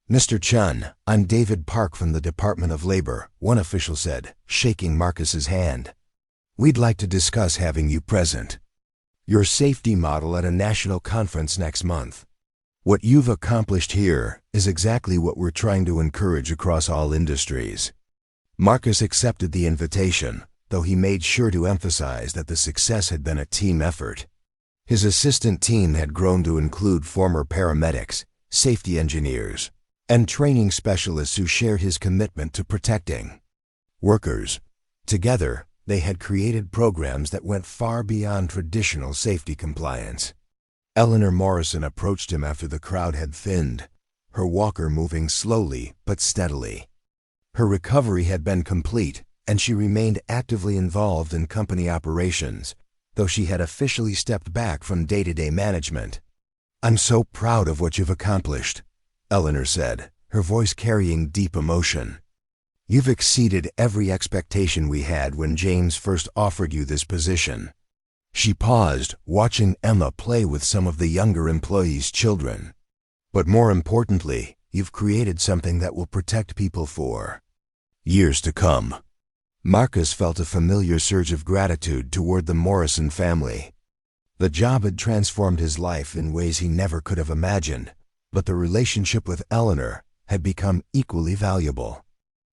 "Mr. Chen, I'm David Park from the Department of Labor," one official said, shaking Marcus's hand. "We'd like to discuss having you present. Your safety model at a national conference next month. What you've accomplished here is exactly what we're trying to encourage across all industries." Marcus accepted the invitation, though he made sure to emphasize that the success had been a team effort. His assistant team had grown to include former paramedics, safety engineers, and training specialists who shared his commitment to protecting workers. Together, they had created programs that went far beyond traditional safety compliance. Eleanor Morrison approached him after the crowd had thinned, her walker moving slowly but steadily. Her recovery had been complete, and she remained actively involved in company operations, though she had officially stepped back from day-to-day management. "I'm so proud of what you've accomplished," Eleanor said, her voice carrying deep emotion. "You've exceeded every expectation we had when James first offered you this position." She paused, watching Emma play with some of the younger employees' children. "But more importantly, you've created something that will protect people for years to come." Marcus felt a familiar surge of gratitude toward the Morrison family. The job had transformed his life in ways he never could have imagined, but the relationship with Eleanor had become equally valuable.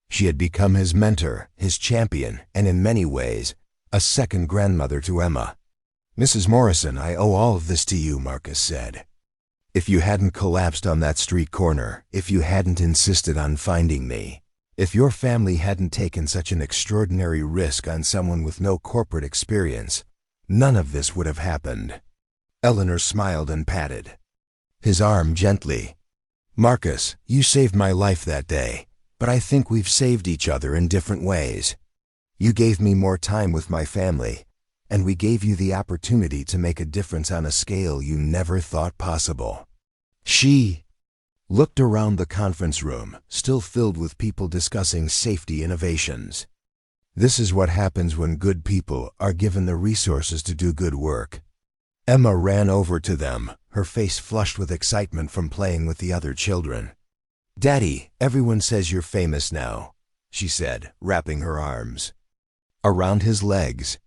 She had become his mentor, his champion, and in many ways, a second grandmother to Emma. "Mrs. Morrison, I owe all of this to you," Marcus said. "If you hadn't collapsed on that street corner, if you hadn't insisted on finding me, if your family hadn't taken such an extraordinary risk on someone with no corporate experience, none of this would have happened." Eleanor smiled and patted his arm gently. "Marcus, you saved my life that day, but I think we've saved each other in different ways. You gave me more time with my family, and we gave you the opportunity to make a difference on a scale you never thought possible." She looked around the conference room, still filled with people discussing safety innovations. "This is what happens when good people are given the resources to do good work." Emma ran over to them, her face flushed with excitement from playing with the other children. "Daddy, everyone says you're famous now," she said, wrapping her arms around his legs.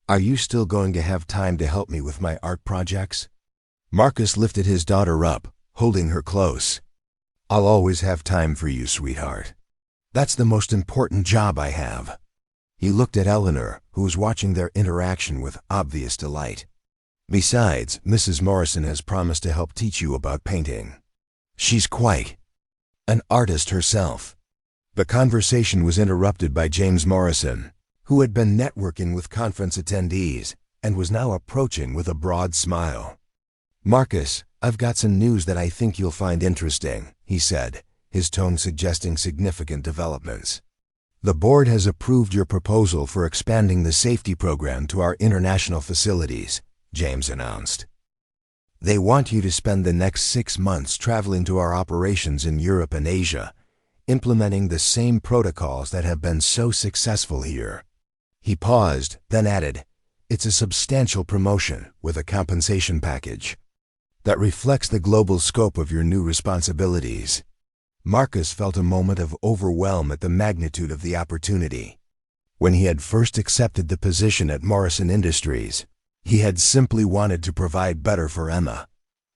"Are you still going to have time to help me with my art projects?" Marcus lifted his daughter up, holding her close. "I'll always have time for you, sweetheart. That's the most important job I have." He looked at Eleanor, who was watching their interaction with obvious delight. "Besides, Mrs. Morrison has promised to help teach you about painting. She's quite an artist herself." The conversation was interrupted by James Morrison, who had been networking with conference attendees and was now approaching with a broad smile. "Marcus, I've got some news that I think you'll find interesting," he said, his tone suggesting significant developments. "The board has approved your proposal for expanding the safety program to our international facilities," James announced. "They want you to spend the next 6 months traveling to our operations in Europe and Asia, implementing the same protocols that have been so successful here." He paused, then added, "It's a substantial promotion with a compensation package that reflects the global scope of your new responsibilities." Marcus felt a moment of overwhelm at the magnitude of the opportunity. When he had first accepted the position at Morrison Industries, he had simply wanted to provide better for Emma.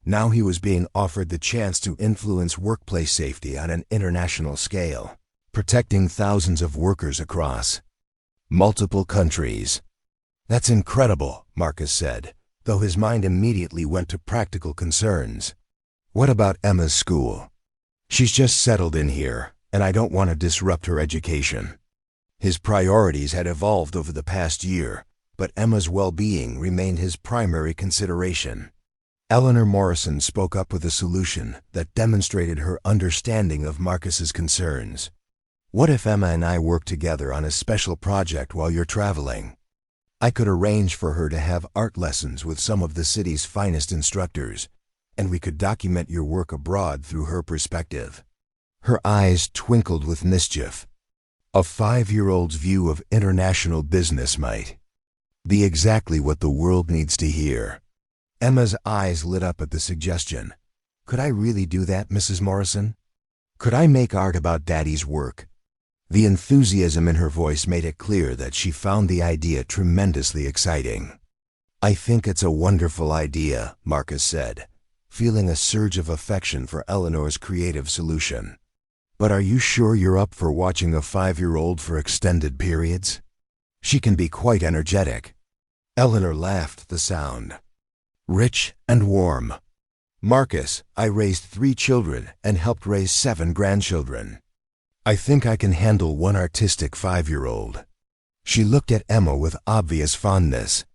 Now he was being offered the chance to influence workplace safety on an international scale, protecting thousands of workers across multiple countries. "That's incredible," Marcus said, though his mind immediately went to practical concerns. "What about Emma's school? She's just settled in here, and I don't want to disrupt her education." His priorities had evolved over the past year, but Emma's well-being remained his primary consideration. Eleanor Morrison spoke up with a solution that demonstrated her understanding of Marcus's concerns. "What if Emma and I work together on a special project while you're traveling? I could arrange for her to have art lessons with some of the city's finest instructors, and we could document your work abroad through her perspective." Her eyes twinkled with mischief. A 5-year-old's view of international business might be exactly what the world needs to hear. Emma's eyes lit up at the suggestion. "Could I really do that, Mrs. Morrison? Could I make art about Daddy's work?" The enthusiasm in her voice made it clear that she found the idea tremendously exciting. "I think it's a wonderful idea," Marcus said, feeling a surge of affection for Eleanor's creative solution. "But are you sure you're up for watching a 5-year-old for extended periods? She can be quite energetic." Eleanor laughed at the sound. Rich and warm. "Marcus, I raised 3 children and helped raise 7 grandchildren. I think I can handle one artistic 5-year-old." She looked at Emma with obvious fondness.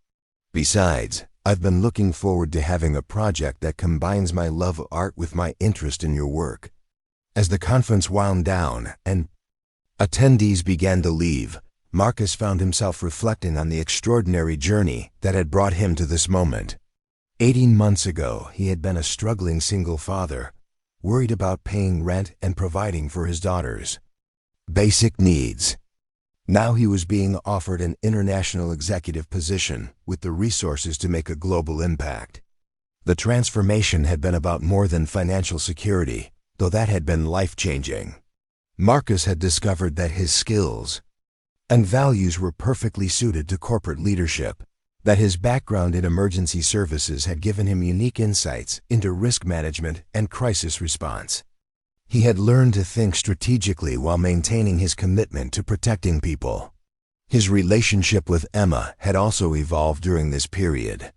"Besides, I've been looking forward to having a project that combines my love of art with my interest in your work." As the conference wound down and attendees began to leave, Marcus found himself reflecting on the extraordinary journey that had brought him to this moment. 18 months ago, he had been a struggling single father, worried about paying rent and providing for his daughters' basic needs. Now he was being offered an international executive position with the resources to make a global impact. The transformation had been about more than financial security, though that had been life-changing. Marcus had discovered that his skills and values were perfectly suited to corporate leadership, that his background in emergency services had given him unique insights into risk management and crisis response. He had learned to think strategically while maintaining his commitment to protecting people. His relationship with Emma had also evolved during this period.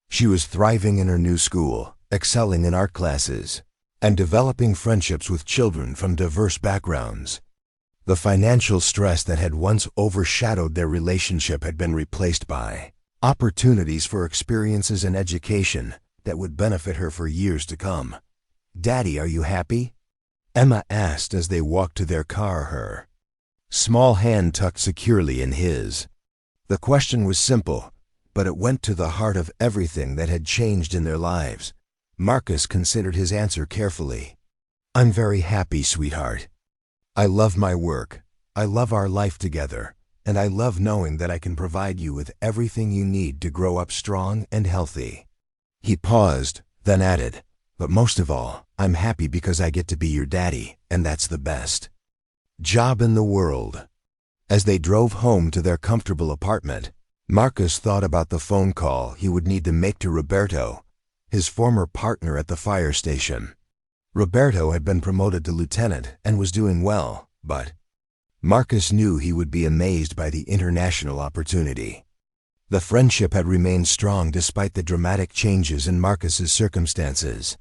She was thriving in her new school, excelling in art classes, and developing friendships with children from diverse backgrounds. The financial stress that had once overshadowed their relationship had been replaced by opportunities for experiences and education that would benefit her for years to come. "Daddy, are you happy?" Emma asked as they walked to their car, her small hand tucked securely in his. The question was simple, but it went to the heart of everything that had changed in their lives. Marcus considered his answer carefully. "I'm very happy, sweetheart. I love my work, I love our life together, and I love knowing that I can provide you with everything you need to grow up strong and healthy." He paused, then added, "But most of all, I'm happy because I get to be your daddy, and that's the best job in the world." As they drove home to their comfortable apartment, Marcus thought about the phone call he would need to make to Roberto, his former partner at the fire station. Roberto had been promoted to lieutenant and was doing well, but Marcus knew he would be amazed by the international opportunity. The friendship had remained strong despite the dramatic changes in Marcus's circumstances.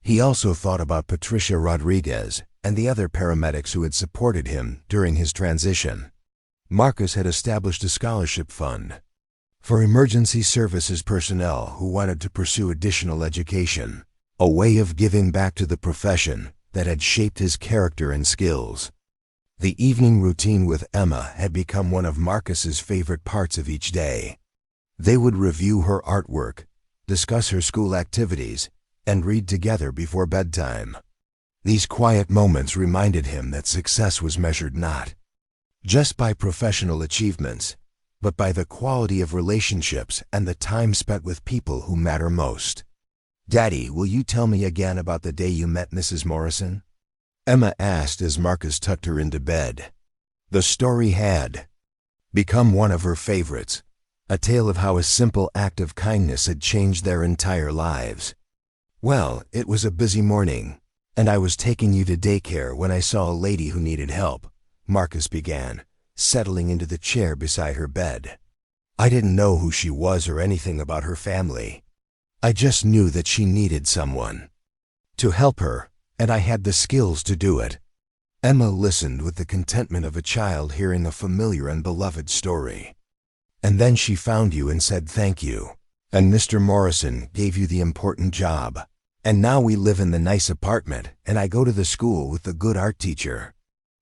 He also thought about Patricia Rodriguez and the other paramedics who had supported him during his transition. Marcus had established a scholarship fund for emergency services personnel who wanted to pursue additional education, a way of giving back to the profession that had shaped his character and skills. The evening routine with Emma had become one of Marcus's favorite parts of each day. They would review her artwork, discuss her school activities, and read together before bedtime. These quiet moments reminded him that success was measured not just by professional achievements, but by the quality of relationships and the time spent with people who matter most. "Daddy, will you tell me again about the day you met Mrs. Morrison?" Emma asked as Marcus tucked her into bed. The story had become one of her favorites, a tale of how a simple act of kindness had changed their entire lives. Well, it was a busy morning, and I was taking you to daycare when I saw a lady who needed help, Marcus began, settling into the chair beside her bed. I didn't know who she was or anything about her family. I just knew that she needed someone to help her, and I had the skills to do it. Emma listened with the contentment of a child hearing a familiar and beloved story. And then she found you and said thank you. And Mr. Morrison gave you the important job. And now we live in the nice apartment, and I go to the school with the good art teacher.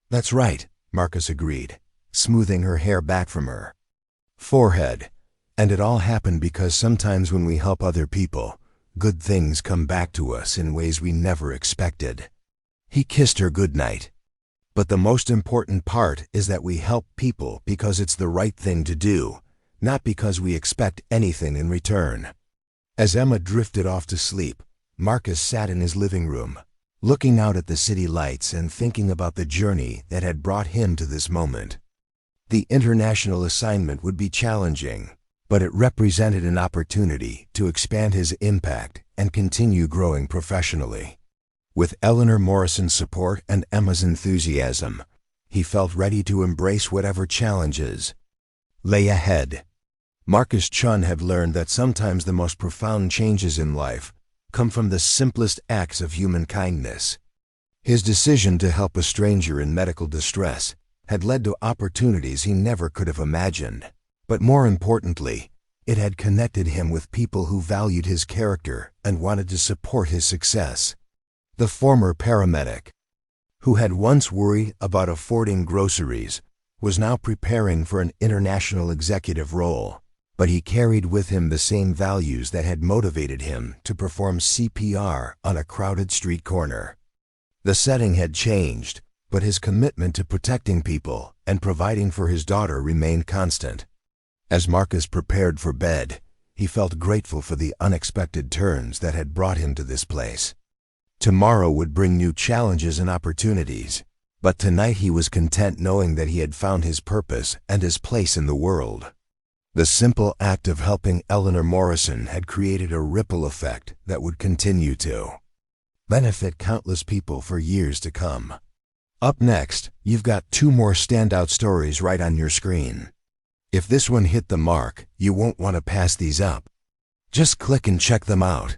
That's right, Marcus agreed, smoothing her hair back from her forehead. And it all happened because sometimes when we help other people, good things come back to us in ways we never expected. He kissed her goodnight. But the most important part is that we help people because it's the right thing to do, not because we expect anything in return. As Emma drifted off to sleep, Marcus sat in his living room, looking out at the city lights and thinking about the journey that had brought him to this moment. The international assignment would be challenging, but it represented an opportunity to expand his impact and continue growing professionally. With Eleanor Morrison's support and Emma's enthusiasm, he felt ready to embrace whatever challenges lay ahead. Marcus Chen had learned that sometimes the most profound changes in life come from the simplest acts of human kindness. His decision to help a stranger in medical distress had led to opportunities he never could have imagined. But more importantly, it had connected him with people who valued his character and wanted to support his success. The former paramedic, who had once worried about affording groceries, was now preparing for an international executive role, but he carried with him the same values that had motivated him to perform CPR on a crowded street corner. The setting had changed, but his commitment to protecting people and providing for his daughter remained constant. As Marcus prepared for bed, he felt grateful for the unexpected turns that had brought him to this place. Tomorrow would bring new challenges and opportunities, but tonight he was content knowing that he had found his purpose and his place in the world. The simple act of helping Eleanor Morrison had created a ripple effect that would continue to benefit countless people for years to come. Up next, you've got 2 more standout stories right on your screen. If this one hit the mark, you won't want to pass these up. Just click and check them out.